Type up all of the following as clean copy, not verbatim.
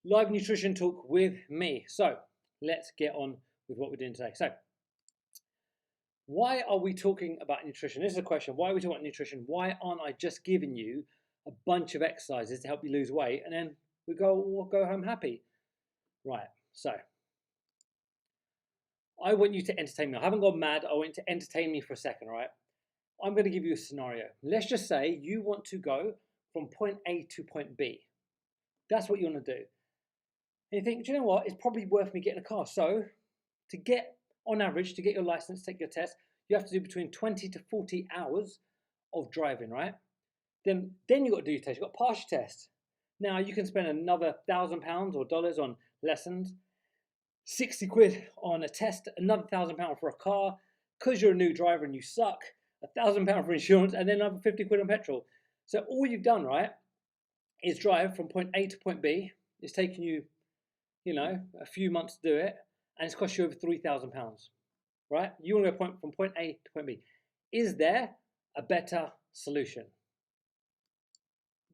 live nutrition talk with me. So let's get on with what we're doing today. So why are we talking about nutrition? This is a question. Why are we talking about nutrition? Why aren't I just giving you a bunch of exercises to help you lose weight and then we'll go home happy? Right, so I want you to entertain me. I haven't gone mad. I want you to entertain me for a second, right? I'm going to give you a scenario. Let's just say you want to go from point A to point B. That's what you want to do. And you think, do you know what? It's probably worth me getting a car. So to get, on average, to get your license, take your test, you have to do between 20 to 40 hours of driving, right? Then you've got to do your test. You've got to pass your test. Now you can spend another £1,000 or dollars on lessons, 60 quid on a test, another £1,000 for a car, because you're a new driver and you suck, £1,000 for insurance, and then another 50 quid on petrol. So all you've done, right, is drive from point A to point B. It's taken you, a few months to do it, and it's cost you over £3,000, right? You want to go from point A to point B. Is there a better solution?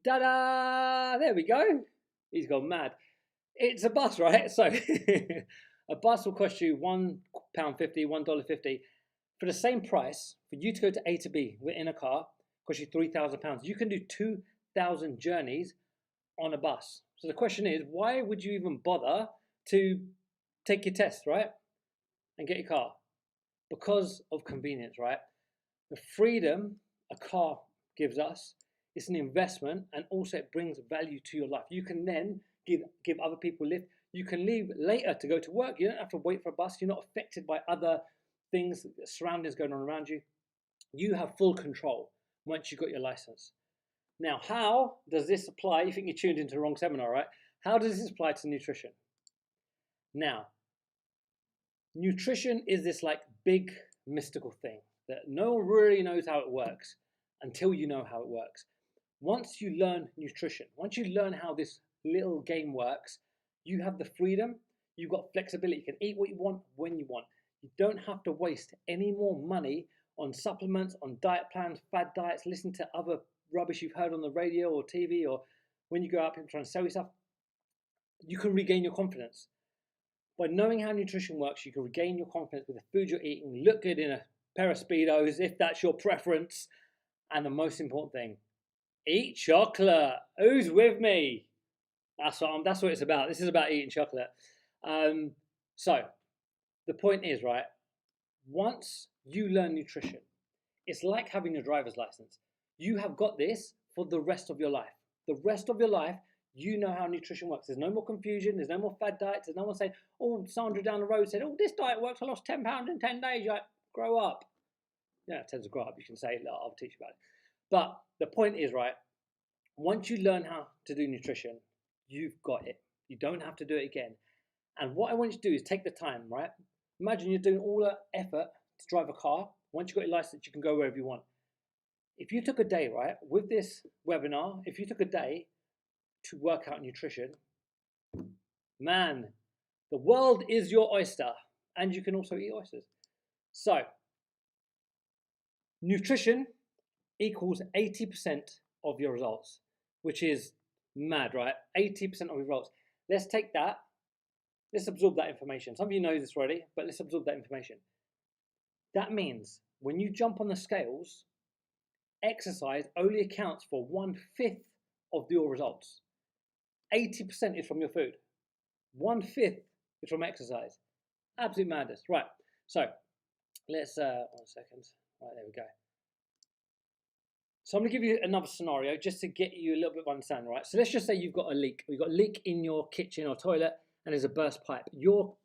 Da-da! There we go. He's gone mad. It's a bus, right? So a bus will cost you £1.50, $1.50. For the same price, for you to go to A to B in a car, costs you £3,000. You can do 2,000 journeys on a bus. So the question is, why would you even bother to take your test, right? And get your car? Because of convenience, right? The freedom a car gives us, it's an investment, and also it brings value to your life. You can then give other people a lift. You can leave later to go to work. You don't have to wait for a bus. You're not affected by other things, surroundings going on around you. You have full control once you've got your license. Now, how does this apply? You think you tuned into the wrong seminar, right? How does this apply to nutrition? Now, nutrition is this like big mystical thing that no one really knows how it works until you know how it works. Once you learn nutrition, once you learn how this little game works, you have the freedom, you've got flexibility. You can eat what you want when you want. You don't have to waste any more money on supplements, on diet plans, fad diets, listen to other rubbish you've heard on the radio or TV, or when you go out, people trying to sell you stuff. You can regain your confidence. By knowing how nutrition works, you can regain your confidence with the food you're eating, look good in a pair of Speedos, if that's your preference, and the most important thing, eat chocolate. Who's with me? That's what it's about. This is about eating chocolate. So the point is, right, once you learn nutrition, it's like having your driver's license. You have got this for the rest of your life. The rest of your life, you know how nutrition works. There's no more confusion. There's no more fad diets. There's no one saying, oh, Sandra down the road said, oh, this diet works. I lost 10 pounds in 10 days. You're like, grow up. Yeah, it tends to grow up. You can say, I'll teach you about it. But the point is, right, once you learn how to do nutrition, you've got it. You don't have to do it again. And what I want you to do is take the time, right? Imagine you're doing all that effort to drive a car. Once you've got your license, you can go wherever you want. If you took a day, right, with this webinar, if you took a day to work out nutrition, man, the world is your oyster. And you can also eat oysters. So, nutrition equals 80% of your results, which is mad, right? 80% of your results. Let's take that. Let's absorb that information. Some of you know this already, but let's absorb that information. That means when you jump on the scales, exercise only accounts for 1/5 of your results. 80% is from your food. 1/5 is from exercise. Absolute madness. Right. So let's 1 second. Right, there we go. So I'm going to give you another scenario just to get you a little bit of understanding, right? So let's just say you've got a leak. You've got a leak in your kitchen or toilet and there's a burst pipe. Your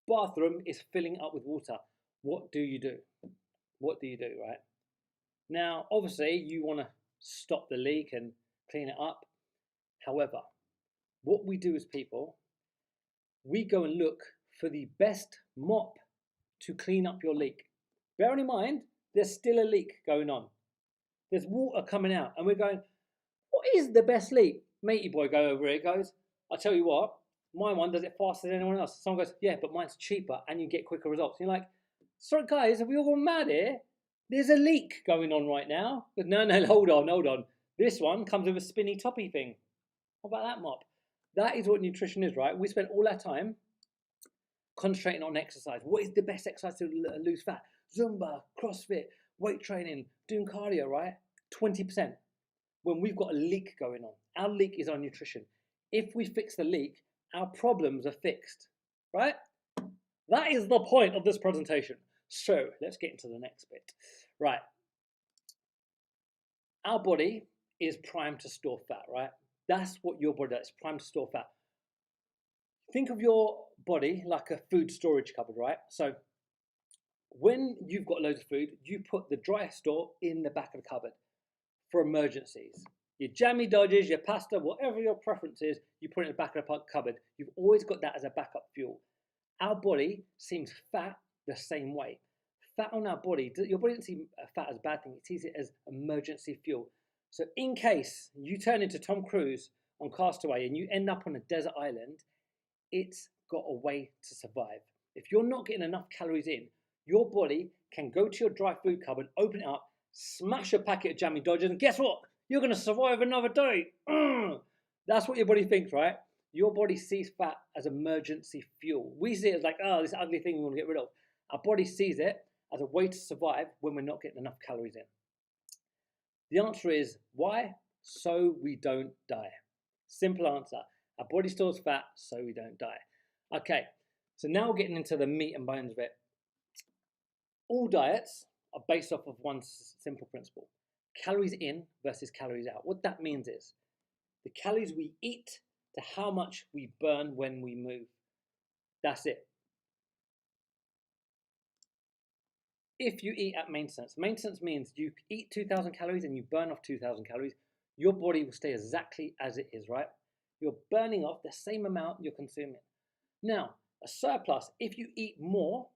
bathroom is filling up with water. What do you do? What do you do, right? Now, obviously, you want to stop the leak and clean it up. However, what we do as people, we go and look for the best mop to clean up your leak. Bearing in mind, there's still a leak going on. There's water coming out, and we're going, what is the best leak? Matey boy go over here, goes, I'll tell you what, my one does it faster than anyone else. Someone goes, yeah, but mine's cheaper, and you get quicker results. And you're like, sorry guys, have we all gone mad here? There's a leak going on right now. But no, hold on. This one comes with a spinny toppy thing. How about that mop? That is what nutrition is, right? We spend all our time concentrating on exercise. What is the best exercise to lose fat? Zumba, CrossFit, weight training, doing cardio, right? 20%. When we've got a leak going on, our leak is our nutrition. If we fix the leak, our problems are fixed, right? That is the point of this presentation. So let's get into the next bit. Right. Our body is primed to store fat, right? That's what your body does, primed to store fat. Think of your body like a food storage cupboard, right? So when you've got loads of food, you put the dry store in the back of the cupboard for emergencies. Your jammy dodgers, your pasta, whatever your preference is, you put it in the back of the cupboard. You've always got that as a backup fuel. Our body sees fat the same way. Fat on our body, your body doesn't see fat as a bad thing, it sees it as emergency fuel. So in case you turn into Tom Cruise on Castaway and you end up on a desert island, it's got a way to survive. If you're not getting enough calories in, your body can go to your dry food cupboard, open it up, smash a packet of jammy dodgers, and guess what? You're going to survive another day. That's what your body thinks, right? Your body sees fat as emergency fuel. We see it as like, oh, this ugly thing we want to get rid of. Our body sees it as a way to survive when we're not getting enough calories in. The answer is why? So we don't die. Simple answer. Our body stores fat so we don't die. Okay, so now we're getting into the meat and bones of it. All diets are based off of one simple principle. Calories in versus calories out. What that means is the calories we eat to how much we burn when we move. That's it. If you eat at maintenance, maintenance means you eat 2,000 calories and you burn off 2,000 calories, your body will stay exactly as it is, right? You're burning off the same amount you're consuming. Now, a surplus, if you eat more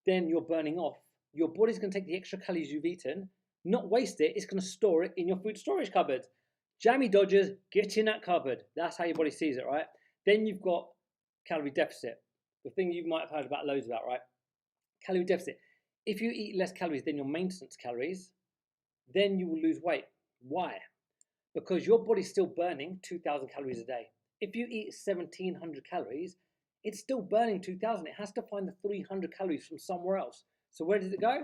than you're burning off, your body's going to take the extra calories you've eaten, not waste it, it's going to store it in your food storage cupboard. Jammy dodgers, get in that cupboard. That's how your body sees it, right? Then you've got calorie deficit. The thing you might have heard about loads about, right? Calorie deficit. If you eat less calories than your maintenance calories, then you will lose weight. Why? Because your body's still burning 2,000 calories a day. If you eat 1,700 calories, it's still burning 2,000. It has to find the 300 calories from somewhere else. So where does it go?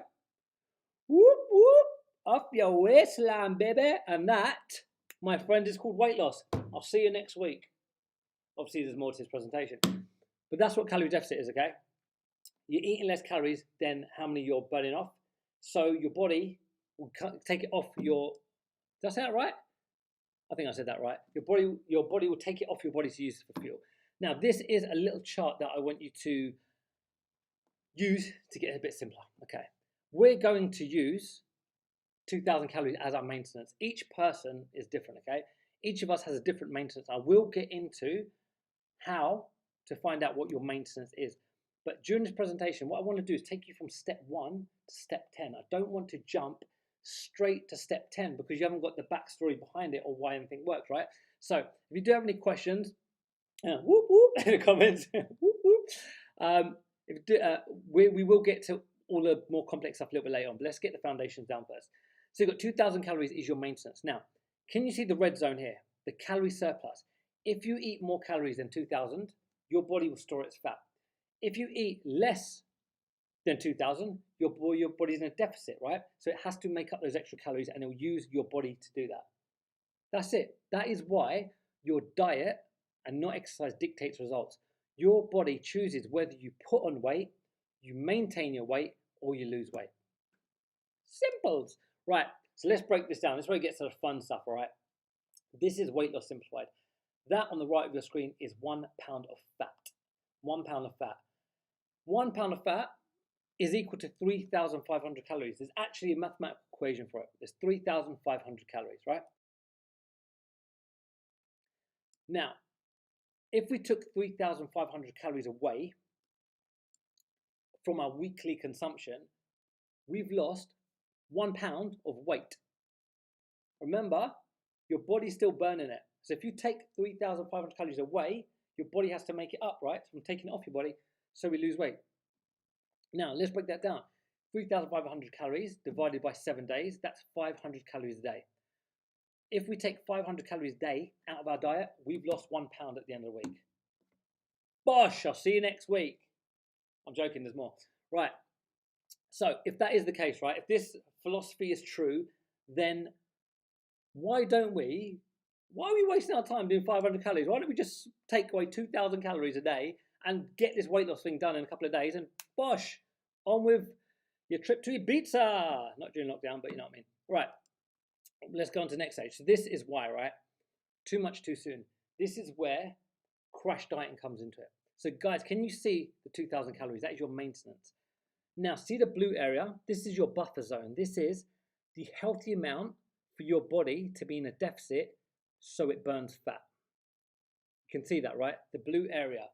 Whoop, whoop, up your waistline, baby. And that, my friend, is called weight loss. I'll see you next week. Obviously, there's more to this presentation. But that's what calorie deficit is, okay? You're eating less calories than how many you're burning off. So your body will take it off your... Did I say that right? I think I said that right. Your body will take it off your body to use for fuel. Now, this is a little chart that I want you to use to get it a bit simpler. Okay. We're going to use 2,000 calories as our maintenance. Each person is different, okay? Each of us has a different maintenance. I will get into how to find out what your maintenance is. But during this presentation, what I want to do is take you from step 1 to step 10. I don't want to jump straight to step 10 because you haven't got the backstory behind it or why anything works, right? So if you do have any questions, whoop whoop in the comments. Whoop whoop. We will get to all the more complex stuff a little bit later on, but let's get the foundations down first. So you've got 2,000 calories is your maintenance. Now, can you see the red zone here? The calorie surplus. If you eat more calories than 2,000, your body will store its fat. If you eat less than 2,000, your body's in a deficit, right? So it has to make up those extra calories and it will use your body to do that. That's it. That is why your diet and not exercise dictates results. Your body chooses whether you put on weight, you maintain your weight, or you lose weight. Simples. Right, so let's break this down. This is where it gets to the fun stuff, all right? This is weight loss simplified. That on the right of your screen is 1 pound of fat. 1 pound of fat. 1 pound of fat is equal to 3,500 calories. There's actually a mathematical equation for it. There's 3,500 calories, right? Now, if we took 3,500 calories away from our weekly consumption, we've lost 1 pound of weight. Remember, your body's still burning it. So if you take 3,500 calories away, your body has to make it up, right? From taking it off your body, so we lose weight. Now, let's break that down. 3,500 calories divided by 7 days, that's 500 calories a day. If we take 500 calories a day out of our diet, we've lost 1 pound at the end of the week. Bosh, I'll see you next week. I'm joking, there's more. Right. So if that is the case, right, if this philosophy is true, then why are we wasting our time doing 500 calories? Why don't we just take away 2,000 calories a day and get this weight loss thing done in a couple of days and bosh, on with your trip to Ibiza. Not during lockdown, but you know what I mean. Right, let's go on to the next stage. So this is why, right, too much too soon. This is where crash dieting comes into it. So guys, can you see the 2,000 calories? That is your maintenance. Now, see the blue area? This is your buffer zone. This is the healthy amount for your body to be in a deficit so it burns fat. You can see that, right? The blue area.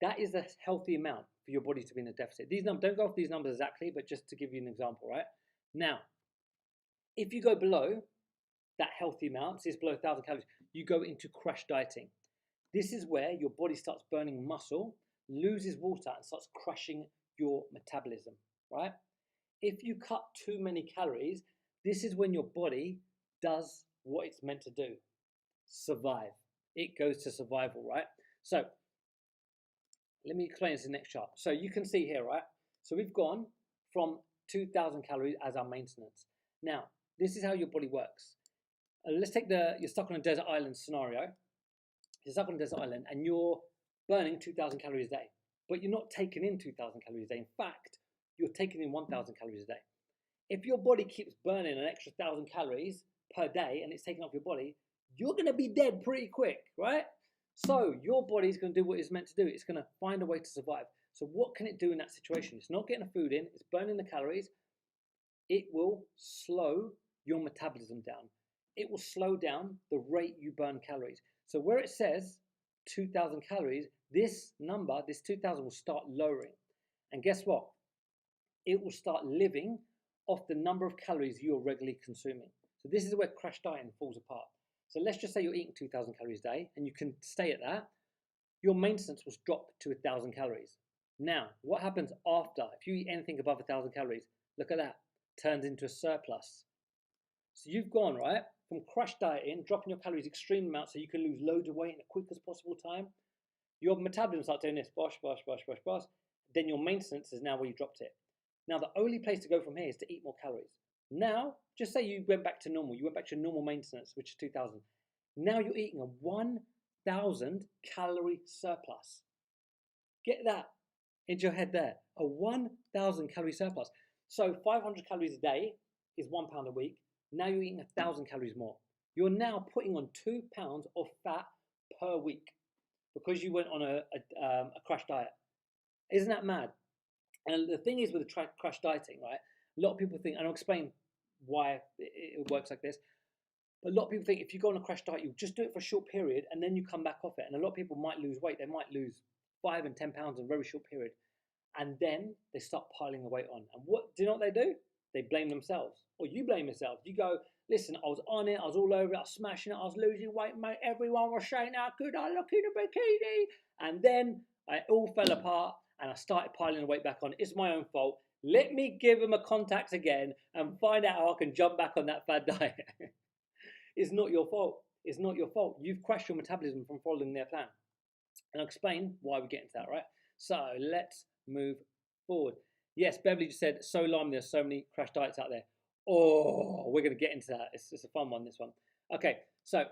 That is the healthy amount for your body to be in a deficit. These numbers, don't go off these numbers exactly, but just to give you an example, right? Now, if you go below that healthy amount, so it's below 1,000 calories, you go into crash dieting. This is where your body starts burning muscle, loses water, and starts crashing your metabolism, right? If you cut too many calories, this is when your body does what it's meant to do, survive. It goes to survival, right? So let me explain this in the next chart. So you can see here, right? So we've gone from 2,000 calories as our maintenance. Now, this is how your body works. Let's take you're stuck on a desert island scenario. You're stuck on a desert island and you're burning 2,000 calories a day, but you're not taking in 2,000 calories a day. In fact, you're taking in 1,000 calories a day. If your body keeps burning an extra 1,000 calories per day and it's taking off your body, you're going to be dead pretty quick, right? So your body's going to do what it's meant to do. It's going to find a way to survive. So what can it do in that situation? It's not getting the food in, it's burning the calories. It will slow your metabolism down. It will slow down the rate you burn calories. So where it says 2,000 calories, this number, this 2,000 will start lowering. And guess what? It will start living off the number of calories you're regularly consuming. So this is where crash dieting falls apart. So let's just say you're eating 2,000 calories a day and you can stay at that. Your maintenance will drop to 1,000 calories. Now, what happens after? If you eat anything above 1,000 calories, look at that, turns into a surplus. So you've gone, right, from crash dieting, dropping your calories extreme amounts so you can lose loads of weight in the quickest possible time. Your metabolism starts doing this, bosh, bosh, bosh, bosh, bosh. Then your maintenance is now where you dropped it. Now, the only place to go from here is to eat more calories. Now, just say you went back to normal. You went back to your normal maintenance, which is 2,000. Now you're eating a 1,000 calorie surplus. Get that into your head there. A 1,000 calorie surplus. So 500 calories a day is 1 pound a week. Now you're eating 1,000 calories more. You're now putting on 2 pounds of fat per week because you went on a crash diet. Isn't that mad? And the thing is with the crash dieting, right? A lot of people think, and I'll explain why it works like this, but a lot of people think if you go on a crash diet, you just do it for a short period and then you come back off it. And a lot of people might lose weight. They might lose 5 and 10 pounds in a very short period. And then they start piling the weight on. And what do you know what they do? They blame themselves. Or you blame yourself. You go, listen, I was on it, I was all over it, I was smashing it, I was losing weight, mate. Everyone was saying how good I look in a bikini. And then it all fell apart and I started piling the weight back on. It's my own fault. Let me give them a contact again and find out how I can jump back on that fad diet. It's not your fault. It's not your fault. You've crashed your metabolism from following their plan. And I'll explain why we get into that, right? So let's move forward. Yes, Beverly just said, so lame, there's so many crash diets out there. Oh, we're going to get into that. It's a fun one, this one. Okay, so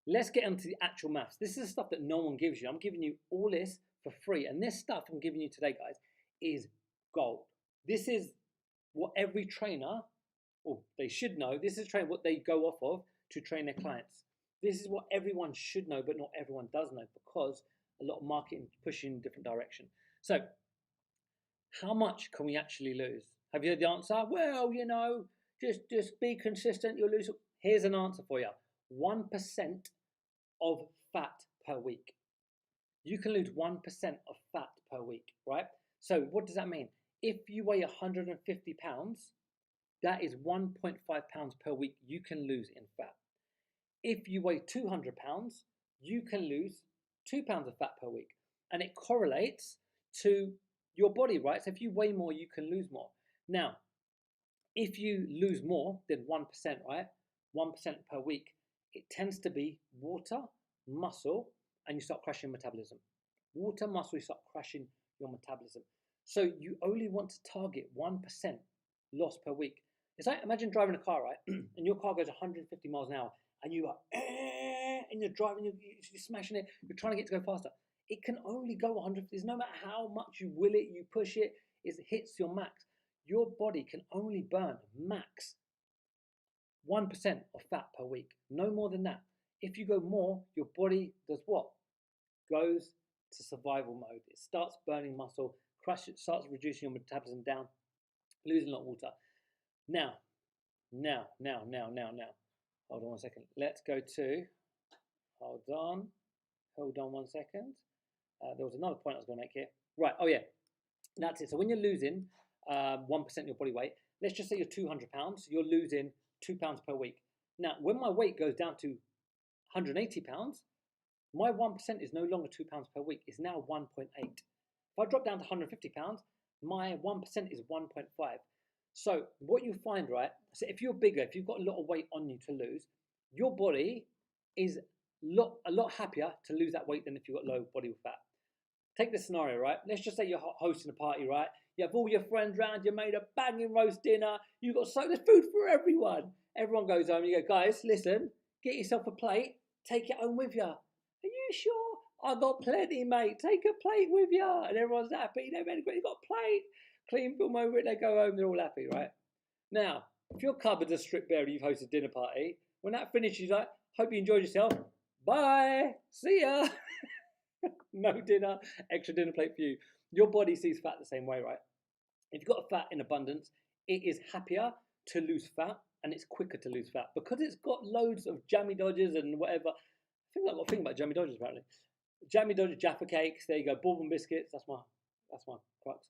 let's get into the actual maths. This is the stuff that no one gives you. I'm giving you all this for free. And this stuff I'm giving you today, guys, is gold. This is what every trainer, or they should know, this is what they go off of to train their clients. This is what everyone should know, but not everyone does know because a lot of marketing pushing in a different direction. So how much can we actually lose? Have you heard the answer? Well, you know, just be consistent, you'll lose. Here's an answer for you. 1% of fat per week. You can lose 1% of fat per week, right? So what does that mean? If you weigh 150 pounds, that is 1.5 pounds per week you can lose in fat. If you weigh 200 pounds, you can lose 2 pounds of fat per week. And it correlates to your body, right? So if you weigh more, you can lose more. Now, if you lose more than 1%, right? 1% per week, it tends to be water, muscle, and you start crashing metabolism. Water, muscle, you start crashing your metabolism. So you only want to target 1% loss per week. It's like, imagine driving a car, right? And your car goes 150 miles an hour, and you are, and you're driving, you're smashing it, you're trying to get to go faster. It can only go 150. No matter how much you will it, you push it, it hits your max. Your body can only burn max 1% of fat per week, no more than that. If you go more, your body does what? Goes to survival mode. It starts burning muscle, it starts reducing your metabolism down, losing a lot of water. Now. Hold on one second. Let's go to, hold on 1 second. There was another point I was going to make here. Right, oh yeah, that's it. So when you're losing 1% of your body weight, let's just say you're 200 pounds, you're losing 2 pounds per week. Now, when my weight goes down to 180 pounds, my 1% is no longer 2 pounds per week, it's now 1.8. If I drop down to 150 pounds, my 1% is 1.5. So what you find, right, so if you're bigger, if you've got a lot of weight on you to lose, your body is a lot happier to lose that weight than if you've got low body fat. Take this scenario, right? Let's just say you're hosting a party, right? You have all your friends round, you made a banging roast dinner, you got there's food for everyone. Everyone goes home, you go, guys, listen, get yourself a plate, take it home with you. Are you sure? I got plenty, mate. Take a plate with you. And everyone's happy. They've got a plate. Clean film over it, they go home, they're all happy, right? Now, if your cupboard's a strip bare and you've hosted a dinner party, when that finishes, like, hope you enjoyed yourself. Bye. See ya. No dinner, extra dinner plate for you. Your body sees fat the same way, right? If you've got fat in abundance, it is happier to lose fat and it's quicker to lose fat because it's got loads of jammy dodgers and whatever. I think I've got a thing about jammy dodgers apparently. Jammy dodgers, Jaffa cakes, there you go, bourbon biscuits, that's my crux.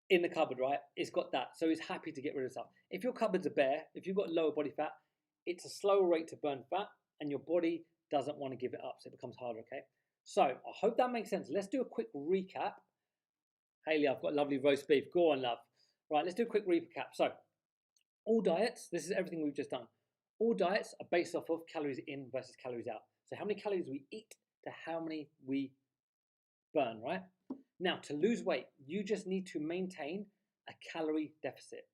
In the cupboard, right? It's got that, so it's happy to get rid of stuff. If your cupboards are bare, if you've got lower body fat, it's a slower rate to burn fat, and your body doesn't want to give it up, so it becomes harder. Okay. So I hope that makes sense. Let's do a quick recap. Haley, I've got lovely roast beef. Go on, love. Right, let's do a quick recap. So all diets, this is everything we've just done. All diets are based off of calories in versus calories out. So how many calories we eat to how many we burn, right? Now, to lose weight, you just need to maintain a calorie deficit.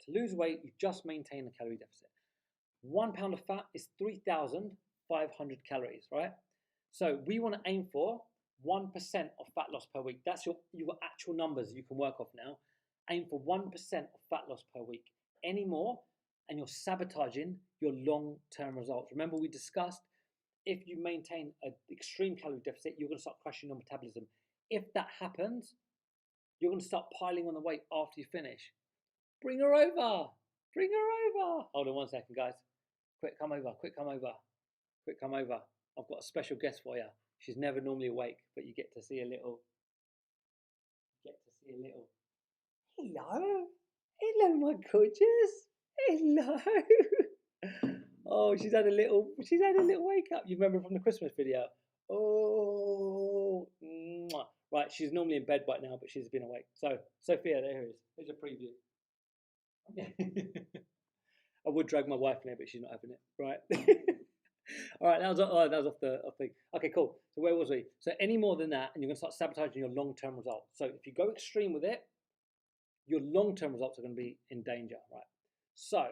To lose weight, you just maintain a calorie deficit. 1 pound of fat is 3,500 calories, right? So we want to aim for 1% of fat loss per week. That's your actual numbers you can work off now. Aim for 1% of fat loss per week. Any more, and you're sabotaging your long-term results. Remember, we discussed if you maintain an extreme calorie deficit, you're going to start crashing your metabolism. If that happens, you're going to start piling on the weight after you finish. Bring her over. Bring her over. Hold on 1 second, guys. Quick, come over. Quick, come over. Quick, come over. I've got a special guest for you. She's never normally awake, but you get to see a little. Hello. Hello, my gorgeous. Hello. Oh, she's had a little wake up. You remember from the Christmas video? Oh, mwah. Right. She's normally in bed right now, but she's been awake. So, Sophia, there it is. Here's a preview. I would drag my wife in here, but she's not having it. Right. All right. That was off the thing. Okay, cool. So where was we? So any more than that, and you're going to start sabotaging your long-term results. So if you go extreme with it, your long-term results are going to be in danger. Right. So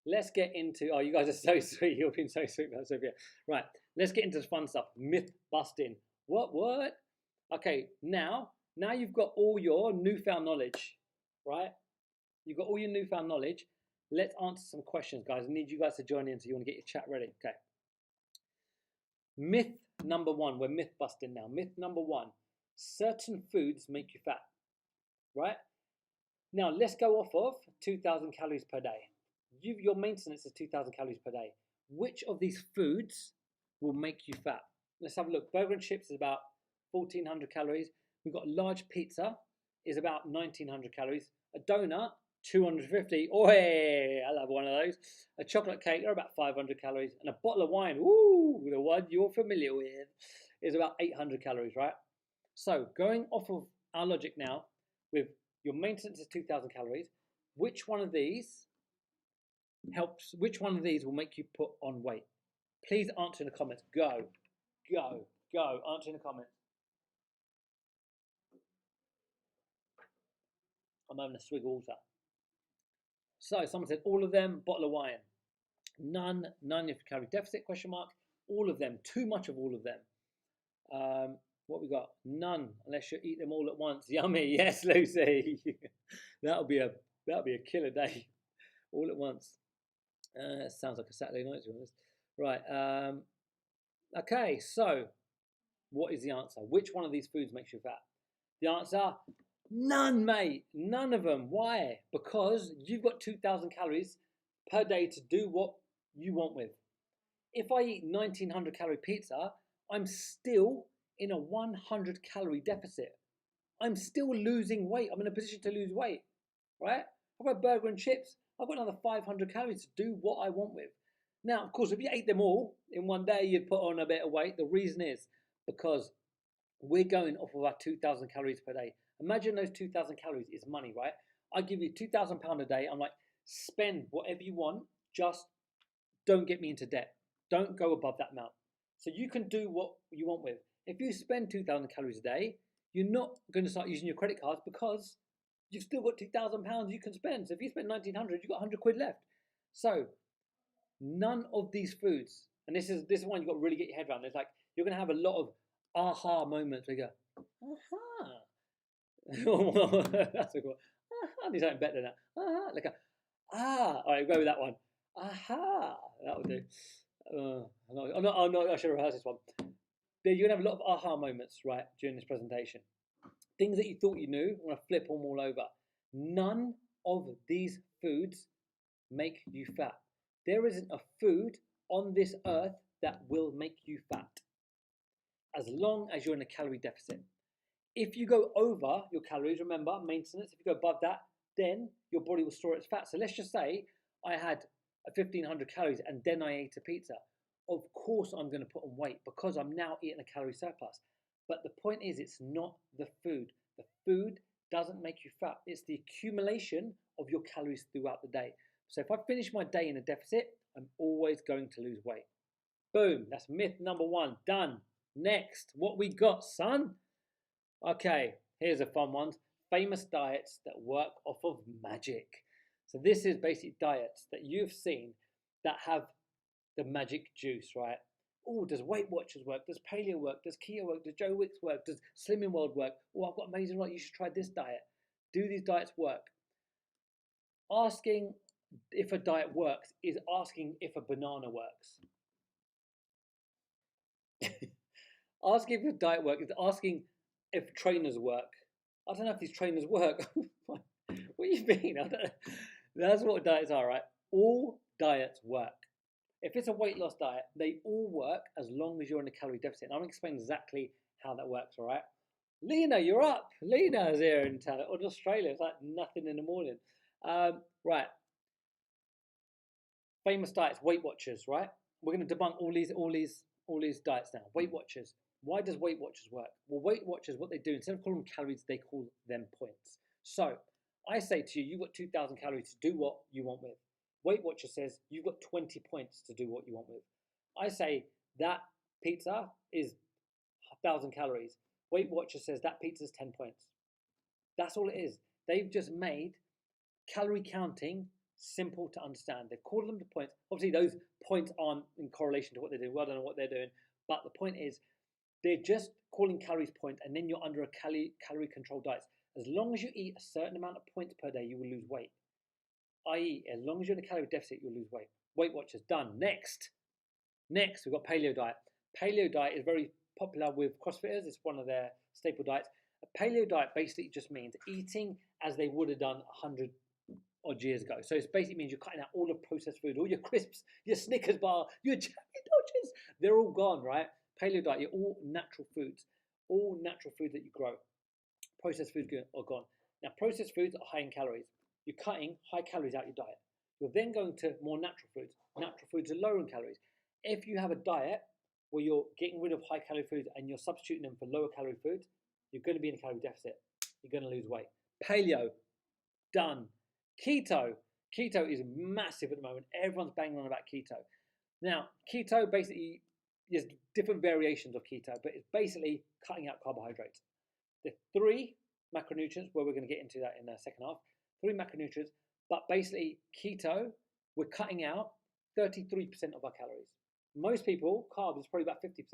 let's get into, oh, you guys are so sweet. You've been so sweet about Sophia. Right, let's get into the fun stuff. Myth busting. What? Okay, now you've got all your newfound knowledge, right? You've got all your newfound knowledge. Let's answer some questions, guys. I need you guys to join in, so you want to get your chat ready. Okay. Myth number one. We're myth busting now. Myth number one. Certain foods make you fat, right? Now, let's go off of 2,000 calories per day. Your maintenance is 2,000 calories per day. Which of these foods will make you fat? Let's have a look. Burger and chips is about 1,400 calories. We've got a large pizza is about 1,900 calories. A donut, 250. Oh, hey, I'll have one of those. A chocolate cake, they're about 500 calories. And a bottle of wine, ooh, the one you're familiar with, is about 800 calories, right? So going off of our logic now, with your maintenance is 2,000 calories, which one of these will make you put on weight? Please answer in the comments. Go, go, go. Answer in the comments. I'm having a swig of water. So someone said all of them, bottle of wine. None if calorie deficit, question mark. All of them, too much of all of them. What we got? None, unless you eat them all at once. Yummy, yes, Lucy. that'll be a killer day. All at once. Sounds like a Saturday night, to be honest. Right. Okay, so what is the answer? Which one of these foods makes you fat? The answer, none, mate. None of them. Why? Because you've got 2,000 calories per day to do what you want with. If I eat 1,900 calorie pizza, I'm still in a 100 calorie deficit. I'm still losing weight. I'm in a position to lose weight, right? I've got a burger and chips. I've got another 500 calories to do what I want with. Now, of course, if you ate them all in one day, you'd put on a bit of weight. The reason is because we're going off of our 2,000 calories per day. Imagine those 2,000 calories is money, right? I give you £2,000 a day. I'm like, spend whatever you want. Just don't get me into debt. Don't go above that amount. So you can do what you want with. If you spend 2,000 calories a day, you're not going to start using your credit cards because you've still got £2,000 you can spend. So if you spend 1,900, you've got 100 quid left. So none of these foods, and this is one you've got to really get your head around. It's like you're going to have a lot of aha moments where you go, aha. That's a cool. Aha, do something better than that. Aha, like a, all right, go with that one. Aha, that will do. I should rehearse this one. You're going to have a lot of aha moments, right, during this presentation. Things that you thought you knew, I'm going to flip them all over. None of these foods make you fat. There isn't a food on this earth that will make you fat, as long as you're in a calorie deficit. If you go over your calories, remember, maintenance, if you go above that, then your body will store its fat. So let's just say I had 1,500 calories and then I ate a pizza. Of course I'm going to put on weight because I'm now eating a calorie surplus. But the point is, it's not the food. The food doesn't make you fat. It's the accumulation of your calories throughout the day. So if I finish my day in a deficit, I'm always going to lose weight. Boom, that's myth number one, done. Next, what we got, son? Okay, here's a fun one. Famous diets that work off of magic. So this is basically diets that you've seen that have the magic juice, right? Oh, does Weight Watchers work? Does Paleo work? Does Keto work? Does Joe Wicks work? Does Slimming World work? Oh, I've got amazing right. You should try this diet. Do these diets work? Asking if a diet works is asking if a banana works. Asking if a diet works is asking if trainers work. I don't know if these trainers work. What do you mean? I don't know. That's what diets are, right? All diets work. If it's a weight loss diet, they all work as long as you're in a calorie deficit. And I'm going to explain exactly how that works, all right? Lena, you're up. Lena's here in Australia. It's like nothing in the morning. Right. Famous diets, Weight Watchers, right? We're going to debunk all these diets now. Weight Watchers. Why does Weight Watchers work? Well, Weight Watchers, what they do, instead of calling them calories, they call them points. So I say to you, you've got 2,000 calories to do what you want with. Weight Watchers says you've got 20 points to do what you want with. I say that pizza is 1,000 calories. Weight Watchers says that pizza is 10 points. That's all it is. They've just made calorie counting simple to understand. They've called them the points. Obviously, those points aren't in correlation to what they're doing. Well, I don't know what they're doing. But the point is, they're just calling calories point, and then you're under a calorie controlled diet. As long as you eat a certain amount of points per day, you will lose weight. I.e., as long as you're in a calorie deficit, you'll lose weight. Weight Watchers, done. Next, we've got paleo diet. Paleo diet is very popular with CrossFitters. It's one of their staple diets. A paleo diet basically just means eating as they would have done 100 odd years ago. So it basically means you're cutting out all the processed food, all your crisps, your Snickers bar, your Jack Dodgers. They're all gone, right? Paleo diet, you're all natural foods that you grow. Processed foods are gone. Now, processed foods are high in calories. You're cutting high calories out your diet. You're then going to more natural foods. Natural foods are lower in calories. If you have a diet where you're getting rid of high calorie foods and you're substituting them for lower calorie foods, you're going to be in a calorie deficit. You're going to lose weight. Paleo, done. Keto is massive at the moment. Everyone's banging on about keto. Now, keto basically, there's different variations of keto, but it's basically cutting out carbohydrates. The three macronutrients, where we're going to get into that in the second half, three macronutrients, but basically keto, we're cutting out 33% of our calories. Most people, carbs is probably about 50%.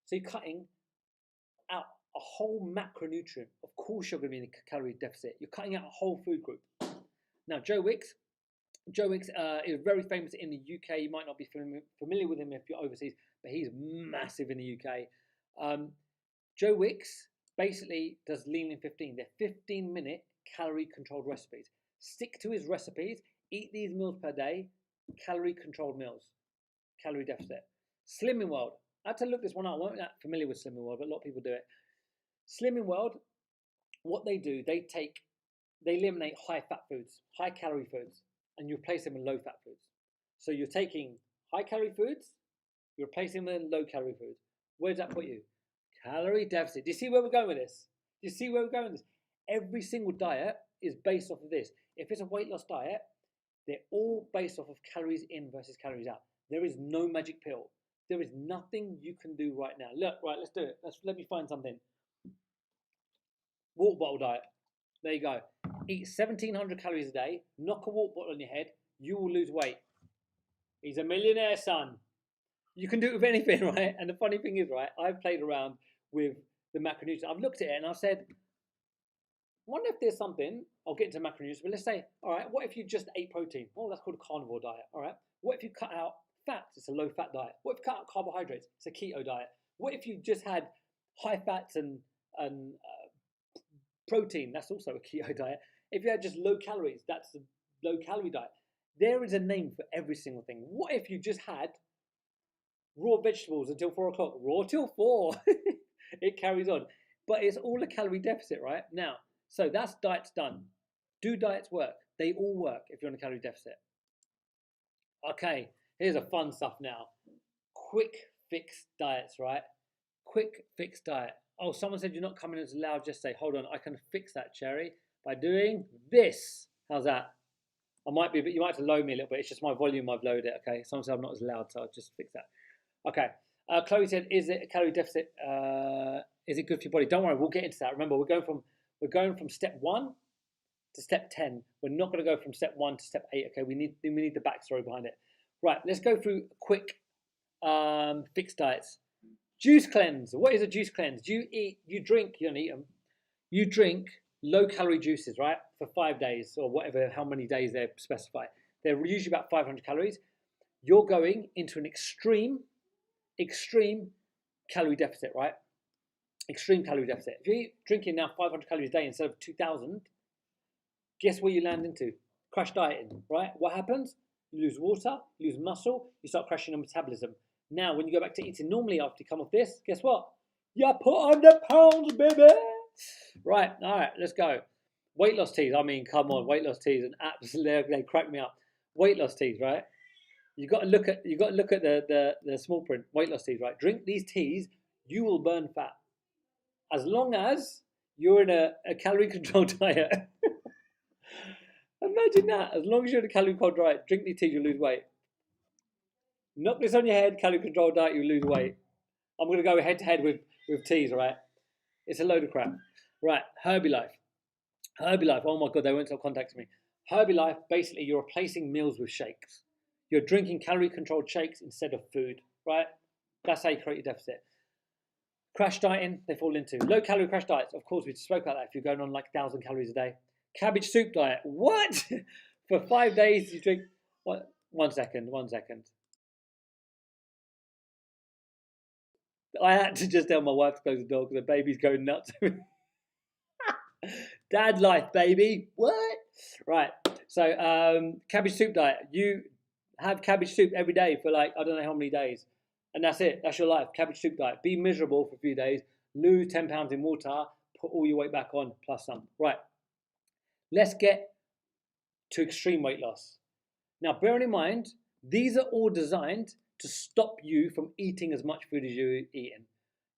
So you're cutting out a whole macronutrient. Of course you're going to be in a calorie deficit. You're cutting out a whole food group. Now, Joe Wicks is very famous in the UK. You might not be familiar with him if you're overseas, but he's massive in the UK. Joe Wicks basically does Lean in 15. They're 15-minute calorie-controlled recipes. Stick to his recipes. Eat these meals per day. Calorie-controlled meals. Calorie deficit. Slimming World. I had to look this one up. I'm not that familiar with Slimming World, but a lot of people do it. Slimming World, what they do, they eliminate high-fat foods, high-calorie foods, and you replace them with low-fat foods. So you're taking high-calorie foods, you're replacing them with low-calorie foods. Where does that put you? Calorie deficit. Do you see where we're going with this? Do you see where we're going with this? Every single diet is based off of this. If it's a weight loss diet, they're all based off of calories in versus calories out. There is no magic pill. There is nothing you can do right now. Look, right, let's do it. Let me find something. Water bottle diet. There you go. Eat 1,700 calories a day. Knock a water bottle on your head. You will lose weight. He's a millionaire, son. You can do it with anything, right? And the funny thing is, right, I've played around with the macronutrients. I've looked at it and I've said, I wonder if there's something, I'll get into macronutrients, but let's say, all right, what if you just ate protein? Oh, that's called a carnivore diet, all right? What if you cut out fats? It's a low-fat diet. What if you cut out carbohydrates? It's a keto diet. What if you just had high fats and protein? That's also a keto diet. If you had just low calories, that's a low-calorie diet. There is a name for every single thing. What if you just had raw vegetables until 4 o'clock? Raw till 4. It carries on. But it's all a calorie deficit, right? Now, so that's diets done. Do diets work? They all work if you're on a calorie deficit. Okay, here's a fun stuff now. Quick fix diets, right? Quick fix diet. Oh, someone said you're not coming as loud. Just say, hold on, I can fix that, Cherry, by doing this. How's that? I might be, but you might have to lower me a little bit. It's just my volume I've lowered it, okay? Someone said I'm not as loud, so I'll just fix that. Okay. Chloe said, is it a calorie deficit? Is it good for your body? Don't worry, we'll get into that. Remember, we're going from step 1 to step 10. We're not going to go from step 1 to step 8, okay? We need the backstory behind it. Right, let's go through quick fixed diets. Juice cleanse. What is a juice cleanse? You drink, you don't eat them. You drink low-calorie juices, right, for 5 days or whatever, how many days they specify. They're usually about 500 calories. You're going into an extreme calorie deficit, right? Extreme calorie deficit. If you're drinking now 500 calories a day instead of 2,000, guess where you land into? Crash dieting, right? What happens? You lose water, you lose muscle, you start crashing your metabolism. Now, when you go back to eating normally after you come off this, guess what? You put on the pounds, baby. Right, all right, let's go. Weight loss teas. I mean, come on, weight loss teas, and absolutely they crack me up. Weight loss teas, right? You got to look at the small print. Weight loss teas, right? Drink these teas, you will burn fat, as long as you're in a calorie controlled diet. Imagine that. As long as you're in a calorie controlled diet, drink these teas, you'll lose weight. Knock this on your head, calorie controlled diet, you lose weight. I'm going to go head to head with teas, right? It's a load of crap. Right, Herbalife. Herbalife, oh my God, they won't stop contacting me. Herbalife, basically you're replacing meals with shakes. You're drinking calorie controlled shakes instead of food, right? That's how you create your deficit. Crash dieting, they fall into. Low calorie crash diets, of course, we spoke about that if you're going on like 1,000 calories a day. Cabbage soup diet, what? For 5 days you drink, what? One second. I had to just tell my wife to close the door because the baby's going nuts. Dad life, baby. What? Right. So cabbage soup diet. You have cabbage soup every day for like, I don't know how many days. And that's it. That's your life. Cabbage soup diet. Be miserable for a few days. Lose 10 pounds in water. Put all your weight back on plus some. Right. Let's get to extreme weight loss. Now, bearing in mind, these are all designed to stop you from eating as much food as you're eating.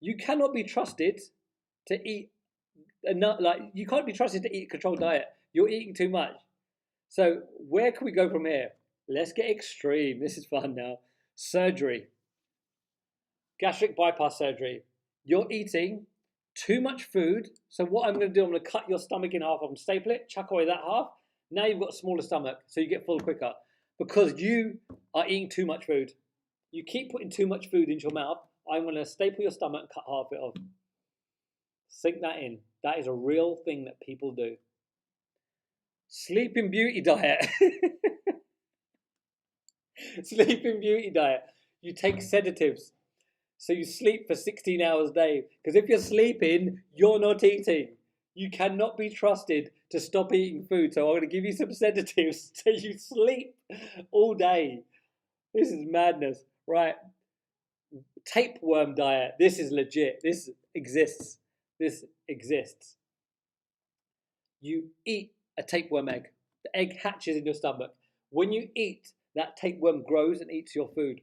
You cannot be trusted to eat you can't be trusted to eat a controlled diet. You're eating too much. So where can we go from here? Let's get extreme. This is fun now. Surgery, gastric bypass surgery. You're eating too much food. So what I'm going to do, I'm going to cut your stomach in half. I'm going to staple it, chuck away that half. Now you've got a smaller stomach, so you get full quicker because you are eating too much food. You keep putting too much food into your mouth. I'm going to staple your stomach and cut half it off. Sink that in. That is a real thing that people do. Sleeping Beauty diet. Sleeping Beauty diet. You take sedatives. So you sleep for 16 hours a day. Because if you're sleeping, you're not eating. You cannot be trusted to stop eating food. So I'm going to give you some sedatives so you sleep all day. This is madness. Right. Tapeworm diet. This is legit. This exists. This exists. You eat a tapeworm egg. The egg hatches in your stomach. When you eat, that tapeworm grows and eats your food.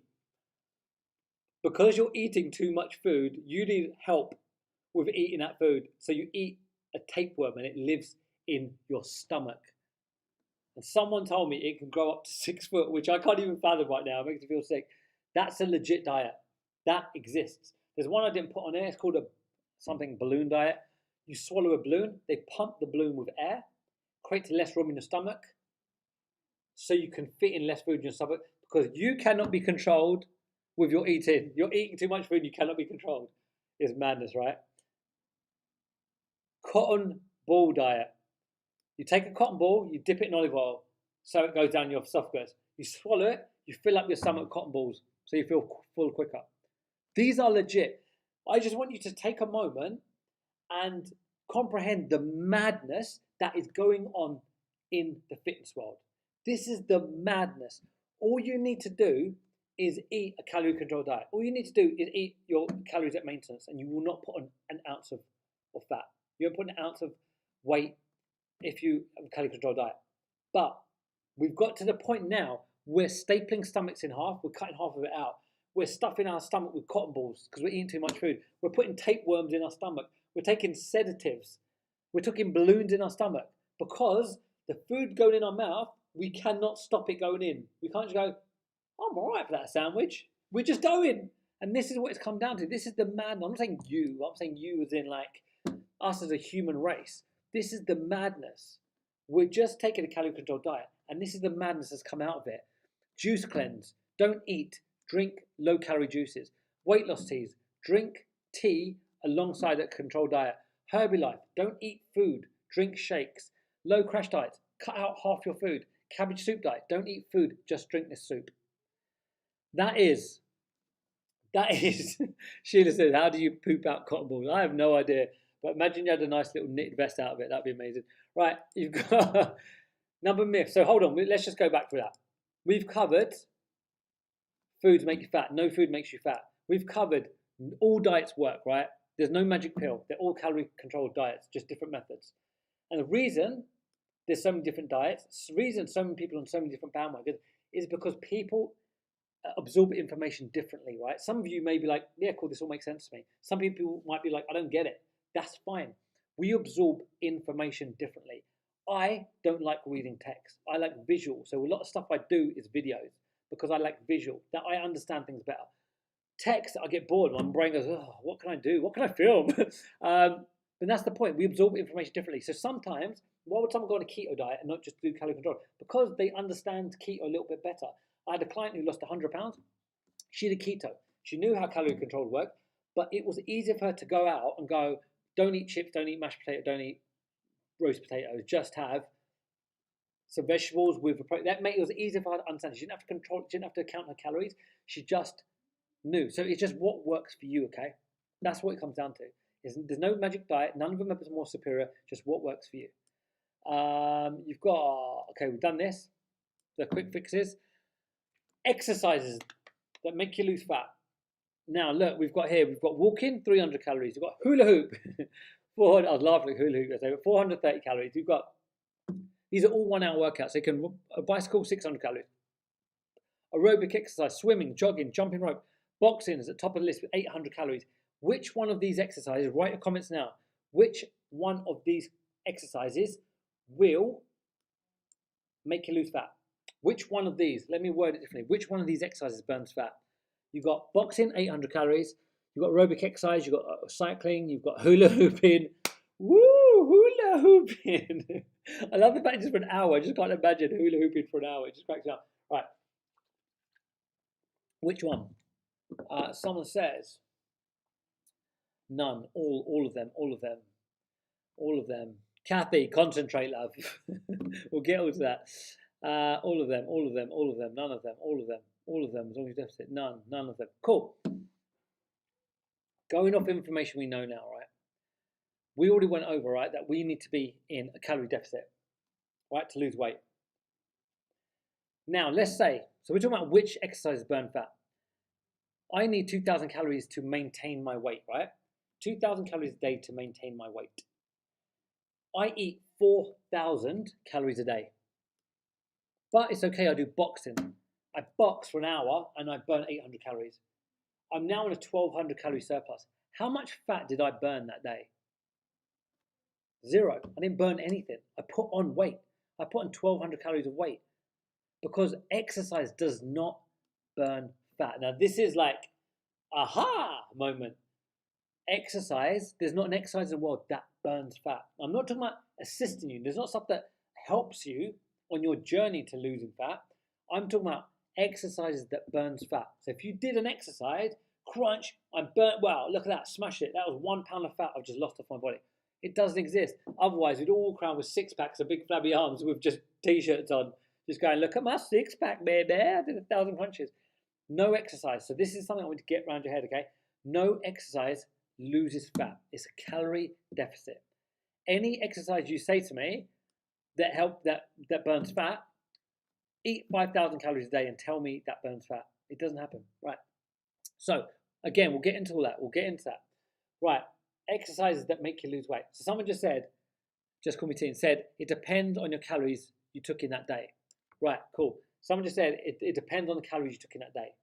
Because you're eating too much food, you need help with eating that food. So you eat a tapeworm and it lives in your stomach. And someone told me it can grow up to 6 foot, which I can't even fathom right now. It makes me feel sick. That's a legit diet. That exists. There's one I didn't put on there. It's called a something balloon diet. You swallow a balloon. They pump the balloon with air, creates less room in your stomach, so you can fit in less food in your stomach because you cannot be controlled with your eating. You're eating too much food. You cannot be controlled. It's madness, right? Cotton ball diet. You take a cotton ball, you dip it in olive oil, so it goes down your esophagus. You swallow it, you fill up your stomach with cotton balls, so you feel full quicker. These are legit. I just want you to take a moment and comprehend the madness that is going on in the fitness world. This is the madness. All you need to do is eat a calorie controlled diet. All you need to do is eat your calories at maintenance, and you will not put on an ounce of fat. You won't put an ounce of weight if you have a calorie controlled diet. But we've got to the point now we're stapling stomachs in half, we're cutting half of it out. We're stuffing our stomach with cotton balls because we're eating too much food. We're putting tapeworms in our stomach. We're taking sedatives. We're taking balloons in our stomach because the food going in our mouth, we cannot stop it going in. We can't just go, I'm all right for that sandwich. We're just going. And this is what it's come down to. This is the madness. I'm not saying you. I'm saying you as in like us as a human race. This is the madness. We're just taking a calorie controlled diet. And this is the madness that's come out of it. Juice cleanse. Don't eat. Drink low calorie juices. Weight loss teas. Drink tea alongside a controlled diet. Herbalife. Don't eat food. Drink shakes. Low crash diets. Cut out half your food. Cabbage soup diet. Don't eat food. Just drink this soup. That is, Sheila says, how do you poop out cotton balls? I have no idea. But imagine you had a nice little knitted vest out of it. That'd be amazing. Right, you've got number myth. So hold on, let's just go back to that. We've covered foods make you fat. No food makes you fat. We've covered all diets work, right? There's no magic pill. They're all calorie controlled diets, just different methods. And the reason there's so many different diets, the reason so many people on so many different bandwagons is because people absorb information differently, right? Some of you may be like, yeah, cool, this all makes sense to me. Some people might be like, I don't get it. That's fine. We absorb information differently. I don't like reading text. I like visual. So a lot of stuff I do is videos because I like visual, that I understand things better. Text, I get bored. My brain goes, oh, what can I do? What can I film? But that's the point. We absorb information differently. So sometimes, why would someone go on a keto diet and not just do calorie control? Because they understand keto a little bit better. I had a client who lost 100 pounds. She did keto. She knew how calorie control worked, but it was easier for her to go out and go, don't eat chips, don't eat mashed potato, don't eat roast potatoes, just have some vegetables with a protein. That made it was easier for her to understand. She didn't have to control, she didn't have to count her calories. She just knew. So it's just what works for you, okay? That's what it comes down to. There's no magic diet. None of them are more superior. Just what works for you. You've got, okay, we've done this. The quick fixes. Exercises that make you lose fat. Now, look, we've got walking, 300 calories. We've got hula hoop. 400, I was laughing at hula hoop. I say 430 calories. We've got, these are all 1 hour workouts. So you can, a bicycle, 600 calories. Aerobic exercise, swimming, jogging, jumping rope. Boxing is at the top of the list with 800 calories. Which one of these exercises, write your comments now, which one of these exercises will make you lose fat? Which one of these, let me word it differently, which one of these exercises burns fat? You've got boxing, 800 calories. You've got aerobic exercise. You've got cycling. You've got hula hooping. Woo, hula hooping. I love the fact just for an hour. I just can't imagine hula hooping for an hour. It just cracks me up. Right. Which one? Someone says none. All of them. Kathy, concentrate, love. We'll get all to that. All of them. None of them. All of them. As long as you deficit. None of them. Cool. Going off information we know now, right? We already went over, right, that we need to be in a calorie deficit, right, to lose weight. Now, let's say, so we're talking about which exercises burn fat. I need 2,000 calories to maintain my weight, right? 2,000 calories a day to maintain my weight. I eat 4,000 calories a day. But it's okay, I do boxing. I box for an hour and I burn 800 calories. I'm now in a 1,200 calorie surplus. How much fat did I burn that day? 0. I didn't burn anything. I put on weight. I put on 1,200 calories of weight because exercise does not burn fat. Now, this is like, aha moment. Exercise, there's not an exercise in the world that burns fat. I'm not talking about assisting you. There's not stuff that helps you on your journey to losing fat. I'm talking about exercises that burns fat. So if you did an exercise, crunch, I'm burnt, wow, look at that, smashed it. That was 1 pound of fat I've just lost off my body. It doesn't exist. Otherwise, we'd all walk around with 6-packs of big flabby arms with just t-shirts on, just going, look at my 6-pack, baby. I did 1,000 crunches. No exercise. So this is something I want to get around your head, okay? No exercise loses fat. It's a calorie deficit. Any exercise you say to me that burns fat, eat 5,000 calories a day and tell me that burns fat. It doesn't happen, right? So again, we'll get into all that. We'll get into that. Right, exercises that make you lose weight. So someone just called me T and said, it depends on your calories you took in that day. Right, cool. Someone just said, it depends on the calories you took in that day.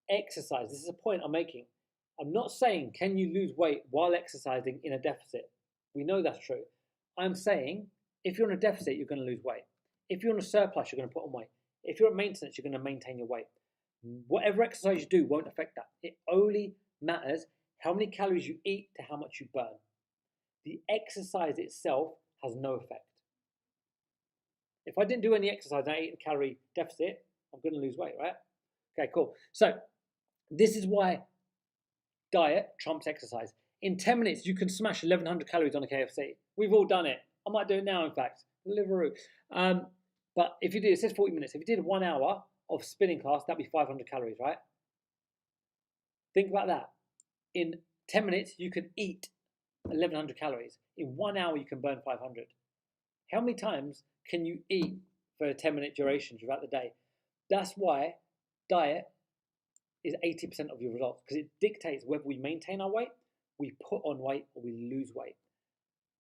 Exercise, this is a point I'm making. I'm not saying, can you lose weight while exercising in a deficit? We know that's true. I'm saying, if you're in a deficit, you're going to lose weight. If you're in a surplus, you're going to put on weight. If you're at maintenance, you're going to maintain your weight. Whatever exercise you do won't affect that. It only matters how many calories you eat to how much you burn. The exercise itself has no effect. If I didn't do any exercise and I ate a calorie deficit, I'm going to lose weight, right? Okay, cool. So this is why diet trumps exercise. In 10 minutes, you can smash 1,100 calories on a KFC. We've all done it. I might do it now, in fact. Deliveroo. But if you did, it says 40 minutes. If you did 1 hour of spinning class, that'd be 500 calories, right? Think about that. In 10 minutes, you can eat 1,100 calories. In 1 hour, you can burn 500. How many times can you eat for a 10-minute duration throughout the day? That's why diet is 80% of your results, because it dictates whether we maintain our weight, we put on weight, or we lose weight.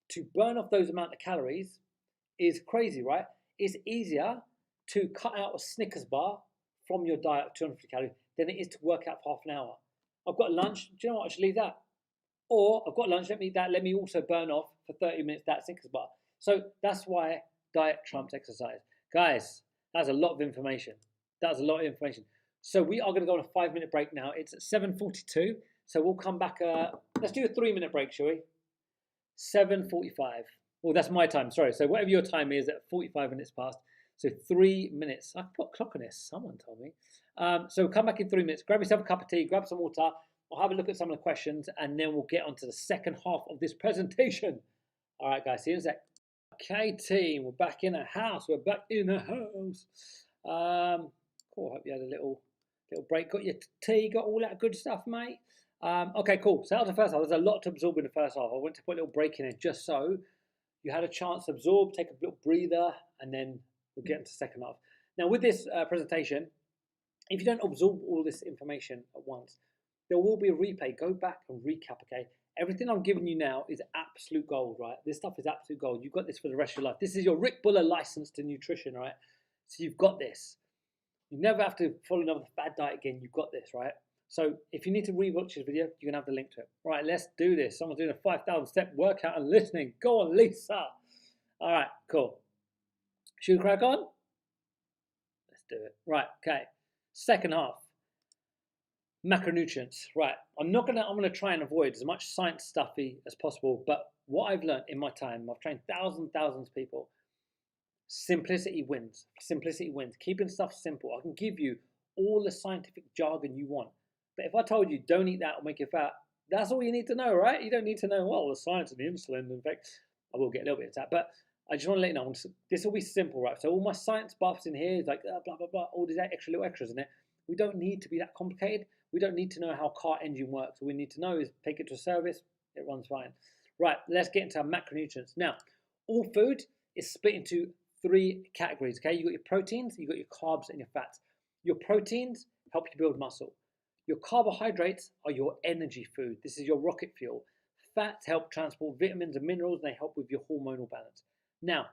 To burn off those amount of calories is crazy, right? It's easier to cut out a Snickers bar from your diet of 250 calories than it is to work out for half an hour. I've got lunch, do you know what, I should leave that. Or I've got lunch, let me also burn off for 30 minutes that Snickers bar. So that's why diet trumps exercise. Guys, that's a lot of information. So we are going to go on a 5-minute break now. It's at 7:42. So we'll come back. Let's do a 3-minute break, shall we? 7:45. Well, that's my time. Sorry. So whatever your time is, at 45 minutes past. So 3 minutes. I can put a clock on this. Someone told me. So we'll come back in 3 minutes. Grab yourself a cup of tea. Grab some water. I'll have a look at some of the questions, and then we'll get on to the second half of this presentation. All right, guys. See you in a sec. Okay, team. We're back in the house. Cool. Hope you had a little break. Got your tea. Got all that good stuff, mate. Okay, cool. So that was the first half. There's a lot to absorb in the first half. I want to put a little break in it just so you had a chance to absorb, take a little breather, and then we'll get into the second half. Now, with this presentation, if you don't absorb all this information at once, there will be a replay. Go back and recap, okay? Everything I'm giving you now is absolute gold, right? This stuff is absolute gold. You've got this for the rest of your life. This is your Rick Buller license to nutrition, right? So you've got this. You never have to follow another fad diet again. You've got this, right? So if you need to rewatch this video, you're going to have the link to it. Right, let's do this. Someone's doing a 5,000-step workout and listening. Go on, Lisa. All right, cool. Should we crack on? Let's do it. Right, okay. Second half. Macronutrients, right? I'm gonna try and avoid as much science stuffy as possible. But what I've learned in my time, I've trained thousands of people. Simplicity wins. Simplicity wins. Keeping stuff simple. I can give you all the scientific jargon you want, but if I told you don't eat that or make you fat, that's all you need to know, right? You don't need to know well the science of the insulin. In fact, I will get a little bit into that, but I just want to let you know this will be simple, right? So all my science buffs in here is like blah blah blah, all these extra little extras in it. We don't need to be that complicated. We don't need to know how a car engine works. All we need to know is take it to a service, it runs fine. Right, let's get into our macronutrients. Now, all food is split into three categories, okay? You've got your proteins, you've got your carbs, and your fats. Your proteins help you build muscle. Your carbohydrates are your energy food. This is your rocket fuel. Fats help transport vitamins and minerals, and they help with your hormonal balance. Now,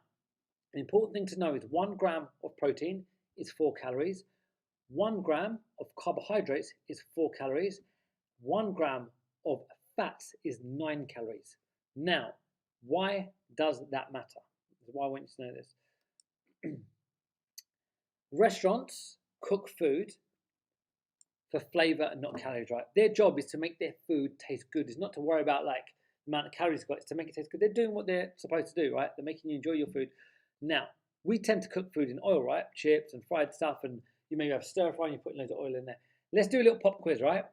the important thing to know is 1 gram of protein is 4 calories. 1 gram of carbohydrates is 4 calories. 1 gram of fats is 9 calories. Now, why does that matter? This is why I want you to know this. Restaurants cook food for flavor and not calories, right? Their job is to make their food taste good. It's not to worry about like the amount of calories it's got. It's to make it taste good. They're doing what they're supposed to do, right? They're making you enjoy your food. Now, we tend to cook food in oil, right? Chips and fried stuff, and you maybe have stir fry and you're putting loads of oil in there. Let's do a little pop quiz, right?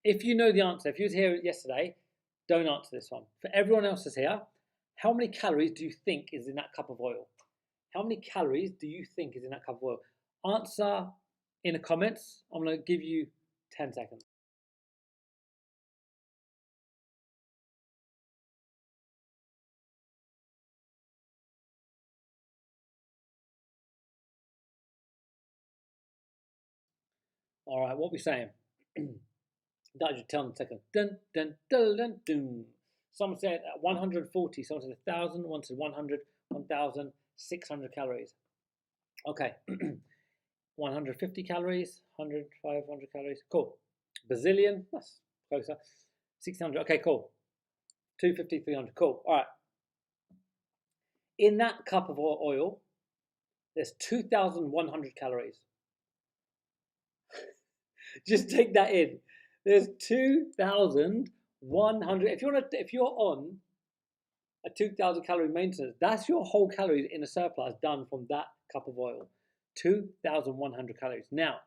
If you know the answer, if you was here yesterday, don't answer this one. For everyone else that's here, how many calories do you think is in that cup of oil? How many calories do you think is in that cup of oil? Answer in the comments. I'm going to give you 10 seconds. All right, what are we saying? That should tell in a second. Dun, dun, dun, dun, dun. Someone said 140, someone said 1,000, one said 100, 1,600 calories. Okay, 150 calories, 100, 500 calories. Cool. Bazillion, that's closer. 600, okay, cool. 250, 300, cool. All right. In that cup of oil, there's 2,100 calories. Just take that in. There's 2,100. If you're on a 2,000 calorie maintenance, that's your whole calories in a surplus done from that cup of oil. 2,100 calories. Now,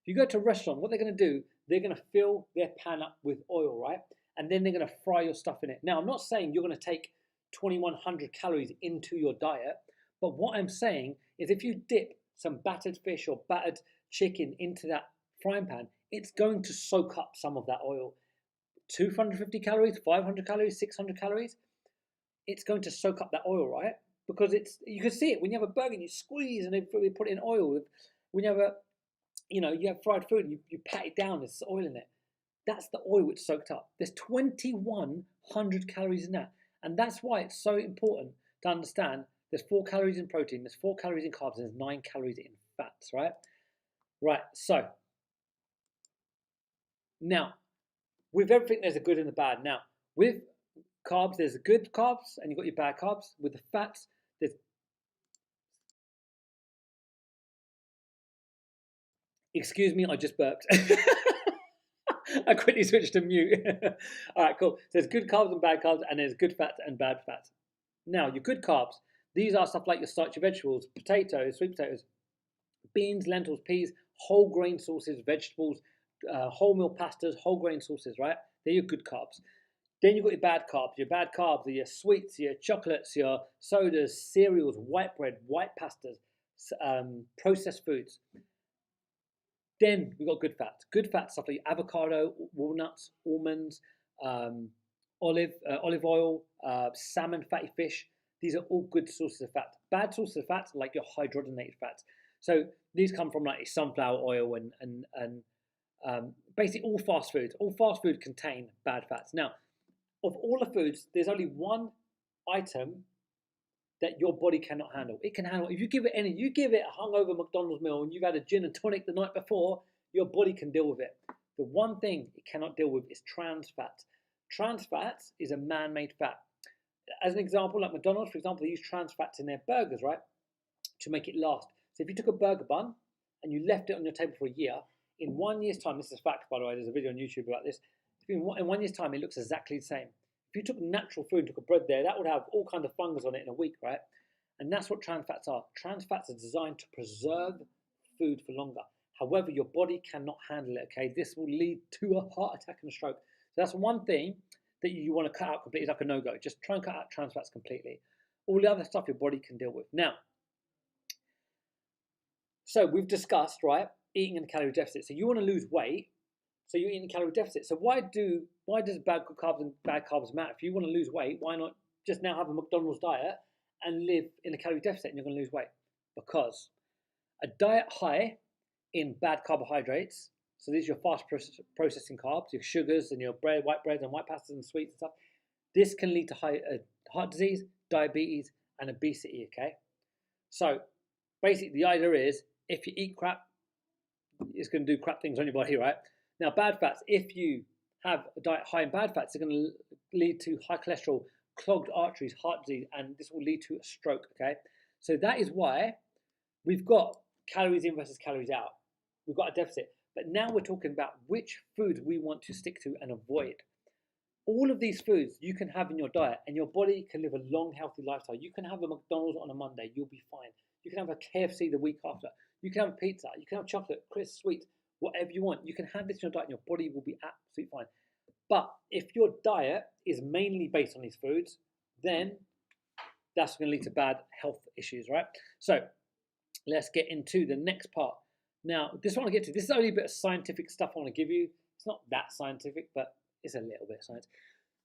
if you go to a restaurant, what they're going to do, they're going to fill their pan up with oil, right? And then they're going to fry your stuff in it. Now, I'm not saying you're going to take 2,100 calories into your diet, but what I'm saying is if you dip some battered fish or battered chicken into that frying pan, it's going to soak up some of that oil. 250 calories, 500 calories, 600 calories, it's going to soak up that oil, right? Because you can see it when you have a burger and you squeeze and they put it in oil. When you have you have fried food and you pat it down, there's oil in it. That's the oil which soaked up. There's 2,100 calories in that. And that's why it's so important to understand there's 4 calories in protein, there's 4 calories in carbs, and there's 9 calories in fats, right? Right, so now with everything there's a good and a bad. Now with carbs, there's the good carbs and you've got your bad carbs. With the fats, there's excuse me, I just burped. I quickly switched to mute. All right, cool. So there's good carbs and bad carbs, and there's good fats and bad fats. Now, your good carbs, these are stuff like your starchy vegetables, potatoes, sweet potatoes, beans, lentils, peas, whole grain sauces, vegetables, wholemeal pastas, whole grain sauces, right? They're your good carbs. Then you've got your bad carbs. Your bad carbs are your sweets, your chocolates, your sodas, cereals, white bread, white pastas, processed foods. Then we've got good fats. Good fats, stuff like avocado, walnuts, almonds, olive oil, salmon, fatty fish. These are all good sources of fat. Bad sources of fats are like your hydrogenated fats. So these come from like sunflower oil and basically all fast foods. All fast food contain bad fats. Now, of all the foods, there's only one item that your body cannot handle. It can handle, if you give it a hungover McDonald's meal and you've had a gin and tonic the night before, your body can deal with it. The one thing it cannot deal with is trans fats. Trans fats is a man-made fat. As an example, like McDonald's, for example, they use trans fats in their burgers, right? To make it last. So if you took a burger bun and you left it on your table for a year, in 1 year's time, this is fact, by the way, there's a video on YouTube about this. In 1 year's time, it looks exactly the same. If you took natural food and took a bread there, that would have all kinds of fungus on it in a week, right? And that's what trans fats are. Trans fats are designed to preserve food for longer. However, your body cannot handle it, okay? This will lead to a heart attack and a stroke. So that's one thing that you want to cut out completely, like a no-go. Just try and cut out trans fats completely. All the other stuff your body can deal with. Now, so we've discussed, right, eating in a calorie deficit. So you want to lose weight, so you're eating a calorie deficit. So why does bad carbs and bad carbs matter? If you want to lose weight, why not just now have a McDonald's diet and live in a calorie deficit and you're going to lose weight? Because a diet high in bad carbohydrates, so these are your fast processing carbs, your sugars and your bread, white bread and white pastas and sweets and stuff, this can lead to heart disease, diabetes and obesity, okay? So basically the idea is if you eat crap, it's going to do crap things on your body, right? Now bad fats, if you have a diet high in bad fats, it's going to lead to high cholesterol, clogged arteries, heart disease, and this will lead to a stroke, okay? So that is why we've got calories in versus calories out. We've got a deficit. But now we're talking about which foods we want to stick to and avoid. All of these foods you can have in your diet and your body can live a long, healthy lifestyle. You can have a McDonald's on a Monday, you'll be fine. You can have a KFC the week after. You can have a pizza, you can have chocolate, crisps, sweets, whatever you want. You can have this in your diet and your body will be absolutely fine. But if your diet is mainly based on these foods, then that's going to lead to bad health issues, right? So let's get into the next part. Now, this one I want to get to, this is only a bit of scientific stuff I want to give you. It's not that scientific, but it's a little bit of science.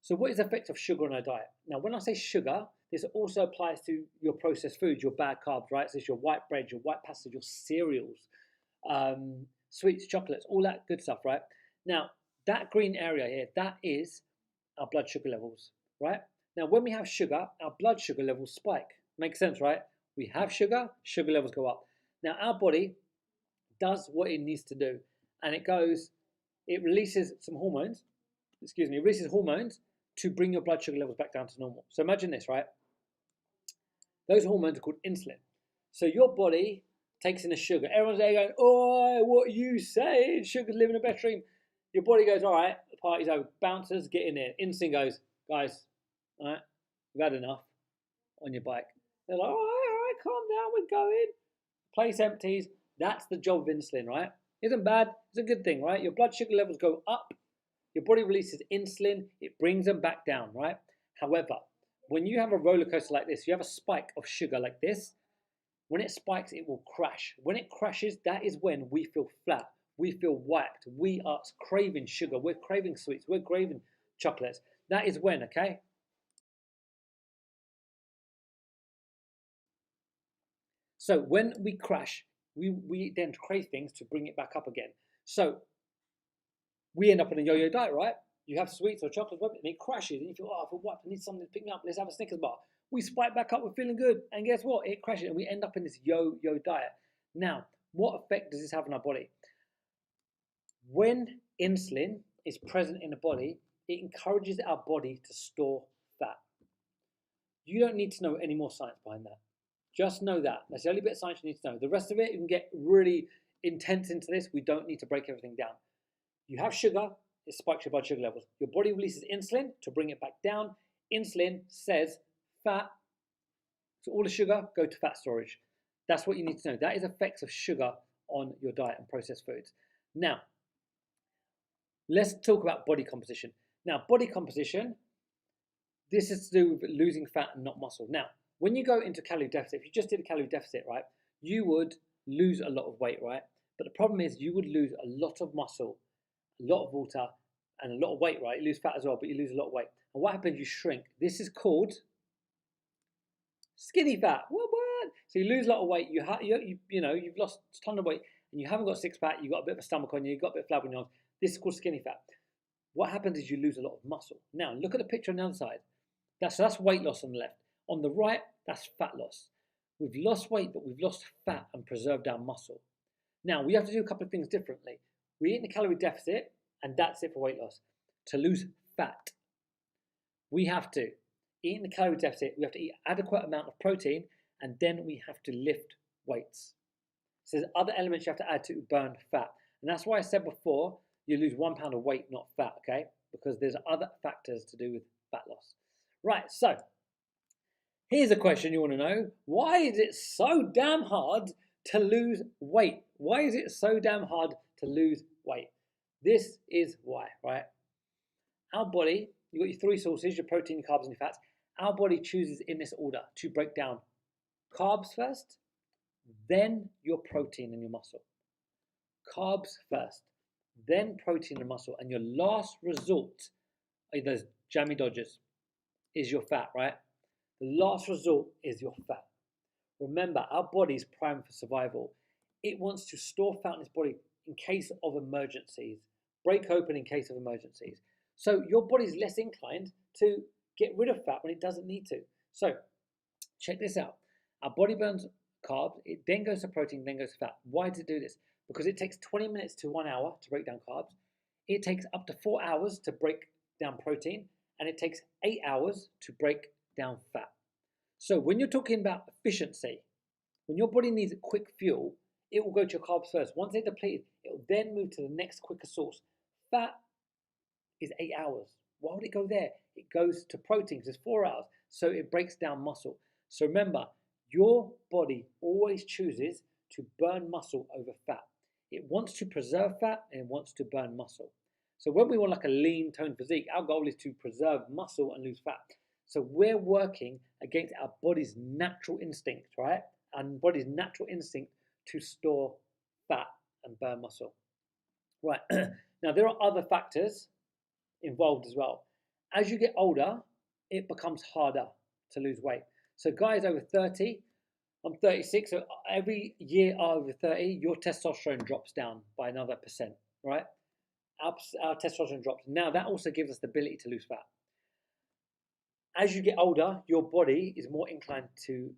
So what is the effect of sugar on our diet? Now, when I say sugar, this also applies to your processed foods, your bad carbs, right? So it's your white bread, your white pasta, your cereals, sweets, chocolates, all that good stuff, right? Now, that green area here, that is our blood sugar levels, right? Now, when we have sugar, our blood sugar levels spike. Makes sense, right? We have sugar, sugar levels go up. Now, our body does what it needs to do, and it releases some hormones, releases hormones to bring your blood sugar levels back down to normal. So imagine this, right? Those hormones are called insulin. So your body takes in the sugar. Everyone's there going, oh, what are you saying? Sugar's living a better dream. Your body goes, all right, the party's over. Bouncers, get in there. Insulin goes, guys, all right, we've had enough on your bike. They're like, all right, calm down, we're going. Place empties. That's the job of insulin, right? Isn't bad. It's a good thing, right? Your blood sugar levels go up. Your body releases insulin. It brings them back down, right? However, when you have a roller coaster like this, you have a spike of sugar like this. When it spikes, it will crash. When it crashes, that is when we feel flat. We feel whacked. We are craving sugar. We're craving sweets. We're craving chocolates. That is when, okay? So when we crash, we then crave things to bring it back up again. So we end up on a yo-yo diet, right? You have sweets or chocolates, and it crashes, and you feel, oh, I feel what? I need something to pick me up. Let's have a Snickers bar. We spike back up, we're feeling good, and guess what? It crashes, and we end up in this yo-yo diet. Now, what effect does this have on our body? When insulin is present in the body, it encourages our body to store fat. You don't need to know any more science behind that. Just know that. That's the only bit of science you need to know. The rest of it, you can get really intense into this. We don't need to break everything down. You have sugar, it spikes your blood sugar levels. Your body releases insulin to bring it back down. Insulin says fat, so all the sugar, go to fat storage. That's what you need to know. That is effects of sugar on your diet and processed foods. Now, let's talk about body composition. Now, body composition, this is to do with losing fat and not muscle. Now, when you go into calorie deficit, if you just did a calorie deficit, right, you would lose a lot of weight, right? But the problem is you would lose a lot of muscle, a lot of water, and a lot of weight, right? You lose fat as well, but you lose a lot of weight. And what happens? You shrink. This is called skinny fat. What? So you lose a lot of weight. You've lost a ton of weight, and you haven't got a six pack. You've got a bit of a stomach on you. You've got a bit of flab on your arms. This is called skinny fat. What happens is you lose a lot of muscle. Now look at the picture on the other side. That's weight loss on the left. On the right, that's fat loss. We've lost weight, but we've lost fat and preserved our muscle. Now, we have to do a couple of things differently. We eat in a calorie deficit, and that's it for weight loss. To lose fat, we have to eat in a calorie deficit, we have to eat adequate amount of protein, and then we have to lift weights. So there's other elements you have to add to burn fat. And that's why I said before, you lose 1 pound of weight, not fat, okay? Because there's other factors to do with fat loss. Right, so here's a question you want to know. Why is it so damn hard to lose weight? Why is it so damn hard to lose weight? This is why, right? Our body, you've got your three sources, your protein, your carbs, and your fats. Our body chooses in this order to break down carbs first, then your protein and your muscle. Carbs first, then protein and muscle, and your last resort are those jammy dodgers, is your fat, right? The last resort is your fat. Remember, our body is primed for survival. It wants to store fat in its body in case of emergencies, break open in case of emergencies. So your body's less inclined to get rid of fat when it doesn't need to. So check this out. Our body burns carbs, it then goes to protein, then goes to fat. Why does it do this? Because it takes 20 minutes to 1 hour to break down carbs. It takes up to 4 hours to break down protein, and it takes 8 hours to break down fat. So when you're talking about efficiency, when your body needs a quick fuel, it will go to your carbs first. Once they're depleted, it will then move to the next quicker source. Fat is 8 hours. Why would it go there? It goes to protein because it's 4 hours. So it breaks down muscle. So remember, your body always chooses to burn muscle over fat. It wants to preserve fat and it wants to burn muscle. So when we want like a lean, toned physique, our goal is to preserve muscle and lose fat. So we're working against our body's natural instinct, right? Our body's natural instinct to store fat and burn muscle. Right. Now, there are other factors involved as well. As you get older, it becomes harder to lose weight. So guys over 30, I'm 36, so every year over 30, your testosterone drops down by another %, right? Our testosterone drops. Now, that also gives us the ability to lose fat. As you get older, your body is more inclined to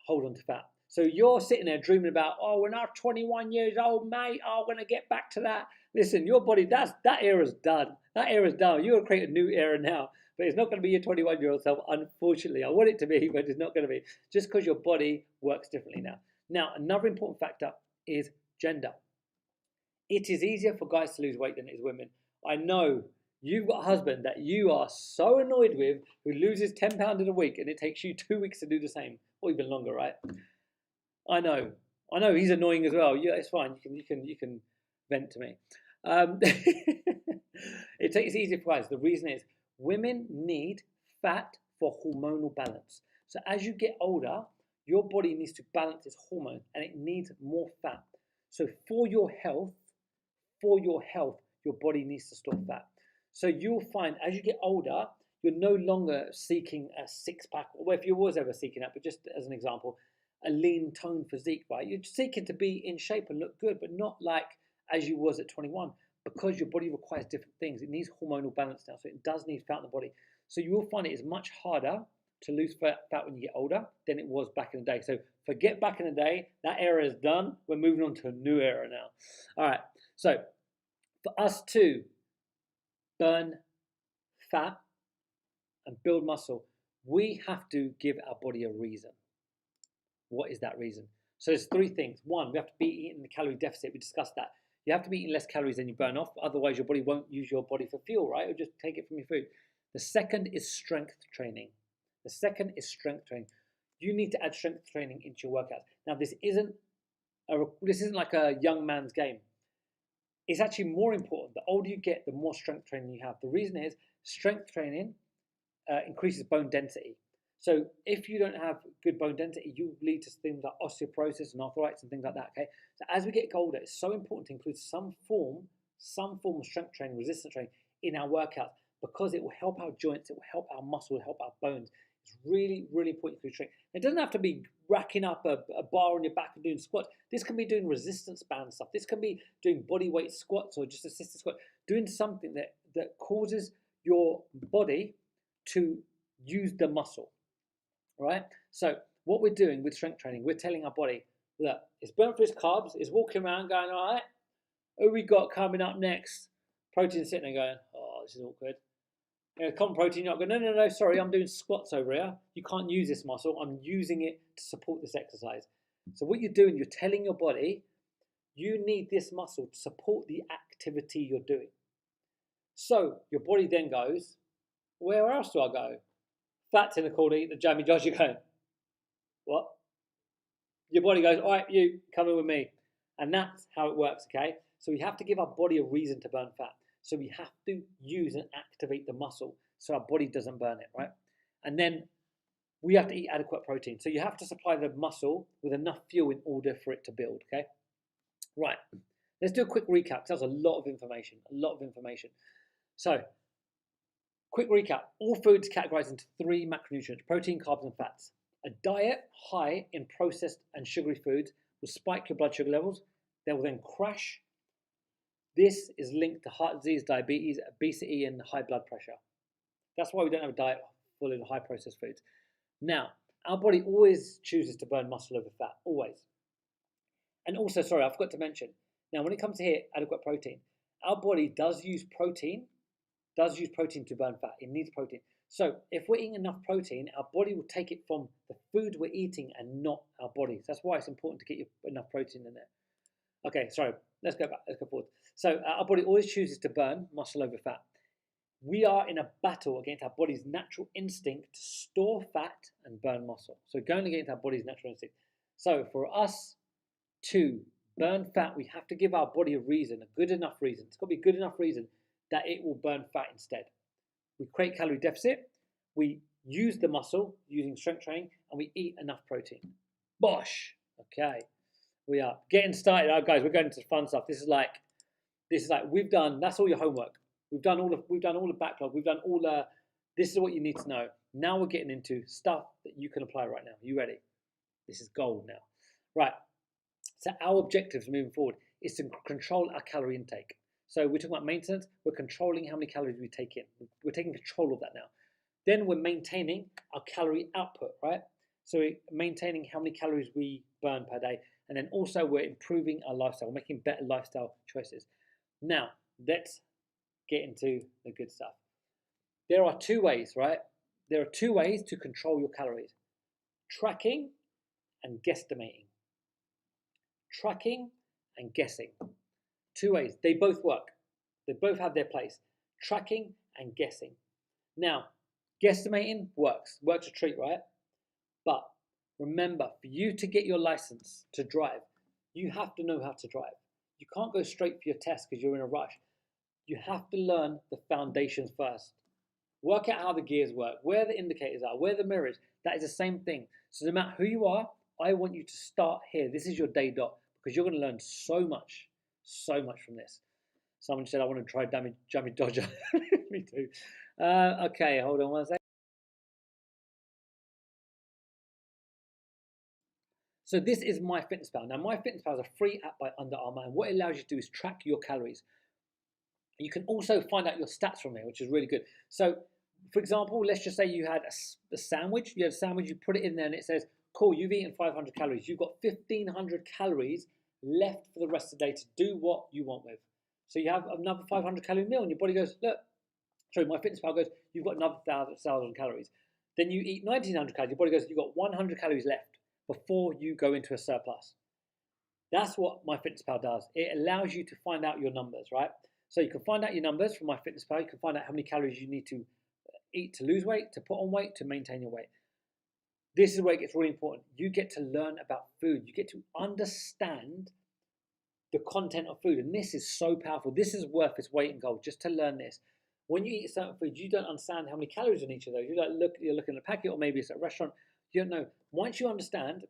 hold on to fat. So you're sitting there dreaming about, oh, when I'm 21 years old, mate, I'm going to get back to that. Listen, your body, that era's done. That era's done. You're going to create a new era now. But it's not going to be your 21-year-old self, unfortunately. I want it to be, but it's not going to be. Just because your body works differently now. Now, another important factor is gender. It is easier for guys to lose weight than it is women. I know you've got a husband that you are so annoyed with who loses 10 pounds in a week and it takes you 2 weeks to do the same, or even longer, right? I know he's annoying as well. Yeah, it's fine. You can vent to me. It's easier for guys. The reason is women need fat for hormonal balance. So as you get older, your body needs to balance its hormones and it needs more fat. So for your health, your body needs to store fat. So you'll find as you get older, you're no longer seeking a six-pack, or if you was ever seeking that, but just as an example, a lean, toned physique, right? You're seeking to be in shape and look good, but not like as you was at 21, because your body requires different things. It needs hormonal balance now, so it does need fat in the body. So you will find it is much harder to lose fat when you get older than it was back in the day. So forget back in the day, that era is done. We're moving on to a new era now. All right, so for us to burn fat and build muscle, we have to give our body a reason. What is that reason? So there's three things. One, we have to be eating the calorie deficit. We discussed that. You have to be eating less calories than you burn off. Otherwise, your body won't use your body for fuel, right? It'll just take it from your food. The second is strength training. You need to add strength training into your workouts. Now, this isn't like a young man's game. It's actually more important. The older you get, the more strength training you have. The reason is strength training increases bone density. So if you don't have good bone density, you lead to things like osteoporosis and arthritis and things like that, okay? So as we get older, it's so important to include some form of strength training, resistance training in our workouts, because it will help our joints, it will help our muscle, it will help our bones. It's really, really important to do training. It doesn't have to be racking up a bar on your back and doing squats. This can be doing resistance band stuff. This can be doing body weight squats or just assisted squat, doing something that causes your body to use the muscle. Right? So what we're doing with strength training, we're telling our body, look, it's burnt for its carbs, it's walking around going, all right, who we got coming up next? Protein sitting there going, oh, this is awkward. Common protein, you're not going, no, sorry, I'm doing squats over here. You can't use this muscle. I'm using it to support this exercise. So what you're doing, you're telling your body, You need this muscle to support the activity you're doing. So your body then goes, where else do I go? Fat's in the corner, eat the jammy Josh. You're going, what? Your body goes, all right, you come in with me. And that's how it works, okay? So we have to give our body a reason to burn fat. So we have to use and activate the muscle so our body doesn't burn it, right? And then we have to eat adequate protein. So you have to supply the muscle with enough fuel in order for it to build, okay? Right, let's do a quick recap. That was a lot of information, So, quick recap. All foods categorized into 3 macronutrients: protein, carbs, and fats. A diet high in processed and sugary foods will spike your blood sugar levels. They will then crash. This is linked to heart disease, diabetes, obesity, and high blood pressure. That's why we don't have a diet full of high processed foods. Now, our body always chooses to burn muscle over fat, always. And also, sorry, I forgot to mention, now when it comes to here, adequate protein, our body does use protein to burn fat. It needs protein. So if we're eating enough protein, our body will take it from the food we're eating and not our bodies. That's why it's important to get enough protein in there. Okay, sorry, let's go back, let's go forward. So our body always chooses to burn muscle over fat. We are in a battle against our body's natural instinct to store fat and burn muscle. So going against our body's natural instinct. So for us to burn fat, we have to give our body a reason, a good enough reason. It's got to be a good enough reason that it will burn fat instead. We create calorie deficit, we use the muscle using strength training, and we eat enough protein. Bosh! Okay, we are getting started. Guys, we're going into fun stuff. This is like we've done. That's all your homework. We've done all the backlog. We've done all the. This is what you need to know. Now we're getting into stuff that you can apply right now. Are you ready? This is gold now. Right. So our objectives moving forward is to control our calorie intake. So we're talking about maintenance. We're controlling how many calories we take in. We're taking control of that now. Then we're maintaining our calorie output, right? So we're maintaining how many calories we burn per day. And then also we're improving our lifestyle, making better lifestyle choices. Now, let's get into the good stuff. There are 2 ways, right? There are 2 ways to control your calories: tracking and guesstimating. Tracking and guessing. 2 ways. They both work. They both have their place. Tracking and guessing. Now, guesstimating works a treat, right? But remember, for you to get your license to drive, you have to know how to drive. You can't go straight for your test because you're in a rush. You have to learn the foundations first. Work out how the gears work, where the indicators are, where the mirrors. That is the same thing. So no matter who you are, I want you to start here. This is your day dot, because you're going to learn so much from this. Someone said, I want to try Jammy Dodger. Me too. Okay, hold on one second. So this is MyFitnessPal. Now, MyFitnessPal is a free app by Under Armour, and what it allows you to do is track your calories. You can also find out your stats from there, which is really good. So, for example, let's just say you had a sandwich. You had a sandwich, you put it in there, and it says, cool, you've eaten 500 calories. You've got 1,500 calories left for the rest of the day to do what you want with. So you have another 500 calorie meal, and your body goes, look, sorry, MyFitnessPal goes, you've got another 1,000 calories. Then you eat 1,900 calories. Your body goes, you've got 100 calories left before you go into a surplus. That's what MyFitnessPal does. It allows you to find out your numbers, right? So you can find out your numbers from MyFitnessPal. You can find out how many calories you need to eat to lose weight, to put on weight, to maintain your weight. This is where it gets really important. You get to learn about food. You get to understand the content of food. And this is so powerful. This is worth its weight in gold, just to learn this. When you eat certain foods, you don't understand how many calories in each of those. You're looking at a packet, or maybe it's at a restaurant. You don't know. Once you understand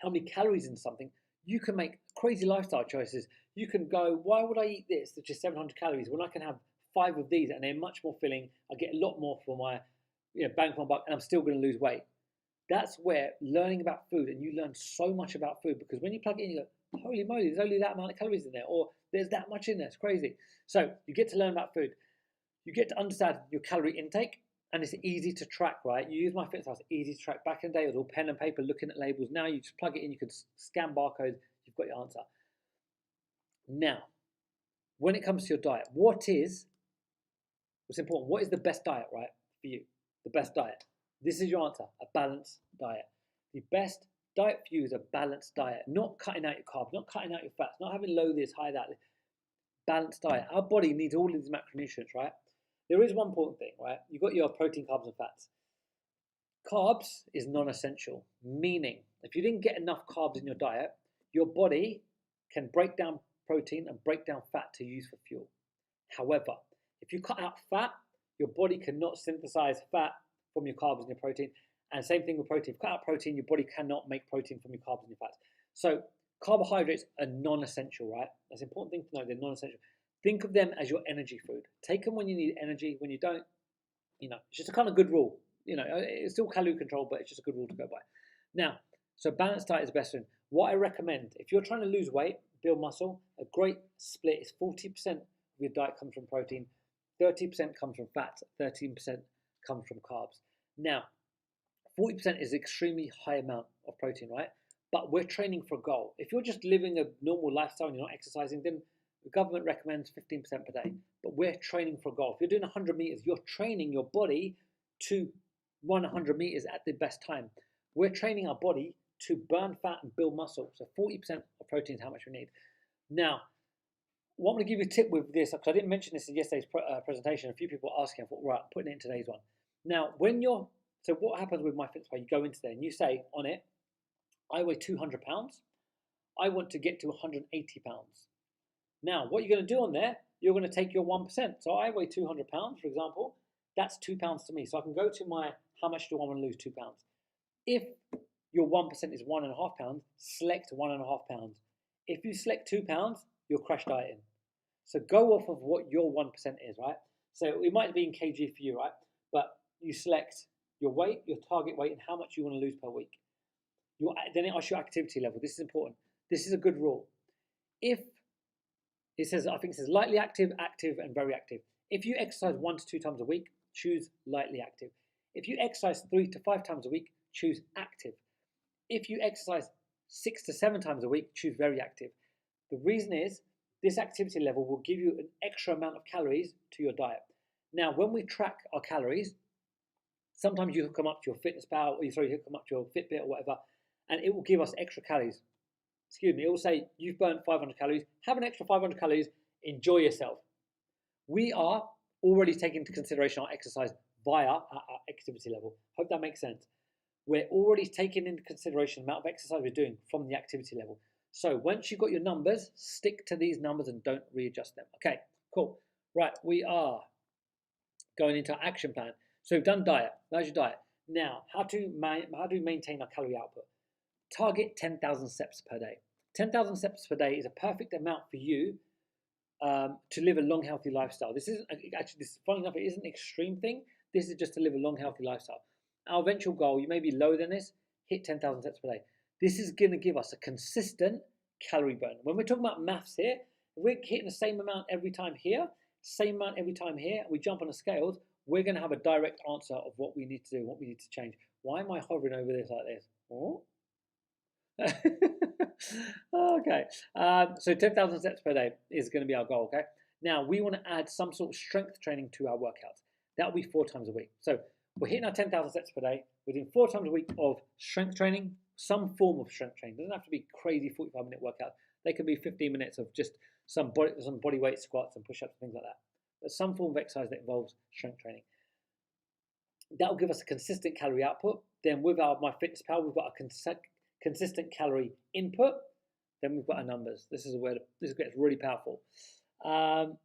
how many calories in something, you can make crazy lifestyle choices. You can go, why would I eat this, which is 700 calories, when I can have 5 of these and they're much more filling. I get a lot more for my bang for my buck, and I'm still going to lose weight. That's where learning about food, and you learn so much about food, because when you plug it in, you go, holy moly, there's only that amount of calories in there, or there's that much in there. It's crazy. So you get to learn about food. You get to understand your calorie intake, and it's easy to track, right? You use MyFitnessPal, it's easy to track. Back in the day, it was all pen and paper, looking at labels. Now you just plug it in, you can scan barcodes, you've got your answer. Now, when it comes to your diet, what's important? What is the best diet, right, for you? The best diet. This is your answer: a balanced diet. The best Diet for you is a balanced diet, not cutting out your carbs, not cutting out your fats, not having low this, high that. Balanced diet. Our body needs all of these macronutrients, right? There is one important thing, right? You've got your protein, carbs, and fats. Carbs is non-essential, meaning if you didn't get enough carbs in your diet, your body can break down protein and break down fat to use for fuel. However, if you cut out fat, your body cannot synthesize fat from your carbs and your protein. And same thing with protein. If you cut out protein, your body cannot make protein from your carbs and your fats. So carbohydrates are non-essential, right? That's an important thing to know. They're non-essential. Think of them as your energy food. Take them when you need energy. When you don't, it's just a kind of good rule. It's still calorie control, but it's just a good rule to go by. Now, so balanced diet is the best thing. What I recommend, if you're trying to lose weight, build muscle, a great split is 40% of your diet comes from protein, 30% comes from fats, 13% comes from carbs. Now, 40% is an extremely high amount of protein, right? But we're training for a goal. If you're just living a normal lifestyle and you're not exercising, then the government recommends 15% per day. But we're training for a goal. If you're doing 100 meters, you're training your body to run 100 meters at the best time. We're training our body to burn fat and build muscle. So 40% of protein is how much we need. Now, what I'm going to give you a tip with this, because I didn't mention this in yesterday's presentation. A few people were asking, I thought, right, I'm putting it in today's one. Now, so what happens with MyFitnessPal? You go into there and you say on it, I weigh 200 pounds. I want to get to 180 pounds. Now, what you're going to do on there, you're going to take your 1%. So I weigh 200 pounds, for example. That's 2 pounds to me. So I can go to my, how much do I want to lose? 2 pounds. If your 1% is 1.5 pounds, select 1.5 pounds. If you select 2 pounds, you're crash dieting. So go off of what your 1% is, right? So it might be in kg for you, right? But you select your weight, your target weight, and how much you want to lose per week. Then it asks your activity level. This is important. This is a good rule. If it says, I think it says lightly active, active, and very active. If you exercise 1 to 2 times a week, choose lightly active. If you exercise 3 to 5 times a week, choose active. If you exercise 6 to 7 times a week, choose very active. The reason is this activity level will give you an extra amount of calories to your diet. Now, when we track our calories, sometimes you hook them up to your FitnessPal, or you hook them up to your Fitbit or whatever, and it will give us extra calories. Excuse me, it will say you've burnt 500 calories, have an extra 500 calories, enjoy yourself. We are already taking into consideration our exercise via our activity level. Hope that makes sense. We're already taking into consideration the amount of exercise we're doing from the activity level. So once you've got your numbers, stick to these numbers and don't readjust them. Okay, cool. Right, we are going into our action plan. So we've done diet. That's your diet. Now, how do we maintain our calorie output? Target 10,000 steps per day. 10,000 steps per day is a perfect amount for you to live a long, healthy lifestyle. This isn't actually, funny enough, it isn't an extreme thing. This is just to live a long, healthy lifestyle. Our eventual goal, you may be lower than this, hit 10,000 steps per day. This is going to give us a consistent calorie burn. When we're talking about maths here, if we're hitting the same amount every time here, same amount every time here, we jump on the scales, we're going to have a direct answer of what we need to do, what we need to change. Why am I hovering over this like this? Oh. Okay, so 10,000 steps per day is going to be our goal, okay? Now, we want to add some sort of strength training to our workouts. That will be 4 times a week. So we're hitting our 10,000 steps per day. We're doing 4 times a week of strength training, some form of strength training. It doesn't have to be crazy 45-minute workout. They can be 15 minutes of just some body weight squats and push-ups and things like that. But some form of exercise that involves strength training. That will give us a consistent calorie output. Then with our MyFitnessPal, we've got a consistent calorie input. Then we've got our numbers. This is where this gets really powerful. And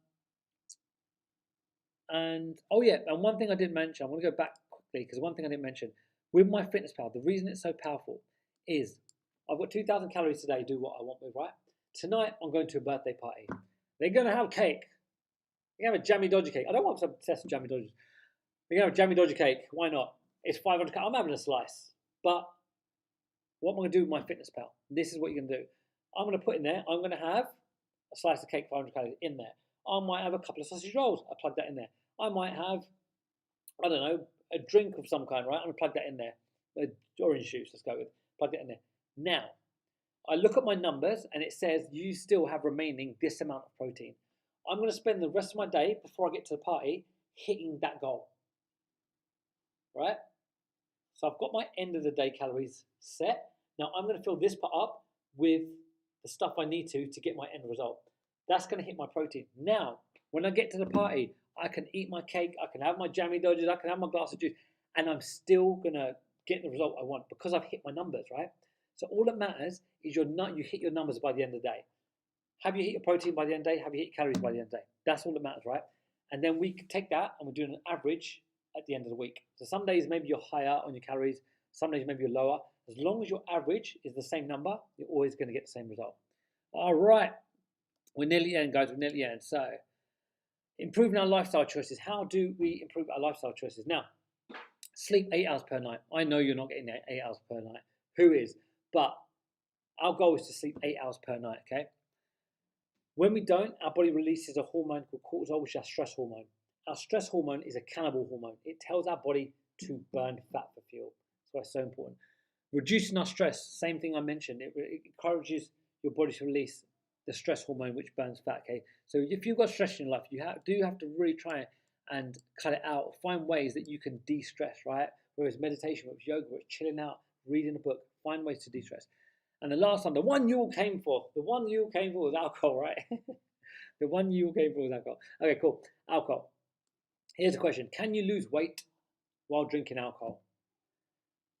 one thing I didn't mention, I'm going to go back quickly because one thing I didn't mention with MyFitnessPal, the reason it's so powerful is I've got 2,000 calories today. Do what I want with, right? Tonight I'm going to a birthday party. They're going to have cake. They're going to have a jammy dodgy cake. I don't want to obsess with jammy dodgy. They're going to have a jammy dodgy cake. Why not? It's 500 calories. I'm having a slice, but what am I going to do with MyFitnessPal? This is what you're going to do. I'm going to put in there, I'm going to have a slice of cake, 500 calories in there. I might have a couple of sausage rolls. I plug that in there. I might have, I don't know, a drink of some kind, right? I'm going to plug that in there. Orange juice, let's go with. Plug that in there. Now, I look at my numbers and it says you still have remaining this amount of protein. I'm going to spend the rest of my day before I get to the party hitting that goal. Right? So I've got my end of the day calories set. Now I'm going to fill this pot up with the stuff I need to get my end result. That's going to hit my protein. Now, when I get to the party, I can eat my cake, I can have my jammy dodgers, I can have my glass of juice, and I'm still going to get the result I want because I've hit my numbers, right? So all that matters is you hit your numbers by the end of the day. Have you hit your protein by the end of the day? Have you hit your calories by the end of the day? That's all that matters, right? And then we can take that and we're doing an average at the end of the week. So some days maybe you're higher on your calories, some days maybe you're lower. As long as your average is the same number, you're always going to get the same result. All right, we're nearly end, guys. We're nearly end. So, improving our lifestyle choices. How do we improve our lifestyle choices? Now, sleep 8 hours per night. I know you're not getting 8 hours per night. Who is? But our goal is to sleep 8 hours per night, okay? When we don't, our body releases a hormone called cortisol, which is our stress hormone. Our stress hormone is a cannibal hormone. It tells our body to burn fat for fuel. That's why it's so important. Reducing our stress, same thing I mentioned. It encourages your body to release the stress hormone, which burns fat, okay? So if you've got stress in your life, you do have to really try and cut it out. Find ways that you can de-stress, right? Whether it's meditation, whether it's yoga, whether it's chilling out, reading a book. Find ways to de-stress. And the last one, the one you all came for was alcohol, right? The one you all came for was alcohol. Okay, cool. Alcohol. Here's a question. Can you lose weight while drinking alcohol?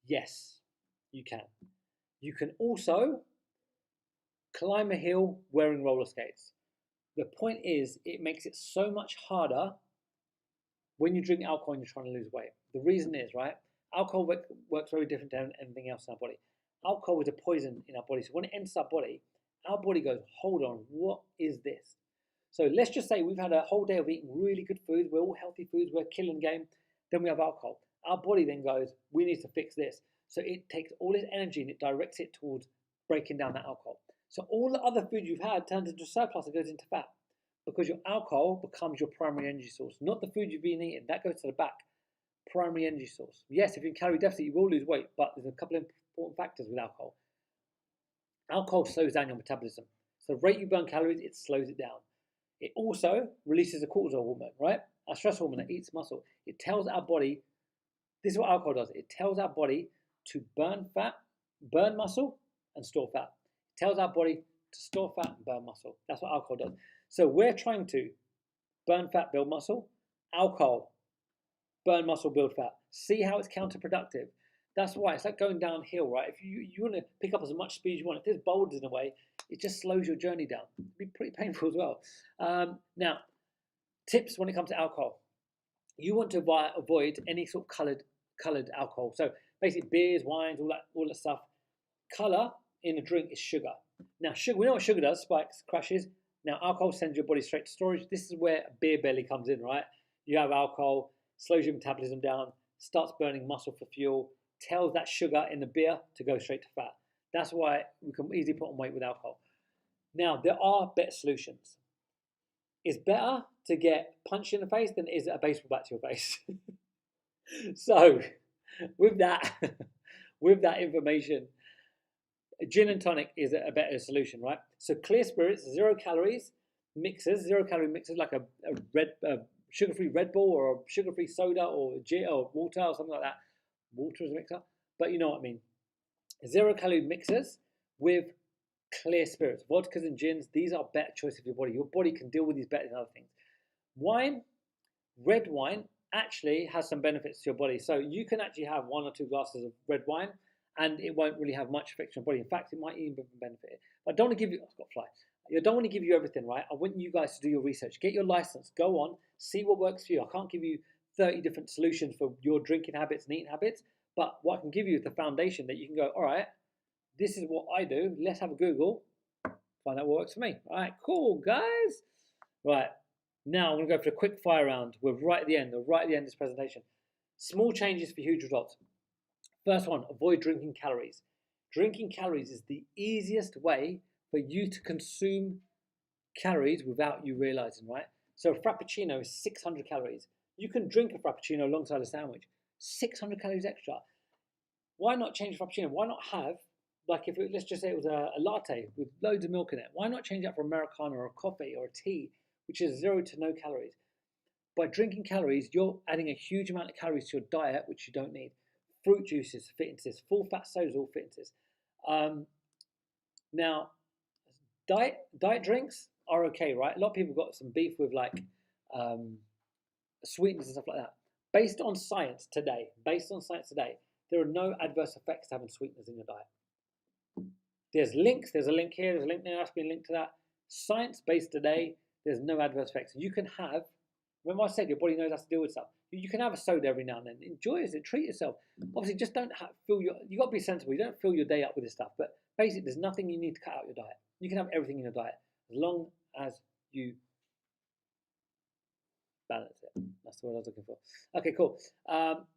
Yes, you can. You can also climb a hill wearing roller skates. The point is, it makes it so much harder when you drink alcohol and you're trying to lose weight. The reason is, right, alcohol works very different than anything else in our body. Alcohol is a poison in our body. So when it enters our body goes, hold on, what is this? So let's just say we've had a whole day of eating really good food. We're all healthy foods. We're killing game. Then we have alcohol. Our body then goes, we need to fix this. So it takes all its energy and it directs it towards breaking down that alcohol. So all the other food you've had turns into surplus and goes into fat because your alcohol becomes your primary energy source, not the food you've been eating. That goes to the back. Primary energy source. Yes, if you're in calorie deficit, you will lose weight, but there's a couple of important factors with alcohol. Alcohol slows down your metabolism. So the rate you burn calories, it slows it down. It also releases a cortisol hormone, right? A stress hormone that eats muscle. It tells our body, this is what alcohol does. It tells our body to burn fat, burn muscle, and store fat. It tells our body to store fat and burn muscle. That's what alcohol does. So we're trying to burn fat, build muscle. Alcohol, burn muscle, build fat. See how it's counterproductive. That's why it's like going downhill, right? If you want to pick up as much speed as you want, if there's boulders in the way, it just slows your journey down. It'd be pretty painful as well. Now, tips when it comes to alcohol. You want to avoid any sort of coloured alcohol. So basically beers, wines, all that stuff. Colour in a drink is sugar. Now, sugar, we know what sugar does, spikes, crashes. Now, alcohol sends your body straight to storage. This is where beer belly comes in, right? You have alcohol, slows your metabolism down, starts burning muscle for fuel, tells that sugar in the beer to go straight to fat. That's why we can easily put on weight with alcohol. Now, there are better solutions. It's better to get punched in the face than it is a baseball bat to your face. So, with that information, gin and tonic is a better solution, right? So clear spirits, 0 calorie mixers like a sugar-free Red Bull or a sugar-free soda or gin or water or something like that. Water is a mixer, but you know what I mean. 0 calorie mixers with clear spirits, vodkas and gins. These are better choices for your body. Your body can deal with these better than other things. Wine, red wine, actually has some benefits to your body. So you can actually have 1 or 2 glasses of red wine and it won't really have much effect on your body. In fact, it might even benefit it. But I don't want to give you, I've got a fly. I don't want to give you everything, right? I want you guys to do your research. Get your license. Go on. See what works for you. I can't give you 30 different solutions for your drinking habits and eating habits. But what I can give you is the foundation that you can go, all right, this is what I do. Let's have a Google. Find out what works for me. All right, cool, guys. Right, now I'm going to go for a quick fire round. We're right at the end of this presentation. Small changes for huge results. First one, avoid drinking calories. Drinking calories is the easiest way for you to consume calories without you realizing, right? So a Frappuccino is 600 calories. You can drink a Frappuccino alongside a sandwich. 600 calories extra. Why not change Frappuccino? Why not have, like if it, let's just say it was a latte with loads of milk in it. Why not change that for Americano or a coffee or a tea, which is 0 to no calories? By drinking calories, you're adding a huge amount of calories to your diet, which you don't need. Fruit juices fit into this. Full fat sodas all fit into this. Now, diet drinks are okay, right? A lot of people got some beef with like sweetness and stuff like that. Based on science today, there are no adverse effects to having sweeteners in your diet. There's links. There's a link here. There's a link there. That's been linked to that. Science-based today, there's no adverse effects. You can have. Remember, I said your body knows how to deal with stuff. You can have a soda every now and then. Enjoy it. Treat yourself. Obviously, just don't fill your. You got to be sensible. You don't fill your day up with this stuff. But basically, there's nothing you need to cut out your diet. You can have everything in your diet as long as you balance it. That's the word I was looking for. Okay, cool.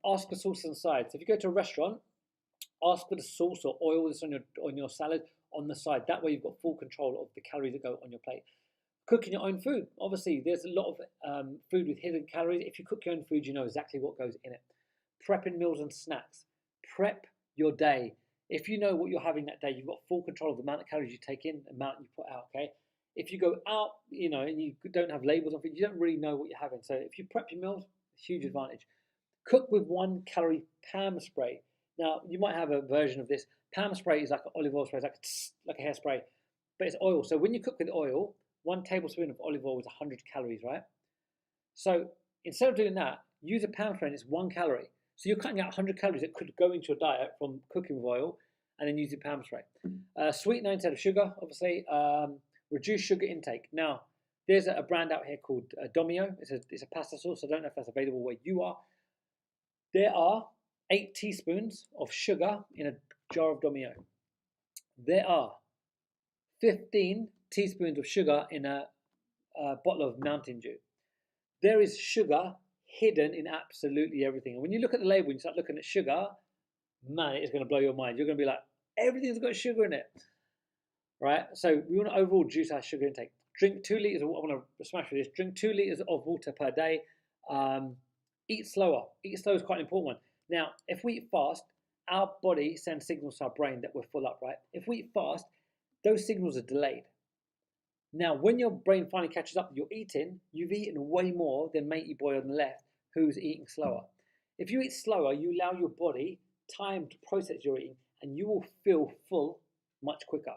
Ask for sauces and sides. So if you go to a restaurant, ask for the sauce or oil that's on your salad on the side. That way, you've got full control of the calories that go on your plate. Cooking your own food. Obviously, there's a lot of food with hidden calories. If you cook your own food, you know exactly what goes in it. Prepping meals and snacks. Prep your day. If you know what you're having that day, you've got full control of the amount of calories you take in, the amount you put out, okay? If you go out, and you don't have labels on food, you don't really know what you're having. So if you prep your meals, huge advantage. Cook with 1 calorie Pam spray. Now, you might have a version of this. Pam spray is like an olive oil spray, it's like a hairspray, but it's oil. So when you cook with oil, 1 tablespoon of olive oil is 100 calories, right? So instead of doing that, use a Pam spray and it's 1 calorie. So you're cutting out 100 calories that could go into your diet from cooking with oil and then using Pam spray. Sweetener instead of sugar, obviously. Reduce sugar intake. Now, there's a brand out here called Domio. It's a pasta sauce. I don't know if that's available where you are. There are 8 teaspoons of sugar in a jar of Domio. There are 15 teaspoons of sugar in a bottle of Mountain Dew. There is sugar hidden in absolutely everything. And when you look at the label and you start looking at sugar, man, it's going to blow your mind. You're going to be like, everything's got sugar in it. Right? So we want to overall reduce our sugar intake. Drink 2 liters of water. I want to smash with this. Drink 2 liters of water per day. Eat slower. Eat slow is quite an important one. Now, if we eat fast, our body sends signals to our brain that we're full up, right? If we eat fast, those signals are delayed. Now, when your brain finally catches up, you're eating, you've eaten way more than matey boy on the left who's eating slower. If you eat slower, you allow your body time to process your eating and you will feel full much quicker.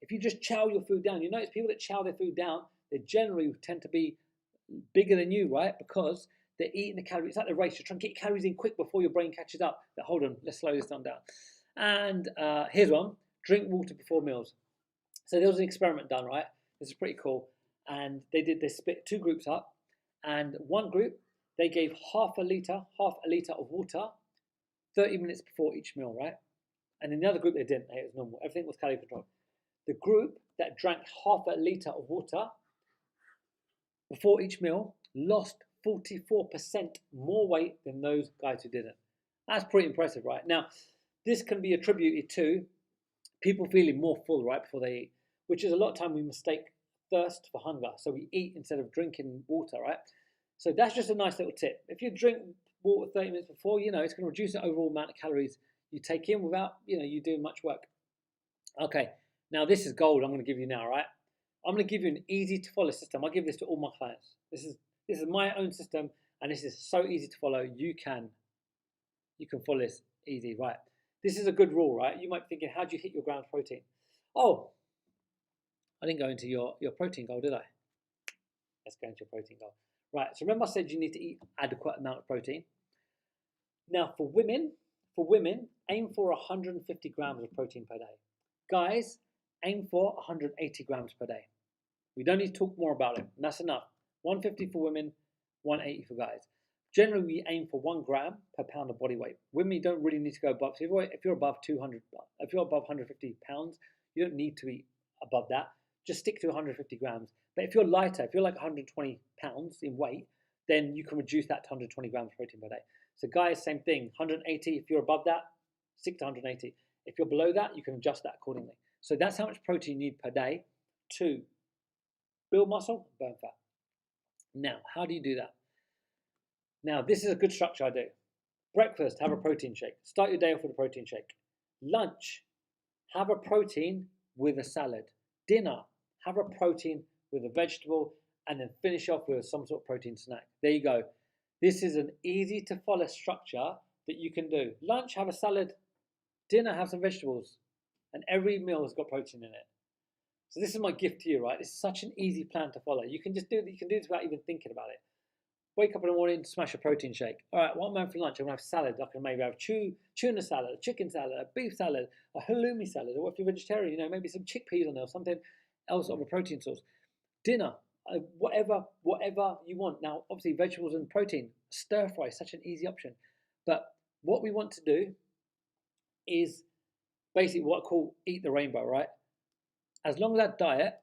If you just chow your food down, you notice people that chow their food down, they generally tend to be bigger than you, right? Because they're eating the calories. It's like the race. You're trying to get calories in quick before your brain catches up. But hold on, let's slow this down. And here's one. Drink water before meals. So there was an experiment done, right? This is pretty cool. And they split 2 groups up. And one group, they gave half a liter of water 30 minutes before each meal, right? And in the other group, they didn't. It was normal. Everything was calorie controlled. The group that drank half a liter of water before each meal lost 44% more weight than those guys who didn't. That's pretty impressive, right? Now, this can be attributed to people feeling more full right before they eat, which is a lot of time we mistake thirst for hunger. So we eat instead of drinking water, right? So that's just a nice little tip. If you drink water 30 minutes before, it's going to reduce the overall amount of calories you take in without, you doing much work. Okay, now this is gold I'm going to give you now, right? I'm going to give you an easy to follow system. I give this to all my clients. This is my own system, and this is so easy to follow. You can follow this easy, right? This is a good rule, right? You might be thinking, how do you hit your ground protein? Oh, I didn't go into your protein goal, did I? Let's go into your protein goal. Right, so remember I said you need to eat adequate amount of protein. Now for women, aim for 150 grams of protein per day. Guys, aim for 180 grams per day. We don't need to talk more about it. That's enough. 150 for women, 180 for guys. Generally, we aim for 1 gram per pound of body weight. Women, you don't really need to go above. So if you're above 200, if you're above 150 pounds, you don't need to eat above that. Just stick to 150 grams. But if you're lighter, if you're like 120 pounds in weight, then you can reduce that to 120 grams of protein per day. So guys, same thing. 180. If you're above that, stick to 180. If you're below that, you can adjust that accordingly. So that's how much protein you need per day to build muscle, burn fat. Now, how do you do that? Now, this is a good structure I do. Breakfast, have a protein shake. Start your day off with a protein shake. Lunch, have a protein with a salad. Dinner, have a protein with a vegetable, and then finish off with some sort of protein snack. There you go. This is an easy to follow structure that you can do. Lunch, have a salad. Dinner, have some vegetables. and every meal has got protein in it. So this is my gift to you, right? This is such an easy plan to follow. You can just do it. You can do this without even thinking about it. Wake up in the morning, smash a protein shake. All right, what am I having for lunch? I'm gonna have salad. I can maybe have tuna salad, a chicken salad, a beef salad, a halloumi salad, or if you're vegetarian, maybe some chickpeas on there or something else of a protein source. Dinner, whatever you want. Now, obviously, vegetables and protein, stir fry is such an easy option. But what we want to do is basically what I call eat the rainbow, right? As long as that diet,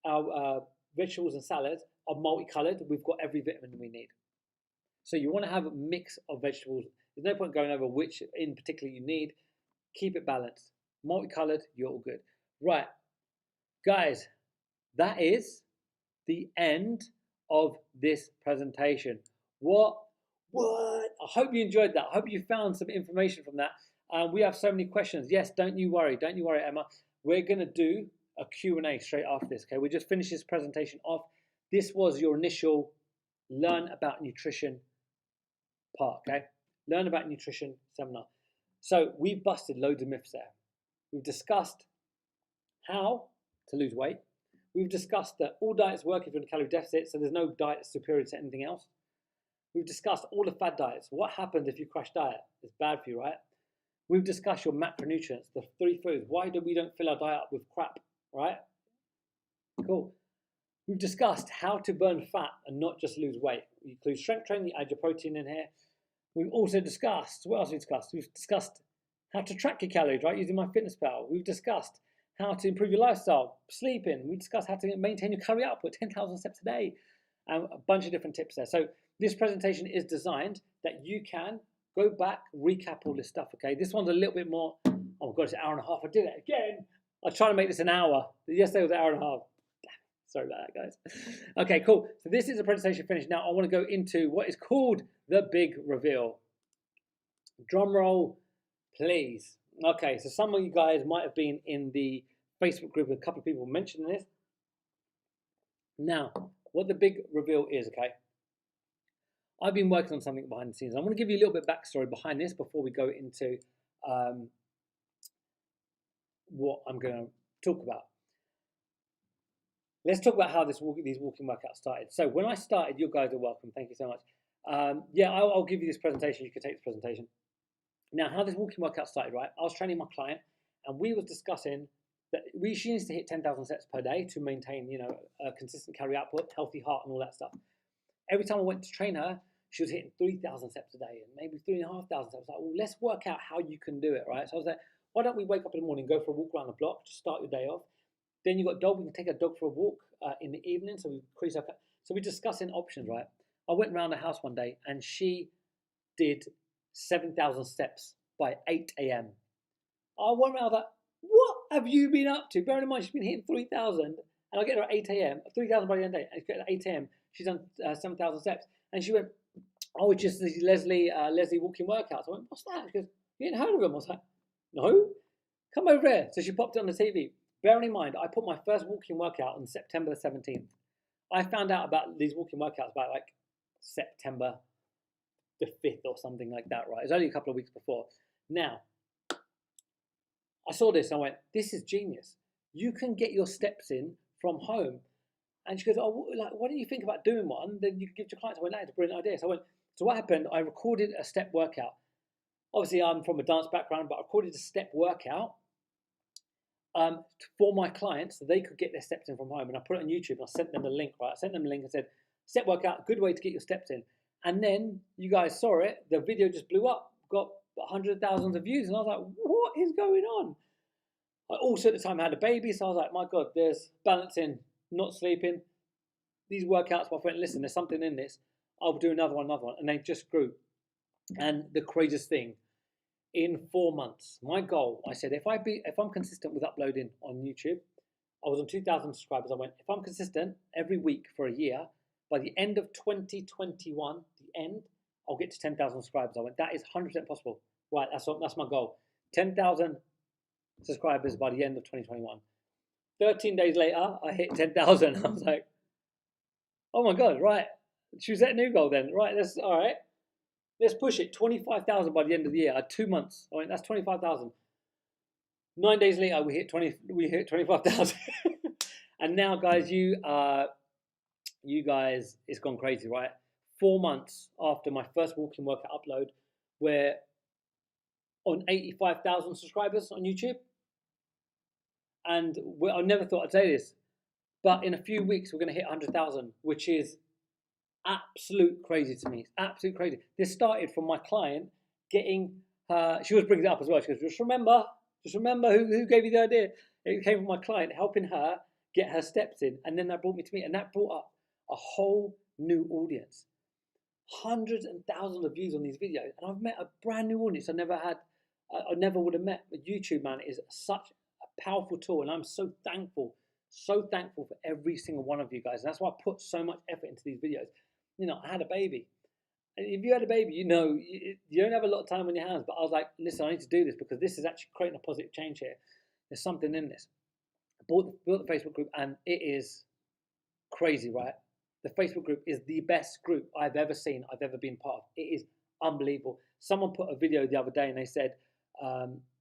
our vegetables and salads are multicolored, we've got every vitamin we need. So you want to have a mix of vegetables. There's no point going over which in particular you need. Keep it balanced. Multicolored, you're all good. Right, guys, that is the end of this presentation. What? I hope you enjoyed that. I hope you found some information from that. We have so many questions. Yes, don't you worry, Emma. We're going to do a Q&A straight after this, okay? We just finished this presentation off. This was your initial learn about nutrition part, okay? Learn about nutrition seminar. So we've busted loads of myths there. We've discussed how to lose weight. We've discussed that all diets work if you're in a calorie deficit, so there's no diet that's superior to anything else. We've discussed all the fad diets. What happens if you crash diet? It's bad for you, right? We've discussed your macronutrients, the 3 foods. Why do we don't fill our diet up with crap, right? Cool. We've discussed how to burn fat and not just lose weight. You include strength training, you add your protein in here. We've also discussed, what else have we discussed? We've discussed how to track your calories, right, using MyFitnessPal. We've discussed how to improve your lifestyle, sleeping. We discussed how to maintain your calorie output, 10,000 steps a day, and a bunch of different tips there. So this presentation is designed that you can go back, recap all this stuff, okay? This one's a little bit more, oh God, it's an hour and a half. I did it again. I was trying to make this an hour. Yesterday was an hour and a half. Sorry about that, guys. Okay, cool. So this is the presentation finished. Now I want to go into what is called the big reveal. Drum roll, please. Okay, so some of you guys might have been in the Facebook group, a couple of people mentioning this. Now, what the big reveal is, okay? I've been working on something behind the scenes. I want to give you a little bit of backstory behind this before we go into what I'm going to talk about. Let's talk about how these walking workouts started. So when I started, you guys are welcome. Thank you so much. Yeah, I'll give you this presentation. You can take this presentation. Now, how this walking workout started, right? I was training my client, and we was discussing that she needs to hit 10,000 steps per day to maintain, a consistent calorie output, healthy heart, and all that stuff. Every time I went to train her, she was hitting 3,000 steps a day, and maybe 3,500 steps. I was like, well, let's work out how you can do it, right? So I was like, why don't we wake up in the morning, go for a walk around the block, just start your day off. Then you got dog. We can take a dog for a walk in the evening, so we increase our. So we're discussing options, right? I went around the house one day, and she did 7,000 steps by 8 a.m. I went around like, what have you been up to? Bearing in mind she's been hitting 3,000, and I get her at 8 a.m. 3,000 by the end of the day. I get her at 8 a.m. She's done 7,000 steps, and she went, oh, it's just these Leslie walking workouts. I went, what's that? She goes, you ain't heard of them? I was like, no, come over here. So she popped it on the TV. Bearing in mind, I put my first walking workout on September the 17th. I found out about these walking workouts about like September the 5th or something like that, right? It was only a couple of weeks before. Now, I saw this and I went, this is genius. You can get your steps in from home. And she goes, oh, like, why don't you think about doing one? Then you can give to clients. I went, that's a brilliant idea. So I went, so what happened? I recorded a step workout. Obviously, I'm from a dance background, but I recorded a step workout for my clients so they could get their steps in from home. And I put it on YouTube and I sent them the link, right? I sent them a link and said, step workout, good way to get your steps in. And then you guys saw it. The video just blew up, got hundreds of thousands of views. And I was like, what is going on? I also at the time had a baby. So I was like, my God, there's balancing, not sleeping. These workouts, my friend, listen, there's something in this. I'll do another one. And they just grew. And the craziest thing, in 4 months, my goal, I said, if I'm consistent with uploading on YouTube, I was on 2,000 subscribers. I went, if I'm consistent every week for a year, by the end of 2021, I'll get to 10,000 subscribers. I went, that is 100% possible. Right, that's my goal. 10,000 subscribers by the end of 2021. 13 days later, I hit 10,000. I was like, oh my God, right. Choose that new goal then. Right, all right. Let's push it. 25,000 by the end of the year. I had 2 months. I went, that's 25,000. 9 days later, we hit 25,000. And now, guys, you guys, it's gone crazy, right? 4 months after my first walking workout upload, we're on 85,000 subscribers on YouTube. And I never thought I'd say this, but in a few weeks, we're going to hit 100,000, which is absolute crazy to me. It's absolute crazy. This started from my client getting her, she was bringing it up as well. She goes, just remember who gave you the idea. It came from my client helping her get her steps in. And then that brought me to me. And that brought up a whole new audience. Hundreds and thousands of views on these videos. And I've met a brand new audience I never would have met. But YouTube, man, is such a powerful tool. And I'm so thankful for every single one of you guys. And that's why I put so much effort into these videos. You know, I had a baby. And if you had a baby, you know, you don't have a lot of time on your hands. But I was like, listen, I need to do this because this is actually creating a positive change here. There's something in this. I built the Facebook group, and it is crazy, right? The Facebook group is the best group I've ever seen, I've ever been part of. It is unbelievable. Someone put a video the other day, and they said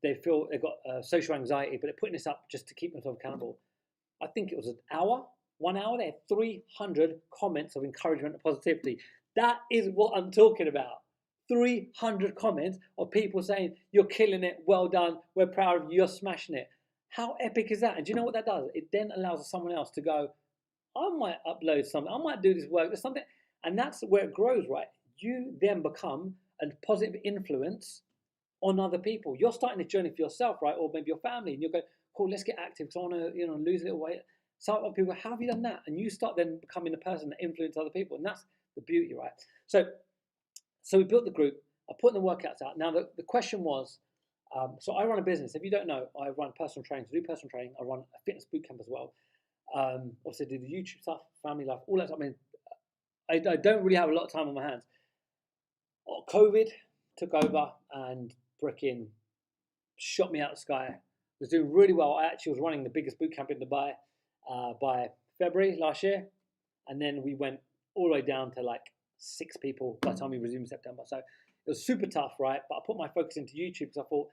they feel they've got social anxiety, but they're putting this up just to keep themselves accountable. I think it was an hour, 1 hour, they had 300 comments of encouragement and positivity. That is what I'm talking about. 300 comments of people saying, you're killing it, well done, we're proud of you, you're smashing it. How epic is that? And do you know what that does? It then allows someone else to go, I might upload something, I might do this work, there's something. And that's where it grows, right? You then become a positive influence on other people. You're starting a journey for yourself, right? Or maybe your family, and you're going, cool, let's get active because I want to, lose a little weight. Some other people, how have you done that? And you start then becoming the person that influences other people. And that's the beauty, right? So we built the group. I put the workouts out. Now, the question was, so I run a business. If you don't know, I run personal training. To do personal training, I run a fitness boot camp as well. Also do the YouTube stuff, family life, all that stuff. I mean, I don't really have a lot of time on my hands. COVID took over and freaking shot me out of the sky. I was doing really well. I actually was running the biggest boot camp in Dubai by February last year. And then we went all the way down to like 6 people by the time we resumed in September. So it was super tough, right? But I put my focus into YouTube because I thought,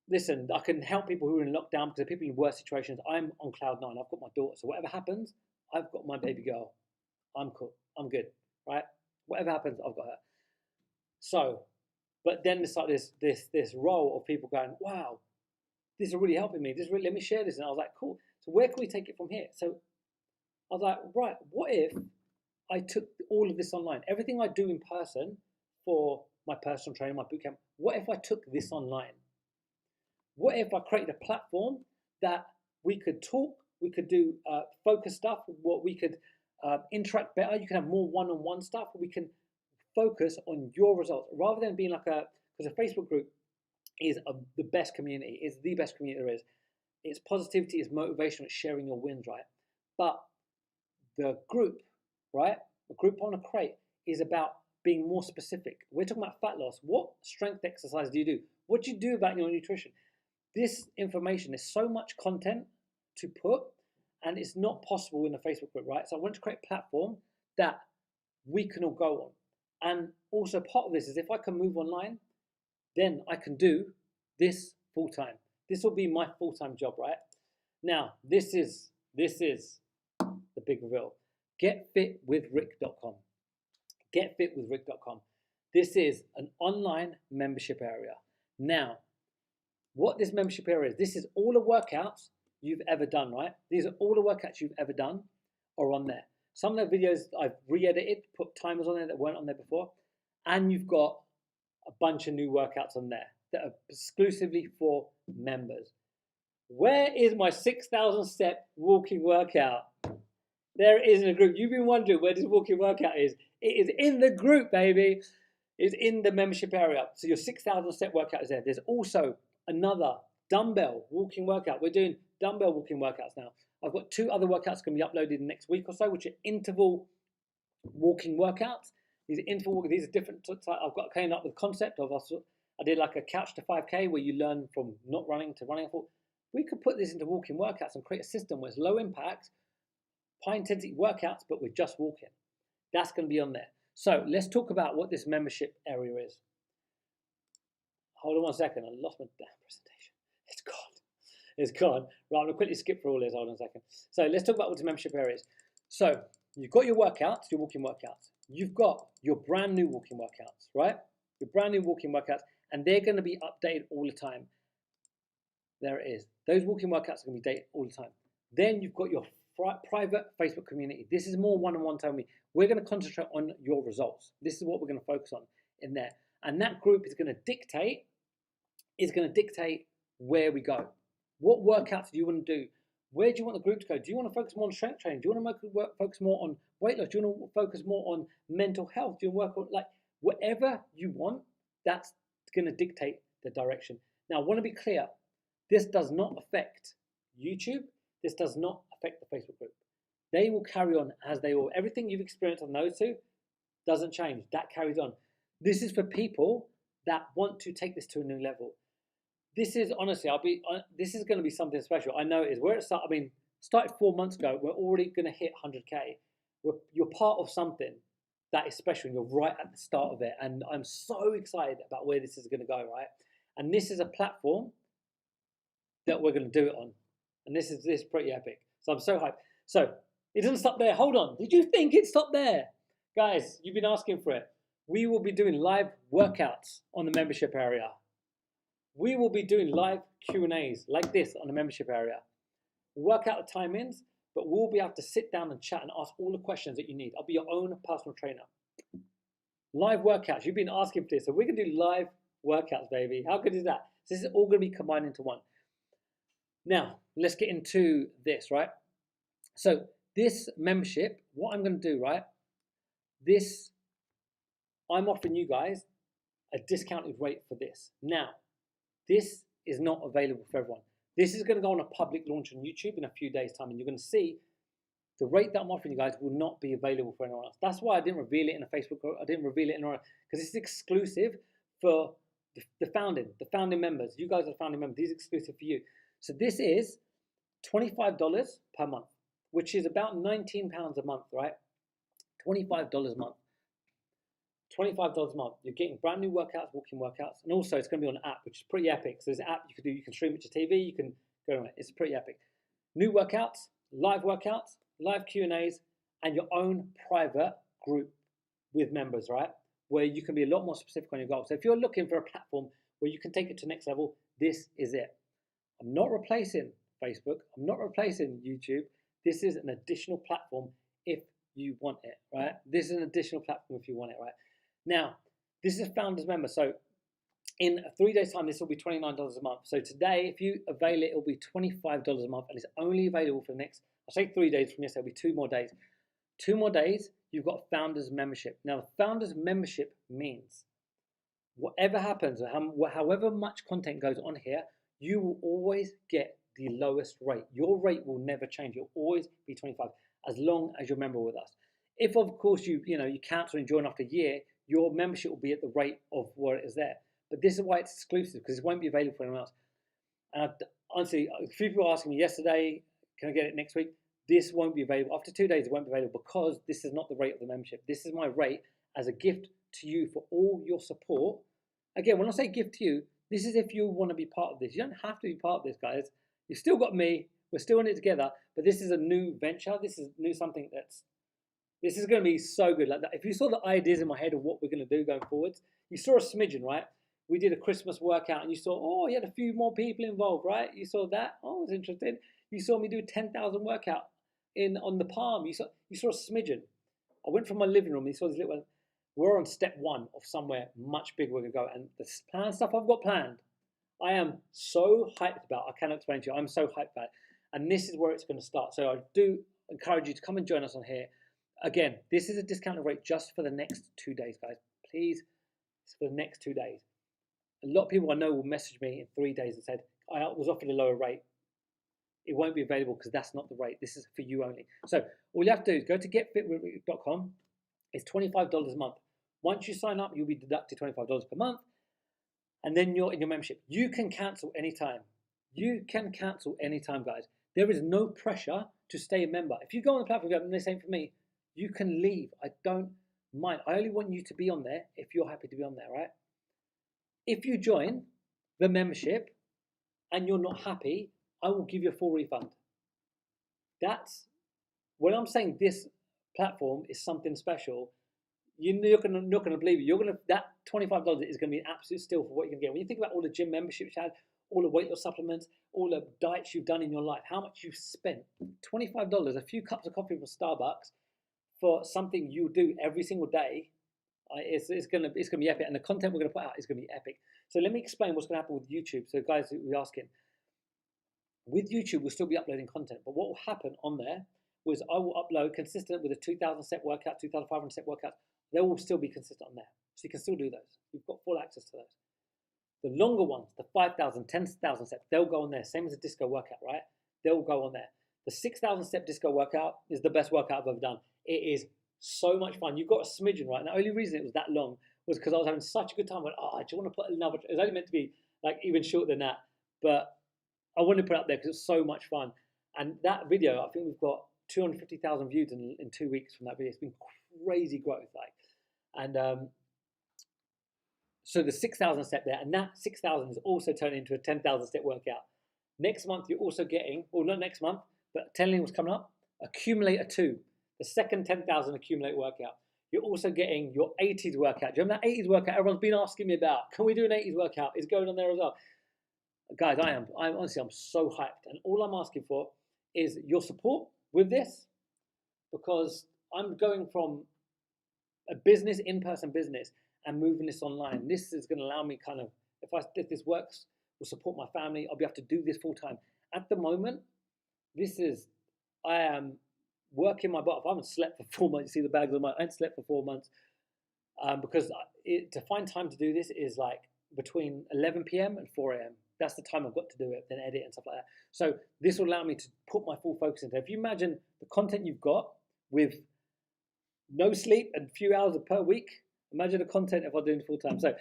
listen, I can help people who are in lockdown because people in worse situations. I'm on cloud 9. I've got my daughter. So whatever happens, I've got my baby girl. I'm cool. I'm good, right? Whatever happens, I've got her. So, but then it's like this role of people going, wow, this is really helping me. Let me share this. And I was like, cool. So where can we take it from here? So I was like, right, what if I took all of this online? Everything I do in person for my personal training, my bootcamp, what if I took this online? What if I created a platform that we could talk, we could do focus stuff, what we could interact better, you can have more one-on-one stuff, we can focus on your results rather than being like because a Facebook group is the best community, it's the best community there is. It's positivity, it's motivation, it's sharing your wins, right? But the group, right? The group I want to create is about being more specific. We're talking about fat loss. What strength exercise do you do? What do you do about your nutrition? This information is so much content to put, and it's not possible in a Facebook group, right? So I want to create a platform that we can all go on. And also part of this is if I can move online, then I can do this full time. This will be my full-time job, right? Now, this is the big reveal. Getfitwithrick.com. Getfitwithrick.com. This is an online membership area. Now, what this membership area is, this is all the workouts you've ever done, right? These are all the workouts you've ever done are on there. Some of the videos I've re-edited, put timers on there that weren't on there before, and you've got a bunch of new workouts on there that are exclusively for members. Where is my 6,000 step walking workout? There it is in the group. You've been wondering where this walking workout is. It is in the group, baby. It's in the membership area. So your 6,000 step workout is there. There's also another dumbbell walking workout. We're doing dumbbell walking workouts now. I've got 2 other workouts going to be uploaded in the next week or so, which are interval walking workouts. These are interval walking. These are different. I've got came up with the concept of I did like a couch to 5K where you learn from not running to running. I thought we could put this into walking workouts and create a system where it's low impact, high intensity workouts, but we're just walking. That's going to be on there. So let's talk about what this membership area is. Hold on one second. I lost my damn presentation. It's gone. It's gone. Right, I'm going to quickly skip through all this. Hold on a second. So let's talk about what the membership area is. So you've got your workouts, your walking workouts. You've got your brand new walking workouts, right? Your brand new walking workouts, and they're going to be updated all the time. There it is. Those walking workouts are going to be updated all the time. Then you've got your private Facebook community. This is more one-on-one time. We're going to concentrate on your results. This is what we're going to focus on in there. And that group is going to dictate where we go. What workouts do you want to do? Where do you want the group to go? Do you want to focus more on strength training? Do you want to focus more on weight loss? Do you want to focus more on mental health? Do you want to work on, like, whatever you want? That's going to dictate the direction. Now, I want to be clear. This does not affect YouTube. This does not affect the Facebook group. They will carry on as they will. Everything you've experienced on those two doesn't change. That carries on. This is for people that want to take this to a new level. This is, honestly, this is going to be something special. I know it is. Where it started, started 4 months ago. We're already going to hit 100K. You're part of something that is special, and you're right at the start of it. And I'm so excited about where this is going to go, right? And this is a platform that we're going to do it on. And this is pretty epic. So I'm so hyped. So it doesn't stop there. Hold on. Did you think it stopped there? Guys, you've been asking for it. We will be doing live workouts on the membership area. We will be doing live Q&As like this on the membership area. We'll work out the timings, but we'll be able to sit down and chat and ask all the questions that you need. I'll be your own personal trainer. Live workouts. You've been asking for this. So we're going to do live workouts, baby. How good is that? So this is all going to be combined into one. Now, let's get into this, right? So this membership, what I'm going to do, right? I'm offering you guys a discounted rate for this. Now, this is not available for everyone. This is going to go on a public launch on YouTube in a few days' time, and you're going to see the rate that I'm offering you guys will not be available for anyone else. That's why I didn't reveal it in a Facebook group. I didn't reveal it in because this is exclusive for the founding members. You guys are the founding members. These are exclusive for you. So this is $25 per month, which is about £19 a month, right? $25 a month. $25 a month. You're getting brand new workouts, walking workouts, and also it's going to be on an app, which is pretty epic. So there's an app you can do. You can stream it to TV. You can go on it. It's pretty epic. New workouts, live Q&As, and your own private group with members, right? Where you can be a lot more specific on your goals. So if you're looking for a platform where you can take it to the next level, this is it. I'm not replacing Facebook. I'm not replacing YouTube. This is an additional platform if you want it, right? This is an additional platform if you want it, right? Now, this is a founders member. So in 3 days' time, this will be $29 a month. So today, if you avail it, it'll be $25 a month, and it's only available for the next, I'll say 3 days from yesterday, it'll be 2 more days. 2 more days, you've got founders membership. Now, the founders membership means whatever happens, however much content goes on here, you will always get the lowest rate. Your rate will never change. It'll always be 25 as long as you're a member with us. If, of course, you cancel and join after a year, your membership will be at the rate of what it is there. But this is why it's exclusive, because it won't be available for anyone else. And honestly, a few people were asking me yesterday, can I get it next week? This won't be available. After 2 days, it won't be available because this is not the rate of the membership. This is my rate as a gift to you for all your support. Again, when I say gift to you, this is if you want to be part of this. You don't have to be part of this, guys. You've still got me. We're still in it together. But this is a new venture. This is something this is going to be so good. Like that. If you saw the ideas in my head of what we're going to do going forwards, you saw a smidgen, right? We did a Christmas workout and you saw, oh, you had a few more people involved, right? You saw that. Oh, I was interested. You saw me do 10,000 workout on the Palm. You saw a smidgen. I went from my living room and you saw this little one. We're on step 1 of somewhere much bigger we're going to go. And the stuff I've got planned, I am so hyped about. I cannot explain to you. I'm so hyped about it. And this is where it's going to start. So I do encourage you to come and join us on here. Again, this is a discounted rate just for the next 2 days, guys. Please, it's for the next 2 days. A lot of people I know will message me in 3 days and said, I was offered a lower rate. It won't be available because that's not the rate. This is for you only. So all you have to do is go to getfitwithrick.com. It's $25 a month. Once you sign up, you'll be deducted $25 per month. And then you're in your membership. You can cancel anytime. You can cancel anytime, guys. There is no pressure to stay a member. If you go on the platform and go, this ain't for me, you can leave. I don't mind. I only want you to be on there if you're happy to be on there, right? If you join the membership and you're not happy, I will give you a full refund. That's when I'm saying this platform is something special. You're not gonna believe it. That $25 is gonna be an absolute steal for what you're gonna get. When you think about all the gym memberships you had, all the weight loss supplements, all the diets you've done in your life, how much you've spent. $25, a few cups of coffee from Starbucks for something you do every single day. It's gonna be epic, and the content we're gonna put out is gonna be epic. So let me explain what's gonna happen with YouTube. So guys who are asking, with YouTube we'll still be uploading content, but what will happen on there was I will upload consistent with a 2,000 step workout, 2,500 step workout. They will still be consistent on there. So you can still do those. You've got full access to those. The longer ones, the 5,000, 10,000 steps, they'll go on there. Same as a disco workout, right? They'll go on there. The 6,000 step disco workout is the best workout I've ever done. It is so much fun. You've got a smidgen, right? And the only reason it was that long was because I was having such a good time. I went, I just want to put another. It was only meant to be like even shorter than that. But I wanted to put it up there because it's so much fun. And that video, I think we've got 250,000 views in 2 weeks from that video. It's been crazy growth, so the 6,000 step there, and that 6,000 is also turning into a 10,000 step workout. Next month you're also getting, or not next month, but telling you what's coming up, Accumulator 2, the second 10,000 accumulate workout. You're also getting your 80s workout. Do you remember that 80s workout everyone's been asking me about? Can we do an 80s workout? It's going on there as well. Guys, I'm honestly, I'm so hyped, and all I'm asking for is your support with this, because I'm going from a business, in-person business, and moving this online. This is going to allow me kind of, if this works, will support my family. I'll be able to do this full time. At the moment, I am working my butt off. I haven't slept for 4 months. You see the bags on I haven't slept for 4 months because to find time to do this is like between 11 p.m. and 4 a.m. That's the time I've got to do it, then edit and stuff like that. So this will allow me to put my full focus into it. If you imagine the content you've got with no sleep and a few hours per week, imagine the content if I'm doing full time. So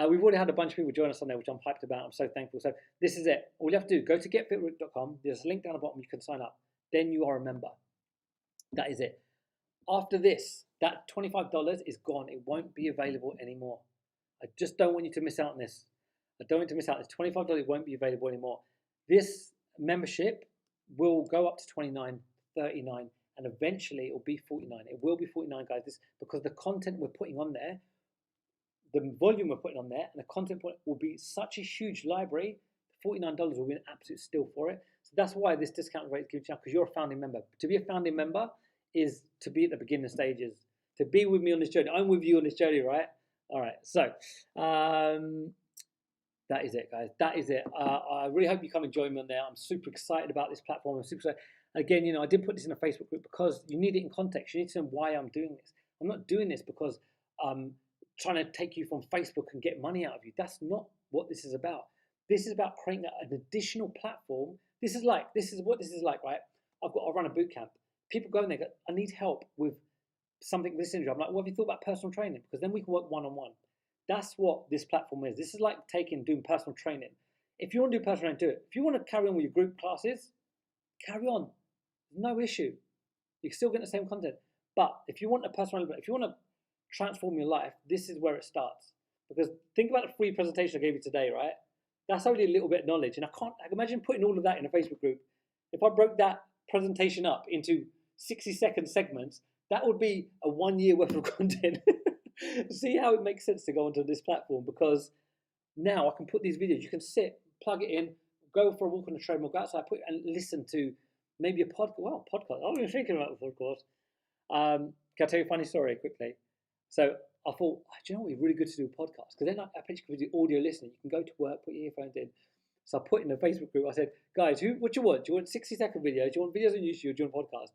we've already had a bunch of people join us on there, which I'm hyped about. I'm so thankful. So this is it. All you have to do, go to getfitrick.com. There's a link down the bottom. You can sign up. Then you are a member. That is it. After this, that $25 is gone. It won't be available anymore. I just don't want you to miss out on this. I don't want you to miss out. This $25 won't be available anymore. This membership will go up to $29, $39, and eventually it will be $49. It will be $49, guys. Because the content we're putting on there, the volume we're putting on there, and the content will be such a huge library. $49 will be an absolute steal for it. So that's why this discount rate is given to you, because you're a founding member. To be a founding member is to be at the beginning stages, to be with me on this journey. I'm with you on this journey, right? All right. So that is it, guys. That is it. I really hope you come and join me on there. I'm super excited about this platform. I'm super excited. Again, I did put this in a Facebook group because you need it in context. You need to know why I'm doing this. I'm not doing this because I'm trying to take you from Facebook and get money out of you. That's not what this is about. This is about creating an additional platform. This is what this is like, right? I run a boot camp. People go in there, go, I need help with something with this injury. I'm like, what have you thought about personal training? Because then we can work one-on-one. That's what this platform is. This is like doing personal training. If you want to do personal training, do it. If you want to carry on with your group classes, carry on. No issue. You can still get the same content. But if you want a personal, if you want to transform your life, this is where it starts. Because think about the free presentation I gave you today, right? That's only a little bit of knowledge. And I can imagine putting all of that in a Facebook group. If I broke that presentation up into 60-second segments, that would be a 1 year worth of content. See how it makes sense to go onto this platform, because now I can put these videos, you can sit, plug it in, go for a walk on the treadmill, go outside, and listen to maybe a podcast. Wow, podcast. I wasn't thinking about a podcast. Can I tell you a funny story quickly? So I thought, do you know what, it'd be really good to do a podcast, because then I bet you can do audio listening. You can go to work, put your earphones in. So I put in a Facebook group, I said, guys, what do you want? Do you want 60-second videos? Do you want videos on YouTube? Do you want a podcast?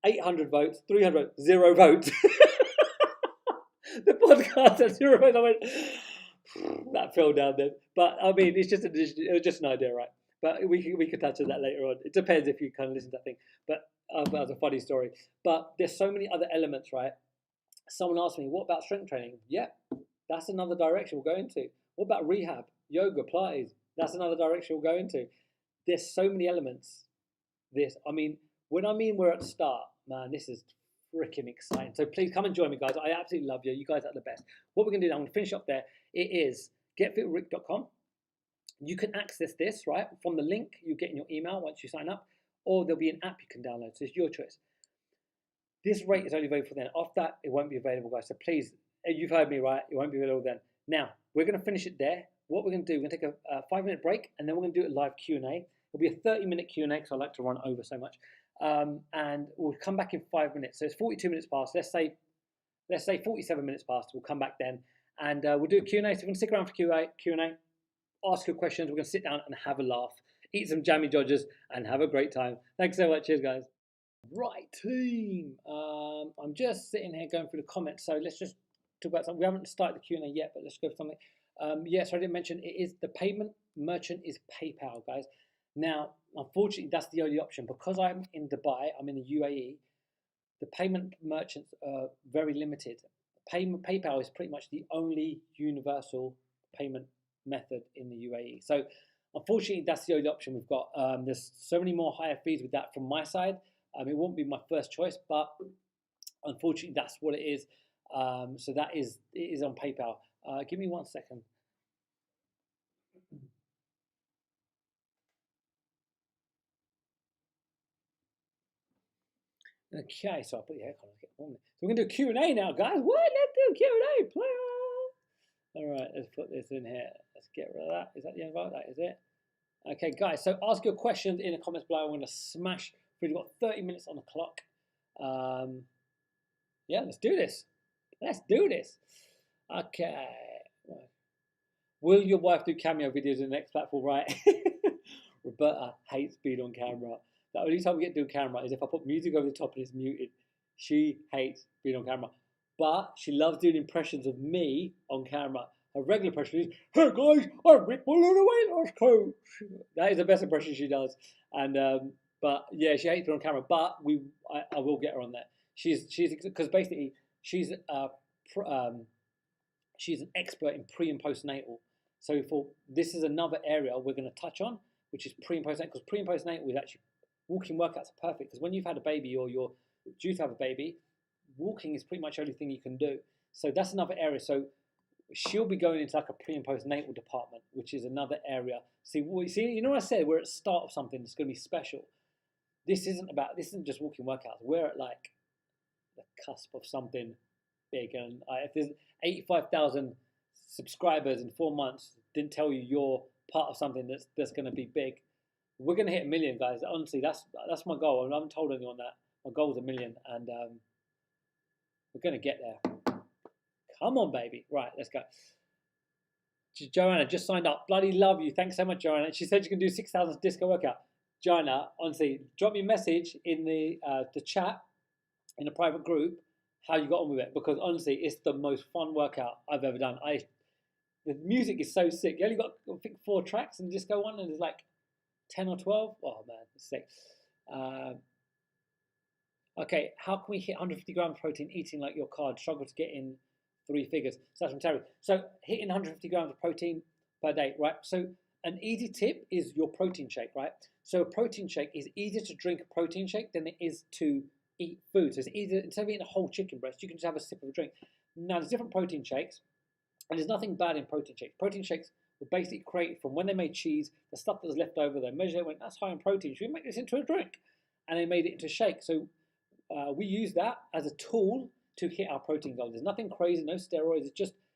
800 votes, 300 votes, 0 votes. The podcast had 0 votes. I went, that fell down then. But I mean, it was just an idea, right? But we could touch on that later on. It depends if you kind of listen to that thing. But that's a funny story. But there's so many other elements, right? Someone asked me, what about strength training? Yeah, that's another direction we'll go into. What about rehab, yoga, Pilates? That's another direction we'll go into. There's so many elements. When we're at the start, man, this is freaking exciting. So please come and join me, guys. I absolutely love you. You guys are the best. What we're going to do now, I'm going to finish up there. It is getfitrick.com. You can access this, right, from the link you get in your email once you sign up, or there'll be an app you can download. So it's your choice. This rate is only available then. After that, it won't be available, guys. So please, you've heard me, right? It won't be available then. Now, we're going to finish it there. What we're going to do, we're going to take a 5-minute break, and then we're going to do a live Q&A. It'll be a 30-minute Q&A because I like to run over so much. And we'll come back in 5 minutes. So it's 42 minutes past. Let's say 47 minutes past. We'll come back then, and we'll do a Q&A. So we're going to stick around for Q&A, ask your questions. We're going to sit down and have a laugh, eat some jammy dodgers, and have a great time. Thanks so much. Cheers, guys. Right, team. I'm just sitting here going through the comments. So let's just talk about something. We haven't started the Q&A yet, but let's go for something. Yes, I didn't mention it is the payment merchant is PayPal, guys. Now, unfortunately, that's the only option because I'm in Dubai. I'm in the UAE. The payment merchants are very limited. PayPal is pretty much the only universal payment method in the UAE. So, unfortunately, that's the only option we've got. There's so many more higher fees with that from my side. It won't be my first choice, but unfortunately, that's what it is. So it is on PayPal. Give me 1 second. Okay, so I'll put the aircon on. Get warm. So we're gonna do a Q&A now, guys. What? Let's do a Q&A, player. All right, let's put this in here. Let's get rid of that. Is that the invite? That is it. Okay, guys. So ask your questions in the comments below. I'm gonna smash through. We've got 30 minutes on the clock. Yeah, let's do this. Let's do this. Okay. Will your wife do cameo videos in the next platform? Right. Roberta hates being on camera. The only time we get to do camera is if I put music over the top and it's muted. She hates being on camera. But she loves doing impressions of me on camera. Her regular impression is, "Hey guys, I'm Rick Bull on a weight loss coach." That is the best impression she does. And but yeah, she hates being on camera. But I will get her on there. She's because basically she's she's an expert in pre and postnatal. So for this is another area we're going to touch on, which is pre and postnatal. Because pre and postnatal is actually walking workouts are perfect. Because when you've had a baby or you're due to have a baby, walking is pretty much the only thing you can do. So that's another area. So she'll be going into like a pre and postnatal department, which is another area. See, you know what I said? We're at the start of something that's going to be special. This isn't just walking workouts. We're at like the cusp of something big. And if there's 85,000 subscribers in 4 months, didn't tell you you're part of something that's going to be big. We're going to hit 1 million, guys. Honestly, that's my goal. I haven't told anyone that. My goal is 1 million, and we're going to get there. Come on, baby. Right, let's go. Joanna just signed up. Bloody love you. Thanks so much, Joanna. She said you can do 6,000 disco workout. Joanna, honestly, drop me a message in the chat in a private group how you got on with it, because honestly, it's the most fun workout I've ever done. The music is so sick. You only got, I think, 4 tracks in the disco one, and there's like 10 or 12. Oh man, it's sick. Okay, how can we hit 150 grams of protein eating like your card? Struggle to get in 3 figures. So that's from Terry. So hitting 150 grams of protein per day, right? So an easy tip is your protein shake, right? So a protein shake is easier to drink a protein shake than it is to eat food. So it's easier, instead of eating a whole chicken breast, you can just have a sip of a drink. Now there's different protein shakes, and there's nothing bad in protein shakes. Protein shakes were basically created from when they made cheese, the stuff that was left over, they measured it, went, that's high in protein, should we make this into a drink? And they made it into a shake. So we use that as a tool to hit our protein goals. There's nothing crazy, no steroids.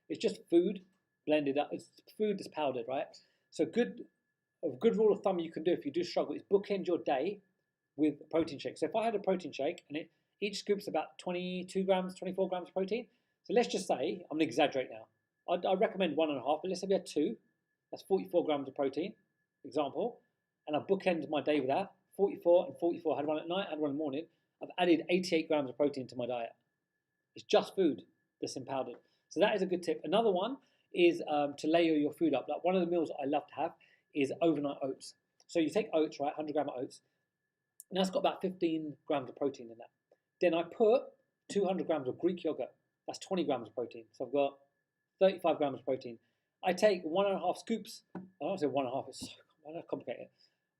It's just food blended up. It's food that's powdered, right? So a good rule of thumb you can do if you do struggle is bookend your day with a protein shake. So if I had a protein shake and each scoop's about 22 grams, 24 grams of protein. So let's just say, I'm gonna exaggerate now. I recommend 1.5, but let's say we had 2. That's 44 grams of protein, example. And I bookend my day with that. 44 and 44. I had one at night, I had one in the morning. I've added 88 grams of protein to my diet. It's just food that's in powdered. So that is a good tip. Another one is to layer your food up. Like one of the meals I love to have is overnight oats. So you take oats, right, 100 grams of oats. And that's got about 15 grams of protein in that. Then I put 200 grams of Greek yogurt. That's 20 grams of protein. So I've got 35 grams of protein. I take 1.5 scoops. I don't say 1.5, it's so complicated.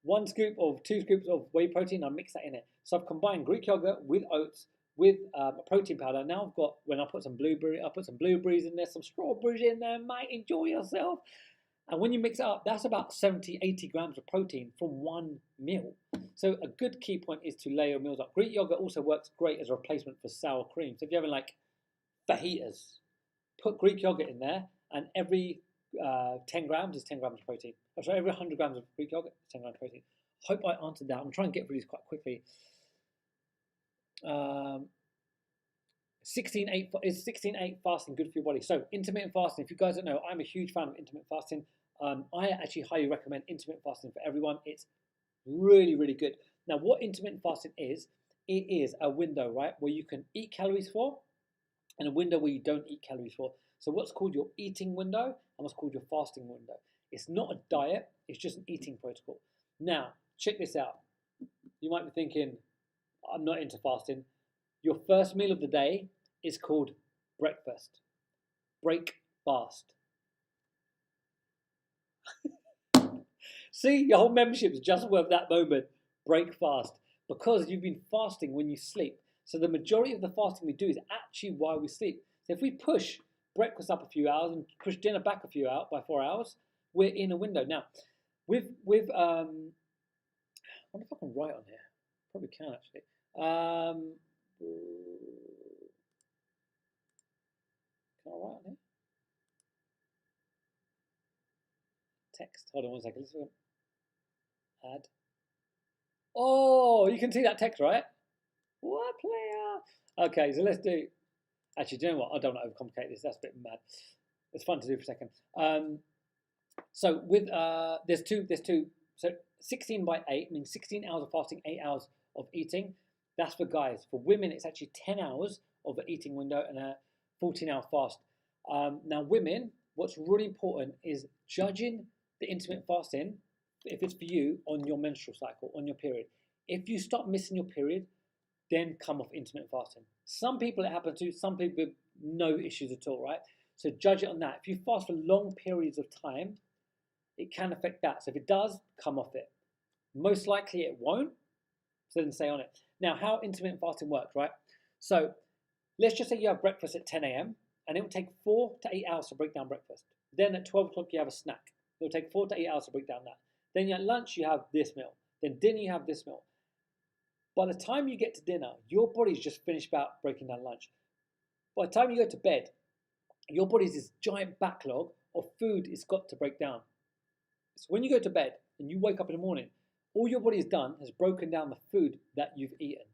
1 scoop or 2 scoops of whey protein, I mix that in it. So I've combined Greek yogurt with oats, with a protein powder. Now I've got, when I put some blueberries in there, some strawberries in there, mate, enjoy yourself. And when you mix it up, that's about 70, 80 grams of protein from one meal. So a good key point is to layer your meals up. Greek yogurt also works great as a replacement for sour cream. So if you're having like fajitas, put Greek yogurt in there, and every 10 grams is 10 grams of protein. Oh, sorry, every 100 grams of Greek yogurt is 10 grams of protein. Hope I answered that. I'm trying to get through these quite quickly. 16-8 is 16-8 fasting good for your body? So intermittent fasting, if you guys don't know, I'm a huge fan of intermittent fasting. I actually highly recommend intermittent fasting for everyone. It's really, really good. Now, what intermittent fasting is, it is a window, right, where you can eat calories for, and a window where you don't eat calories for. So what's called your eating window and what's called your fasting window. It's not a diet, it's just an eating protocol. Now, check this out. You might be thinking, I'm not into fasting. Your first meal of the day is called breakfast. Break fast. See, your whole membership is just worth that moment. Break fast. Because you've been fasting when you sleep. So the majority of the fasting we do is actually while we sleep. So if we push breakfast up a few hours and push dinner back a few hours by 4 hours, we're in a window. Now, with I wonder if I can write on here. Probably can actually. Can I write on here? Text. Hold on one second. Let's add. Oh, you can see that text, right? What player? Okay, so let's do. Actually, do you know what? I don't want to overcomplicate this. That's a bit mad. It's fun to do for a second. So with there's two. So 16/8 means 16 hours of fasting, 8 hours of eating. That's for guys. For women, it's actually 10 hours of an eating window and a 14-hour fast. Now, women, what's really important is judging the intermittent fasting, if it's for you, on your menstrual cycle, on your period. If you start missing your period, then come off intermittent fasting. Some people it happens to, some people no issues at all, right? So judge it on that. If you fast for long periods of time, it can affect that. So if it does, come off it. Most likely it won't, so then stay on it. Now, how intermittent fasting works, right? So let's just say you have breakfast at 10 a.m. and it will take 4 to 8 hours to break down breakfast. Then at 12 o'clock you have a snack. It will take 4 to 8 hours to break down that. Then at lunch you have this meal. Then dinner you have this meal. By the time you get to dinner, your body's just finished about breaking down lunch. By the time you go to bed, your body's this giant backlog of food it's got to break down. So when you go to bed and you wake up in the morning, all your body has done is broken down the food that you've eaten.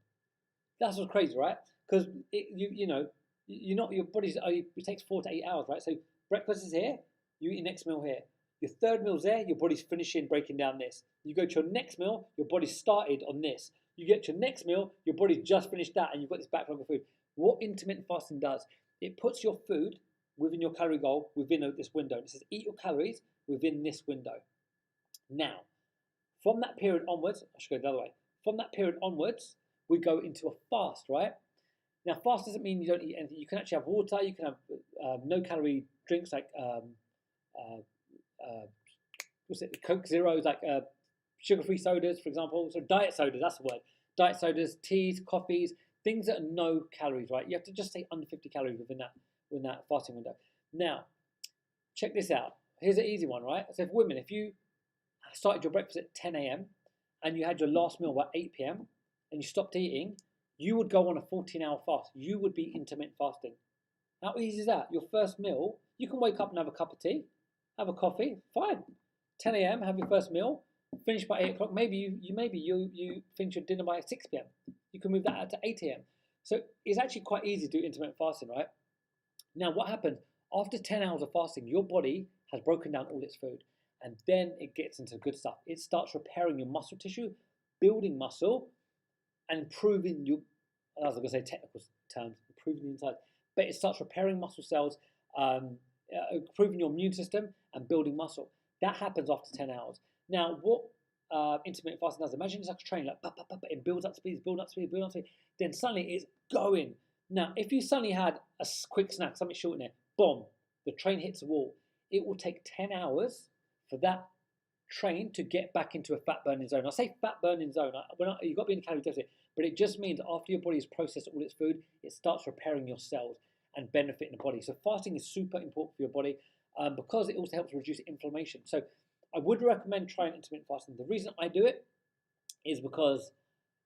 That's what's crazy, right? Because your body's it takes 4 to 8 hours, right? So breakfast is here, you eat your next meal here. Your third meal's there, your body's finishing breaking down this. You go to your next meal, your body's started on this. You get to your next meal, your body's just finished that, and you've got this backlog of food. What intermittent fasting does, it puts your food within your calorie goal within this window. It says eat your calories within this window. Now, from that period onwards, I should go the other way. From that period onwards, we go into a fast, right? Now, fast doesn't mean you don't eat anything. You can actually have water. You can have no-calorie drinks like Coke Zeros, like sugar-free sodas, for example. So diet sodas, that's the word. Diet sodas, teas, coffees, things that are no calories, right? You have to just stay under 50 calories within that fasting window. Now, check this out. Here's an easy one, right? So if women, if you started your breakfast at 10 a.m. and you had your last meal by 8 p.m. and you stopped eating, you would go on a 14-hour fast. You would be intermittent fasting. How easy is that? Your first meal, you can wake up and have a cup of tea, have a coffee, fine. 10 a.m., have your first meal, finish by 8 o'clock. Maybe you finish your dinner by 6 p.m. You can move that out to 8 a.m. So it's actually quite easy to do intermittent fasting, right? Now, what happens? After 10 hours of fasting, your body has broken down all its food. And then it gets into good stuff. It starts repairing your muscle tissue, building muscle, and improving your, I was going to say technical terms, improving the inside. But it starts repairing muscle cells, improving your immune system, and building muscle. That happens after 10 hours. Now, what intermittent fasting does, imagine it's like a train, like, it builds up speed, builds up speed, builds up speed. Then suddenly it's going. Now, if you suddenly had a quick snack, something short in there, boom, the train hits the wall. It will take 10 hours for that train to get back into a fat burning zone. I say fat burning zone, you've got to be in a calorie deficit, but it just means after your body has processed all its food, it starts repairing your cells and benefiting the body. So fasting is super important for your body. because it also helps reduce inflammation. So I would recommend trying intermittent fasting. The reason I do it is because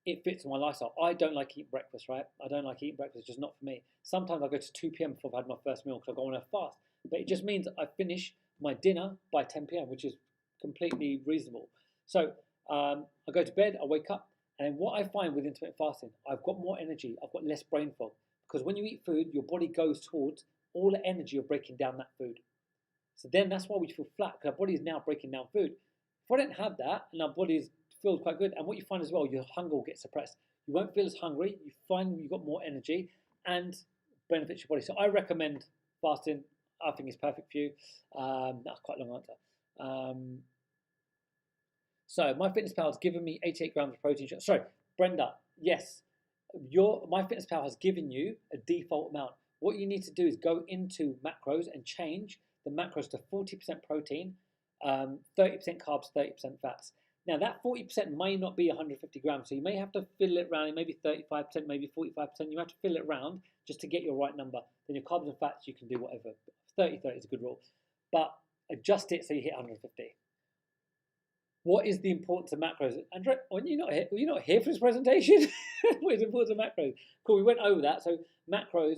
it fits my lifestyle. I don't like eating breakfast, right? I don't like eating breakfast, it's just not for me. Sometimes I go to 2 p.m. before I've had my first meal because I go on a fast. But it just means I finish my dinner by 10 p.m., which is completely reasonable. So I go to bed, I wake up, and then what I find with intermittent fasting, I've got more energy, I've got less brain fog. Because when you eat food, your body goes towards all the energy of breaking down that food. So then that's why we feel flat, because our body is now breaking down food. If I don't have that, and our body feels quite good, and what you find as well, your hunger will get suppressed. You won't feel as hungry, you find you've got more energy, and benefits your body. So I recommend fasting. I think it's perfect for you. That's quite a long answer. So MyFitnessPal has given me 88 grams of protein. Sorry, Brenda, yes. MyFitnessPal has given you a default amount. What you need to do is go into macros and change the macros to 40% protein, 30% carbs, 30% fats. Now that 40% may not be 150 grams, so you may have to fill it around, maybe 35%, maybe 45%. You have to fill it around just to get your right number. Then your carbs and fats, you can do whatever. 30-30 is a good rule, but adjust it so you hit 150. What is the importance of macros? Andrea, when you're not here for this presentation? What is the importance of macros? Cool, we went over that. So macros,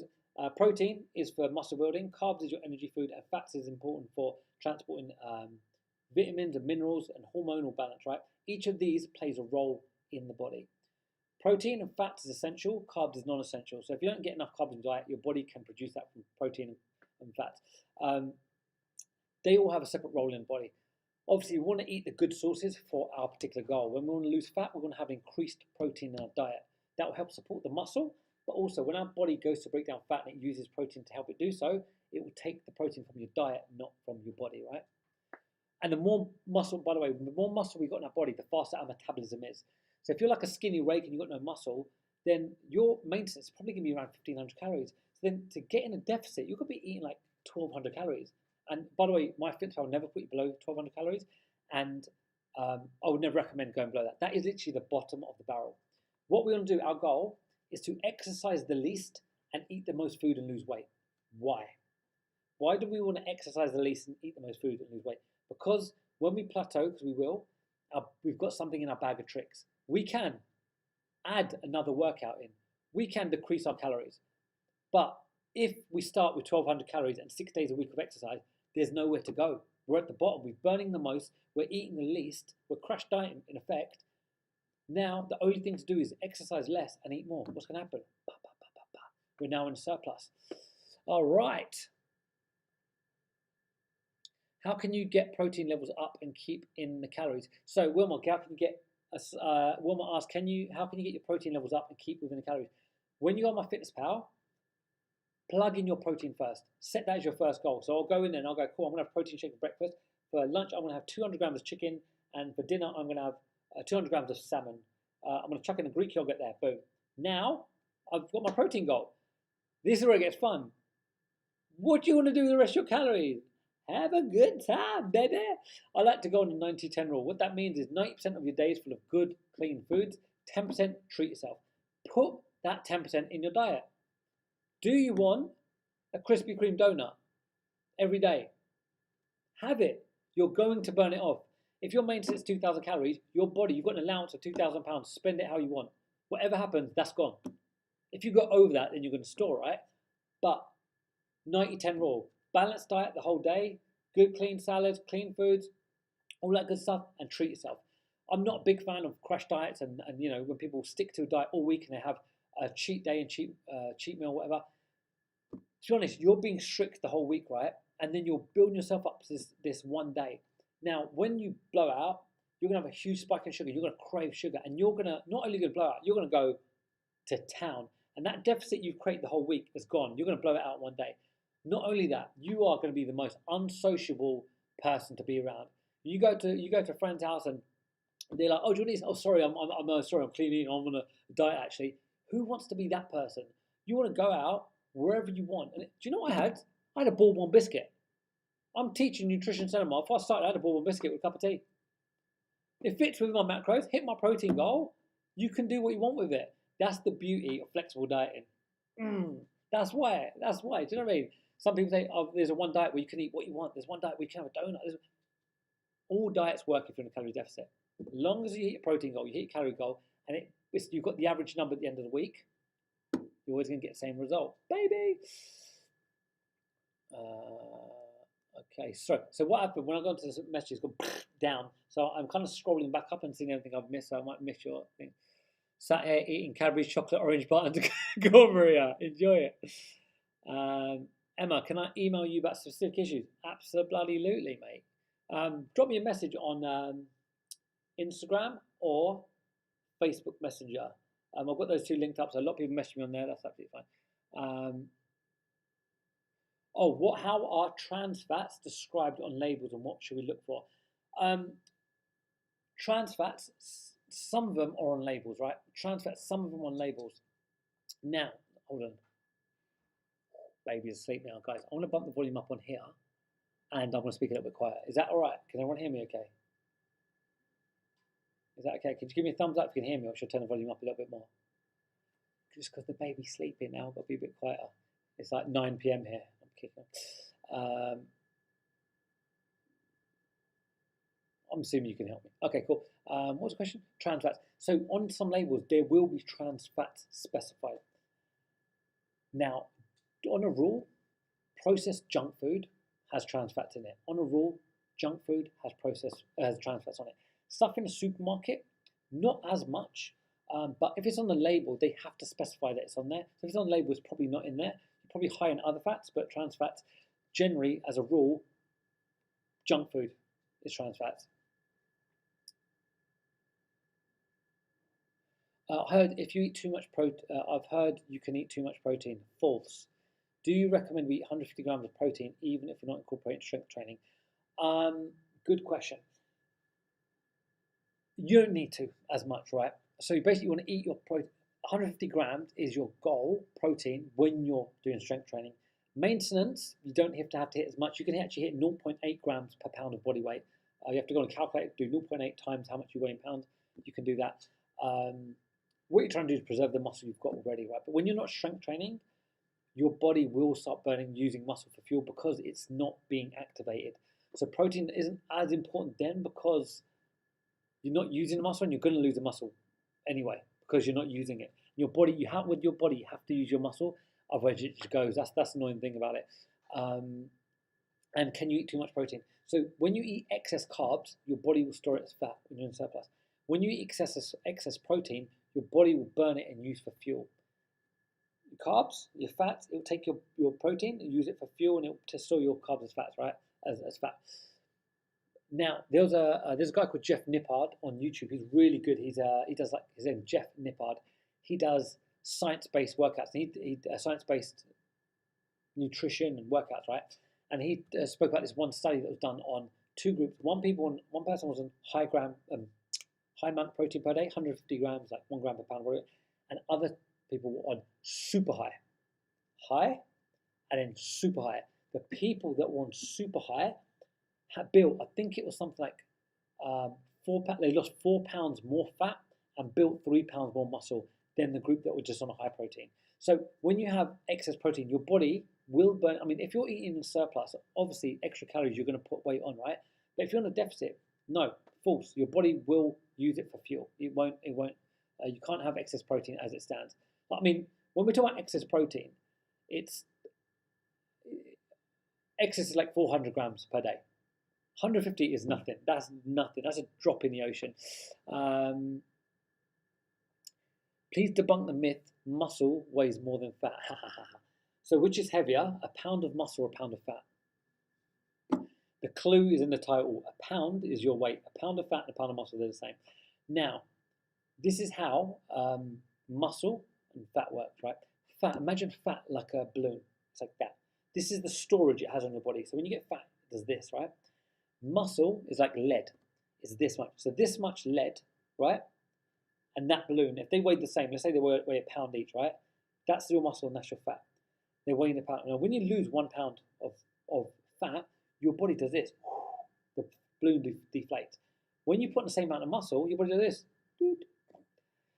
protein is for muscle building, carbs is your energy food, and fats is important for transporting vitamins and minerals and hormonal balance, right? Each of these plays a role in the body. Protein and fats is essential, carbs is non-essential. So if you don't get enough carbs in your diet, your body can produce that from protein and fats. They all have a separate role in the body. Obviously, we want to eat the good sources for our particular goal. When we want to lose fat, we're going to have increased protein in our diet. That will help support the muscle, but also when our body goes to break down fat and it uses protein to help it do so, it will take the protein from your diet, not from your body, right? And the more muscle, by the way, the more muscle we've got in our body, the faster our metabolism is. So if you're like a skinny rake and you've got no muscle, then your maintenance is probably going to be around 1,500 calories. So then to get in a deficit, you're going to be eating like 1,200 calories. And by the way, MyFitnessPal will never put you below 1,200 calories. And I would never recommend going below that. That is literally the bottom of the barrel. What we want to do, our goal, is to exercise the least and eat the most food and lose weight. Why? Why do we want to exercise the least and eat the most food and lose weight? Because when we plateau, because we will, we've got something in our bag of tricks. We can add another workout in. We can decrease our calories. But if we start with 1,200 calories and 6 days a week of exercise, there's nowhere to go. We're at the bottom. We're burning the most. We're eating the least. We're crash dieting in effect. Now, the only thing to do is exercise less and eat more. What's going to happen? We're now in surplus. All right. How can you get protein levels up and keep in the calories? So, Wilma, how can you get? Wilma asked, how can you get your protein levels up and keep within the calories? When you go on MyFitnessPal, plug in your protein first. Set that as your first goal. So I'll go in there and I'll go, cool, I'm going to have protein shake for breakfast. For lunch, I'm going to have 200 grams of chicken. And for dinner, I'm going to have 200 grams of salmon. I'm going to chuck in a Greek yogurt there. Boom. Now, I've got my protein goal. This is where it gets fun. What do you want to do with the rest of your calories? Have a good time, baby. I like to go on the 90-10 rule. What that means is 90% of your day is full of good, clean foods. 10% treat yourself. Put that 10% in your diet. Do you want a Krispy Kreme donut every day? Have it. You're going to burn it off. If your maintenance is 2,000 calories, your body, you've got an allowance of 2,000 pounds. Spend it how you want. Whatever happens, that's gone. If you go over that, then you're going to store, right? But 90-10 rule. Balanced diet the whole day. Good, clean salads, clean foods, all that good stuff, and treat yourself. I'm not a big fan of crash diets and you know, when people stick to a diet all week and they have a cheat day and cheat meal, whatever. To be honest, you're being strict the whole week, right? And then you're building yourself up to this one day. Now, when you blow out, you're going to have a huge spike in sugar. You're going to crave sugar. And you're going to, not only going to blow out, you're going to go to town. And that deficit you've created the whole week is gone. You're going to blow it out one day. Not only that, you are going to be the most unsociable person to be around. You go to a friend's house and they're like, oh, do you want to eat? Oh, sorry, I'm sorry, I'm clean eating. I'm on a diet, actually. Who wants to be that person? You want to go out wherever you want. And do you know what I had? I had a bourbon biscuit. I'm teaching nutrition cinema. If I started, I had a bourbon biscuit with a cup of tea. It fits with my macros, hit my protein goal. You can do what you want with it. That's the beauty of flexible dieting. That's why. Do you know what I mean? Some people say, oh, there's a one diet where you can eat what you want. There's one diet where you can have a donut. All diets work if you're in a calorie deficit. As long as you hit your protein goal, you hit your calorie goal, and you've got the average number at the end of the week, you're always going to get the same result, baby. Okay, so what happened when I got into the messages? Go down. So I'm kind of scrolling back up and seeing everything I've missed. So I might miss your thing. Sat here eating Cadbury's chocolate orange bar and go, Maria, enjoy it. Emma, can I email you about specific issues? Absolutely, mate. Drop me a message on Instagram or Facebook Messenger. I've got those two linked up, so a lot of people message me on there. That's absolutely fine. How are trans fats described on labels, and what should we look for? Trans fats, some of them are on labels, right? Trans fats, some of them on labels. Now, hold on. Baby's asleep now, guys. I want to bump the volume up on here, and I'm going to speak a little bit quiet. Is that all right? Can everyone hear me okay? Is that okay? Could you give me a thumbs up if you can hear me, or should I turn the volume up a little bit more? Just because the baby's sleeping now, I've got to be a bit quieter. It's like 9 p.m. here. I'm kicking. I'm assuming you can help me. Okay, cool. What's the question? Trans fats. So on some labels, there will be trans fats specified. Now, on a rule, processed junk food has trans fats in it. On a rule, junk food has trans fats on it. Stuff in the supermarket, not as much. But if it's on the label, they have to specify that it's on there. So if it's on the label, it's probably not in there. It's probably high in other fats, but trans fats, generally, as a rule, junk food is trans fats. I heard if you eat too much I've heard you can eat too much protein. False. Do you recommend we eat 150 grams of protein even if we're not incorporating strength training? Good question. You don't need to as much, right? So you basically want to eat your protein. 150 grams is your goal protein when you're doing strength training. Maintenance, you don't have to hit as much. You can actually hit 0.8 grams per pound of body weight. You have to go and calculate, do 0.8 times how much you weigh in pounds. You can do that. What you're trying to do is preserve the muscle you've got already, right? But when you're not strength training, your body will start burning using muscle for fuel because it's not being activated. So protein isn't as important then because you're not using the muscle and you're going to lose the muscle anyway because you're not using it. Your body, you have to use your muscle, otherwise it just goes. That's the annoying thing about it. And can you eat too much protein? So when you eat excess carbs, your body will store it as fat when you're in surplus. When you eat excess protein, your body will burn it and use for fuel. Your carbs, your fats, it will take your protein and use it for fuel, and it will store your carbs as fats, right? As fat. Now there's a guy called Jeff Nippard on YouTube. He's really good. He does like his name Jeff Nippard. He does science-based workouts. He science-based nutrition and workouts, right? And he spoke about this one study that was done on two groups. One person was on high amount of protein per day, 150 grams, like 1 gram per pound, and other people were on super high, and then super high. The people that were on super high had built, I think it was something like they lost 4 pounds more fat and built 3 pounds more muscle than the group that were just on a high protein. So when you have excess protein, your body will burn. I mean, if you're eating in surplus, obviously extra calories you're going to put weight on, right? But if you're on a deficit, no, false. Your body will use it for fuel. It won't. You can't have excess protein as it stands. I mean, when we're talking about excess protein, excess is like 400 grams per day. 150 is nothing. That's nothing. That's a drop in the ocean. Please debunk the myth muscle weighs more than fat. So which is heavier, a pound of muscle or a pound of fat? The clue is in the title. A pound is your weight. A pound of fat and a pound of muscle, they're the same. Now, this is how muscle and fat works, right? Fat, imagine fat like a balloon. It's like that. This is the storage it has on your body. So when you get fat, it does this, right? Muscle is like lead. It's this much. So this much lead, right? And that balloon, if they weighed the same, let's say they weigh a pound each, right? That's your muscle and that's your fat. They're weighing a pound. Now, when you lose 1 pound of fat, your body does this. The balloon deflates. When you put the same amount of muscle, your body does this.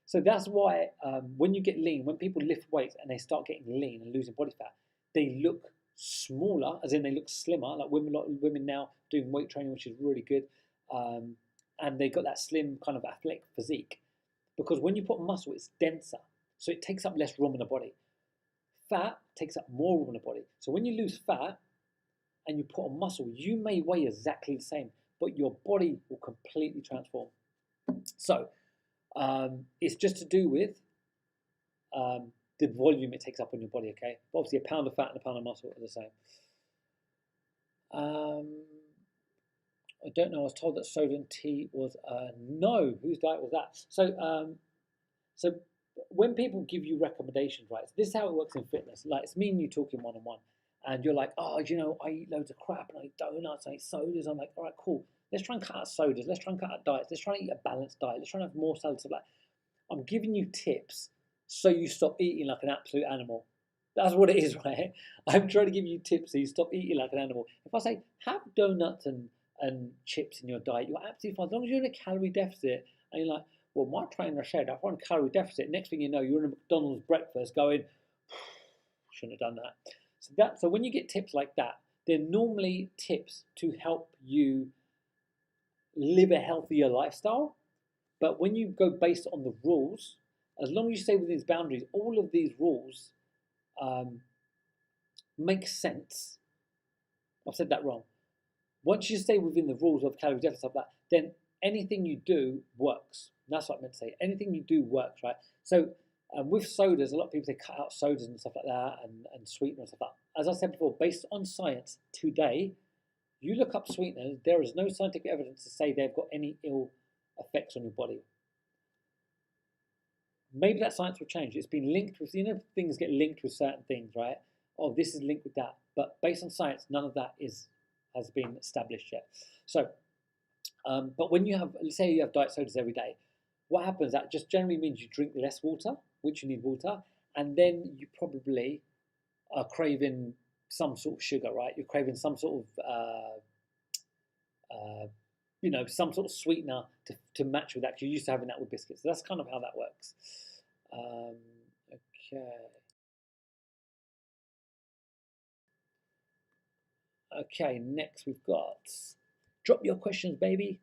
So that's why when you get lean, when people lift weights and they start getting lean and losing body fat, they look smaller, as in they look slimmer. Like women, a lot of women now doing weight training, which is really good, and they got that slim kind of athletic physique. Because when you put muscle, it's denser, so it takes up less room in the body. Fat takes up more room in the body. So when you lose fat and you put on muscle, you may weigh exactly the same, but your body will completely transform. So it's just to do with the volume it takes up on your body, okay? But obviously, a pound of fat and a pound of muscle are the same. I don't know. I was told that soda and tea was no. Whose diet was that? So when people give you recommendations, right? So this is how it works in fitness. Like it's me and you talking one on one, and you're like, oh, you know, I eat loads of crap and I eat donuts, I eat sodas. I'm like, all right, cool. Let's try and cut out sodas. Let's try and cut out diets. Let's try and eat a balanced diet. Let's try and have more salads. Like, I'm giving you tips so you stop eating like an absolute animal. That's what it is, right? I'm trying to give you tips so you stop eating like an animal. If I say have donuts and chips in your diet, you're absolutely fine. As long as you're in a calorie deficit and you're like, well, my trainer said I'm on a calorie deficit. Next thing you know, you're in a McDonald's breakfast going, shouldn't have done that. So when you get tips like that, they're normally tips to help you live a healthier lifestyle. But when you go based on the rules, as long as you stay within these boundaries, all of these rules make sense. I've said that wrong. Once you stay within the rules of calorie deficit, stuff like that, then anything you do works. That's what I meant to say. Anything you do works, right? So with sodas, a lot of people, they cut out sodas and stuff like that and sweeteners and stuff like that. As I said before, based on science today, you look up sweeteners, there is no scientific evidence to say they've got any ill effects on your body. Maybe that science will change. It's been linked with, things get linked with certain things, right? Oh, this is linked with that. But based on science, none of that has been established yet. So, but when you have, let's say you have diet sodas every day, what happens? That just generally means you drink less water, which you need water, and then you probably are craving some sort of sugar, right? You're craving some sort of some sort of sweetener to match with that, because you're used to having that with biscuits. So that's kind of how that works. Okay. Okay, next we've got, drop your questions, baby.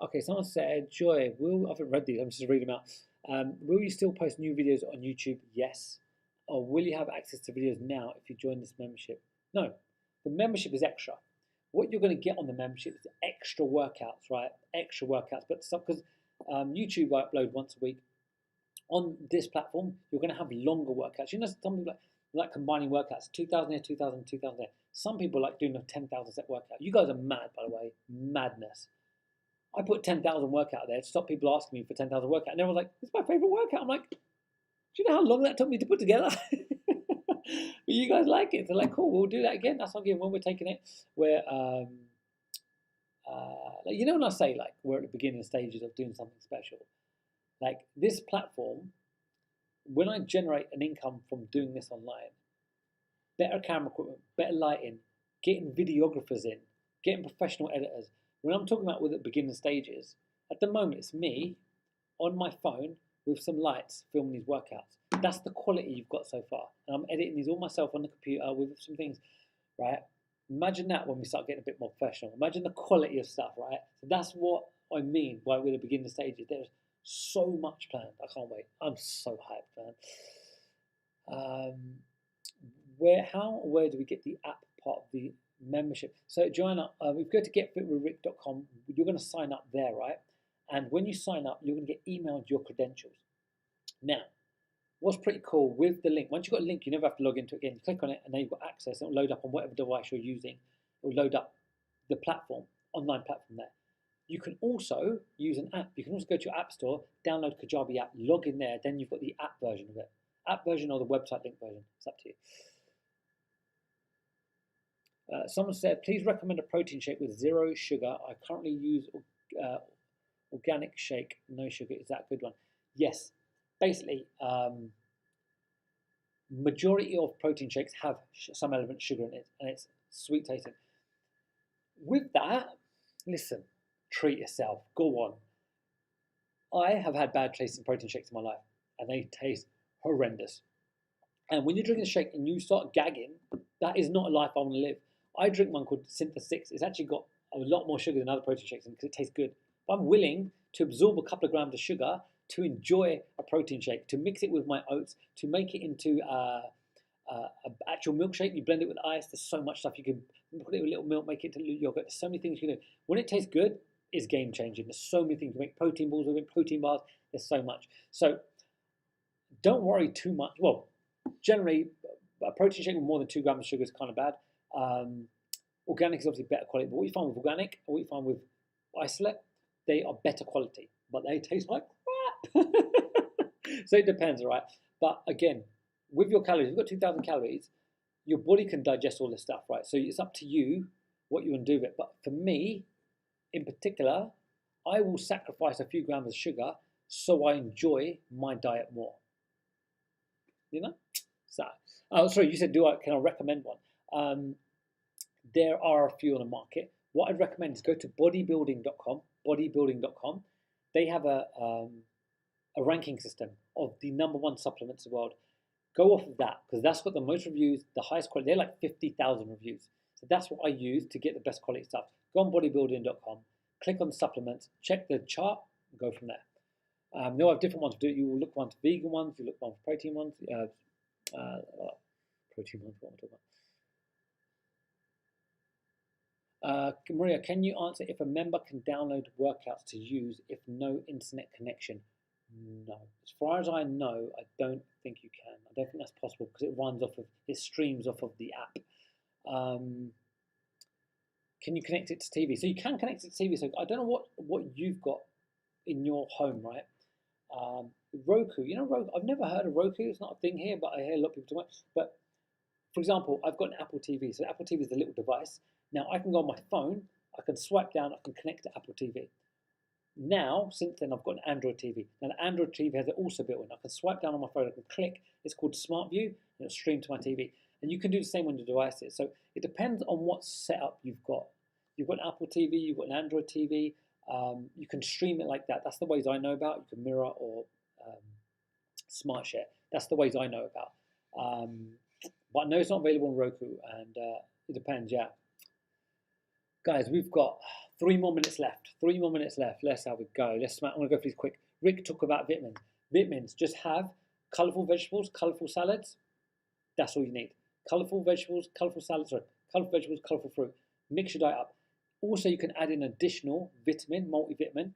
Okay, someone said, Joy, I haven't read these, I'm just reading them out. Will you still post new videos on YouTube? Yes. Or will you have access to videos now if you join this membership? No, the membership is extra. What you're going to get on the membership is extra workouts, right? Extra workouts. But because YouTube I upload once a week, on this platform, you're going to have longer workouts. You know, some people like combining workouts, 2,000 here, 2,000, 2,000 there. Some people like doing a 10,000 step workout. You guys are mad, by the way. Madness. I put 10,000 workout there to stop people asking me for 10,000 workout. And everyone's like, it's my favorite workout. I'm like, do you know how long that took me to put together? But you guys like it. They're like, cool, we'll do that again. That's what I'm when we're taking it. We're, like, you know, when I say like we're at the beginning stages of doing something special, like this platform, when I generate an income from doing this online, better camera equipment, better lighting, getting videographers in, getting professional editors. When I'm talking about with the beginning stages, at the moment it's me on my phone with some lights filming these workouts. That's the quality you've got so far. And I'm editing these all myself on the computer with some things, right? Imagine that when we start getting a bit more professional. Imagine the quality of stuff, right? So that's what I mean by with the beginning stages. There's so much planned. I can't wait. I'm so hyped, man. Where do we get the app part of the membership? So Joanna, we go to getfitwithrick.com. You're going to sign up there, right? And when you sign up, you're going to get emailed your credentials. Now, what's pretty cool with the link, once you've got a link, you never have to log into it again. You click on it and then you've got access. It'll load up on whatever device you're using. It will load up the platform, online platform there. You can also use an app. You can also go to your app store, download Kajabi app, log in there, then you've got the app version of it. App version or the website link version. It's up to you. Someone said, please recommend a protein shake with 0 sugar. I currently use organic shake, no sugar. Is that a good one? Yes. Basically, majority of protein shakes have some element of sugar in it, and it's sweet tasting. With that, listen, treat yourself. Go on. I have had bad tasting protein shakes in my life, and they taste horrendous. And when you're drinking a shake and you start gagging, that is not a life I want to live. I drink one called Syntha 6. It's actually got a lot more sugar than other protein shakes because it tastes good. But I'm willing to absorb a couple of grams of sugar to enjoy a protein shake, to mix it with my oats, to make it into an actual milkshake. You blend it with ice. There's so much stuff you can put it with a little milk, make it into yogurt. There's so many things you can do. When it tastes good, it's game changing. There's so many things. You can make protein balls with it, protein bars. There's so much. So don't worry too much. Well, generally, a protein shake with more than 2 grams of sugar is kind of bad. Organic is obviously better quality, but what you find with organic and what you find with isolate, they are better quality, but they taste like crap. So it depends, all right? But again, with your calories, you've got 2,000 calories, your body can digest all this stuff, right? So it's up to you what you want to do with it. But for me, in particular, I will sacrifice a few grams of sugar so I enjoy my diet more. You know? So, sorry, you said, can I recommend one? There are a few on the market. What I'd recommend is go to bodybuilding.com. Bodybuilding.com. They have a ranking system of the #1 supplements in the world. Go off of that because that's got the most reviews, the highest quality. They're like 50,000 reviews. So that's what I use to get the best quality stuff. Go on bodybuilding.com, click on the supplements, check the chart, and go from there. They'll have different ones to do it. You will look one for vegan ones, you look one for protein ones. Protein ones, what am I talking about? Maria, can you answer if a member can download workouts to use if no internet connection? No. As far as I know, I don't think you can. I don't think that's possible because it streams off of the app. Can you connect it to TV? So you can connect it to TV. So I don't know what you've got in your home, right? Roku, Roku. I've never heard of Roku. It's not a thing here, but I hear a lot of people talk about it. But for example, I've got an Apple TV. So Apple TV is the little device. Now I can go on my phone, I can swipe down, I can connect to Apple TV. Now, since then, I've got an Android TV. Now the Android TV has it also built in. I can swipe down on my phone, I can click, it's called Smart View, and it'll stream to my TV. And you can do the same on your devices. So it depends on what setup you've got. You've got an Apple TV, you've got an Android TV, you can stream it like that. That's the ways I know about. You can mirror or smart share. That's the ways I know about. But no, it's not available on Roku, and it depends, yeah. Guys, we've got 3 more minutes left. 3 more minutes left. Let's have a go. I'm going to go through these quick. Rick talked about vitamins. Vitamins, just have colourful vegetables, colourful salads. That's all you need. Colourful vegetables, colourful salads, sorry, colourful vegetables, colourful fruit. Mix your diet up. Also, you can add in additional vitamin, multivitamin,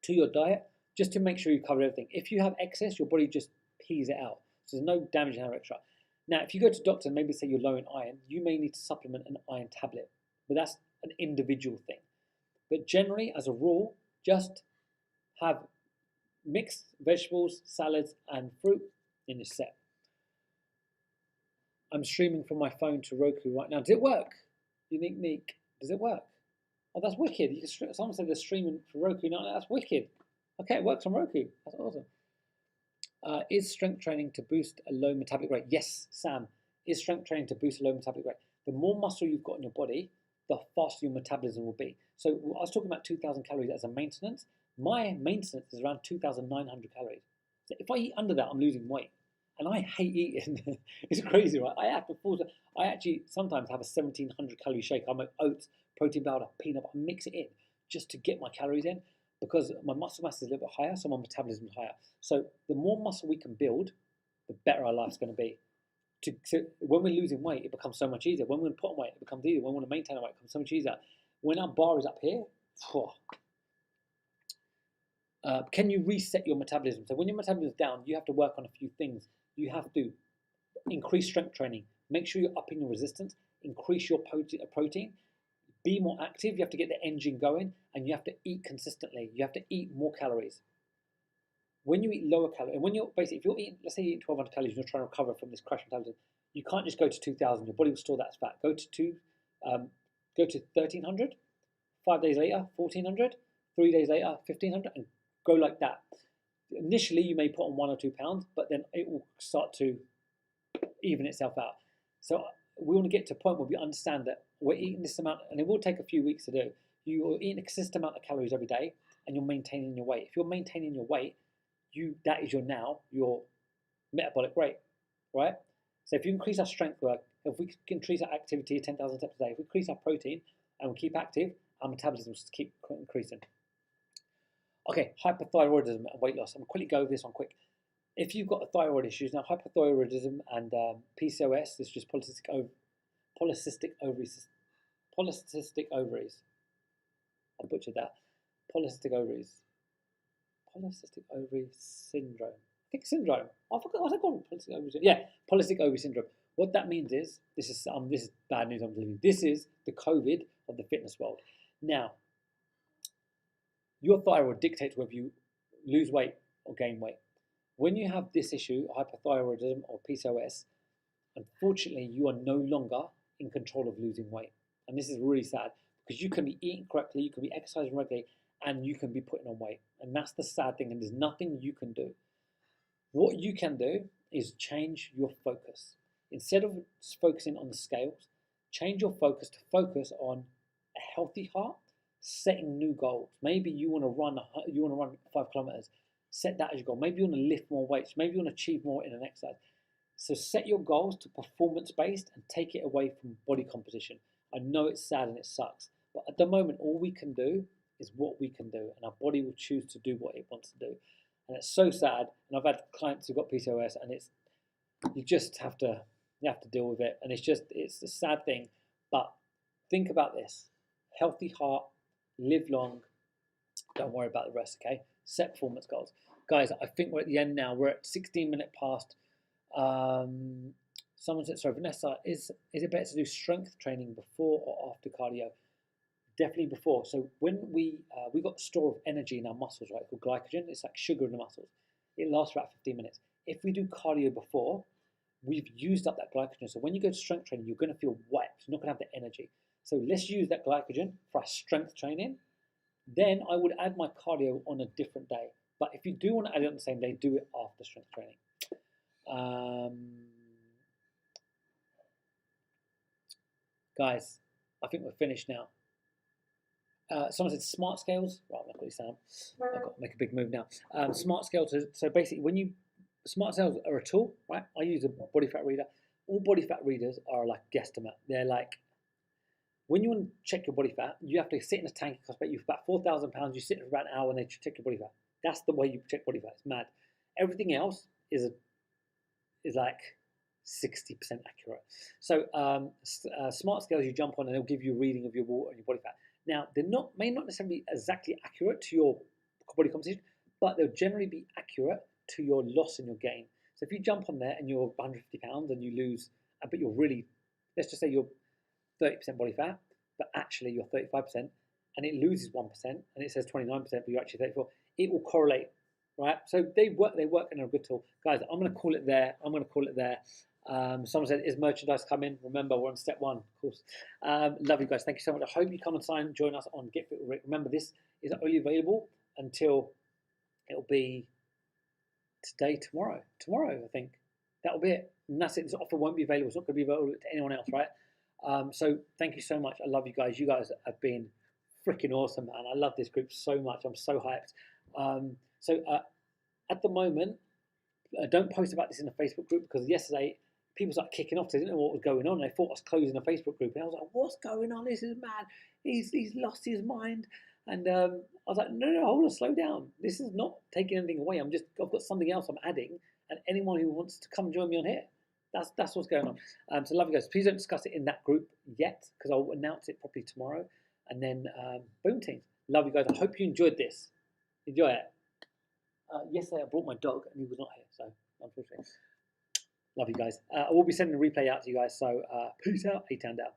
to your diet just to make sure you cover everything. If you have excess, your body just pees it out. So there's no damage in our extra. Now, if you go to a doctor and maybe say you're low in iron, you may need to supplement an iron tablet. But that's an individual thing. But generally, as a rule, just have mixed vegetables, salads, and fruit in your set. I'm streaming from my phone to Roku right now. Does it work? Unique Neek. Does it work? Oh, that's wicked. You can someone said they're streaming from Roku now. That's wicked. Okay, it works on Roku. That's awesome. Is strength training to boost a low metabolic rate? Yes, Sam. Is strength training to boost a low metabolic rate? The more muscle you've got in your body, the faster your metabolism will be. So I was talking about 2,000 calories as a maintenance. My maintenance is around 2,900 calories. So if I eat under that, I'm losing weight. And I hate eating. It's crazy, right? I actually sometimes have a 1,700 calorie shake. I make oats, protein powder, peanut butter, mix it in just to get my calories in because my muscle mass is a little bit higher, so my metabolism is higher. So the more muscle we can build, the better our life's going to be. So when we're losing weight, it becomes so much easier. When we're put on weight, it becomes easier. When we want to maintain our weight, it becomes so much easier. When our bar is up here, can you reset your metabolism? So when your metabolism is down, you have to work on a few things. You have to increase strength training. Make sure you're upping your resistance. Increase your protein. Be more active. You have to get the engine going, and you have to eat consistently. You have to eat more calories. When you eat lower calories, and if you're eating, let's say you eat 1,200 calories, and you're trying to recover from this crash metabolism, you can't just go to 2,000. Your body will store that as fat. Go to 1,300. 5 days later, 1,400. 3 days later, 1,500, and go like that. Initially, you may put on 1 or 2 pounds, but then it will start to even itself out. So we want to get to a point where we understand that we're eating this amount, and it will take a few weeks to do. You are eating a consistent amount of calories every day, and you're maintaining your weight. If you're maintaining your weight, that is your metabolic rate. right? So if you increase our strength work, if we increase our activity 10,000 steps a day, if we increase our protein and we keep active, our metabolism will keep increasing. Okay, hyperthyroidism and weight loss. I'm quickly go over this one quick. If you've got thyroid issues, now hyperthyroidism and PCOS, this is just polycystic ovaries. I butchered that. Polycystic ovary syndrome. I think syndrome. I forgot what I call it. Polycystic ovary. Yeah, polycystic ovary syndrome. What that means is this is bad news. I'm telling you. This is the COVID of the fitness world. Now, your thyroid dictates whether you lose weight or gain weight. When you have this issue, hyperthyroidism or PCOS, unfortunately, you are no longer in control of losing weight. And this is really sad because you can be eating correctly, you can be exercising regularly, and you can be putting on weight. And that's the sad thing, and there's nothing you can do. What you can do is change your focus. Instead of focusing on the scales, change your focus to focus on a healthy heart, setting new goals. Maybe you want to run 5 kilometers. Set that as your goal. Maybe you want to lift more weights. Maybe you want to achieve more in an exercise. So set your goals to performance-based and take it away from body composition. I know it's sad and it sucks, but at the moment, all we can do is what we can do, and our body will choose to do what it wants to do. And it's so sad. And I've had clients who've got PCOS, and you just have to deal with it. And it's a sad thing. But think about this: healthy heart, live long. Don't worry about the rest. Okay. Set performance goals. Guys, I think we're at the end now. We're at 16 minutes past. Someone said, sorry, Vanessa, is it better to do strength training before or after cardio? Definitely before. So when we got a store of energy in our muscles, right, called glycogen. It's like sugar in the muscles. It lasts for about 15 minutes. If we do cardio before, we've used up that glycogen. So when you go to strength training, you're going to feel wiped. You're not going to have the energy. So let's use that glycogen for our strength training. Then I would add my cardio on a different day. But if you do want to add it on the same day, do it after strength training. Guys, I think we're finished now. Someone said smart scales. Right, I'm not going to sound. I've got to make a big move now. Smart scales. So basically, smart scales are a tool, right? I use a body fat reader. All body fat readers are like guesstimate. They're like, when you want to check your body fat, you have to sit in a tank. It costs about 4,000 pounds. You sit for about an hour and they check your body fat. That's the way you check body fat. It's mad. Everything else is like 60% accurate. So smart scales, you jump on and they'll give you a reading of your water and your body fat. Now, may not necessarily be exactly accurate to your body composition, but they'll generally be accurate to your loss and your gain. So if you jump on there and you're 150 pounds and you lose, but you're really, let's just say you're 30% body fat, but actually you're 35%, and it loses 1%, and it says 29%, but you're actually 34%, it will correlate, right? So they work in a good tool. Guys, I'm going to call it there. Someone said, is merchandise coming? Remember, we're on step 1, of course. Love you guys. Thank you so much. I hope you come and join us on Get Fit with Rick. Remember, this is only available until it'll be tomorrow, I think. That'll be it. And that's it. This offer won't be available. It's not going to be available to anyone else, right? So thank you so much. I love you guys. You guys have been freaking awesome, man. I love this group so much. I'm so hyped. At the moment, don't post about this in the Facebook group, because yesterday people started kicking off. They didn't know what was going on. They thought I was closing the Facebook group, and I was like, "What's going on? This is mad. He's lost his mind." And I was like, "No, hold on, slow down. This is not taking anything away. I've got something else I'm adding, and anyone who wants to come join me on here, that's what's going on." So love you guys. Please don't discuss it in that group yet, because I'll announce it properly tomorrow. And then boom, team. Love you guys. I hope you enjoyed this. Enjoy it. Yesterday I brought my dog and he was not here, so unfortunately. Love you guys. I will be sending a replay out to you guys. So peace out. A-Town down.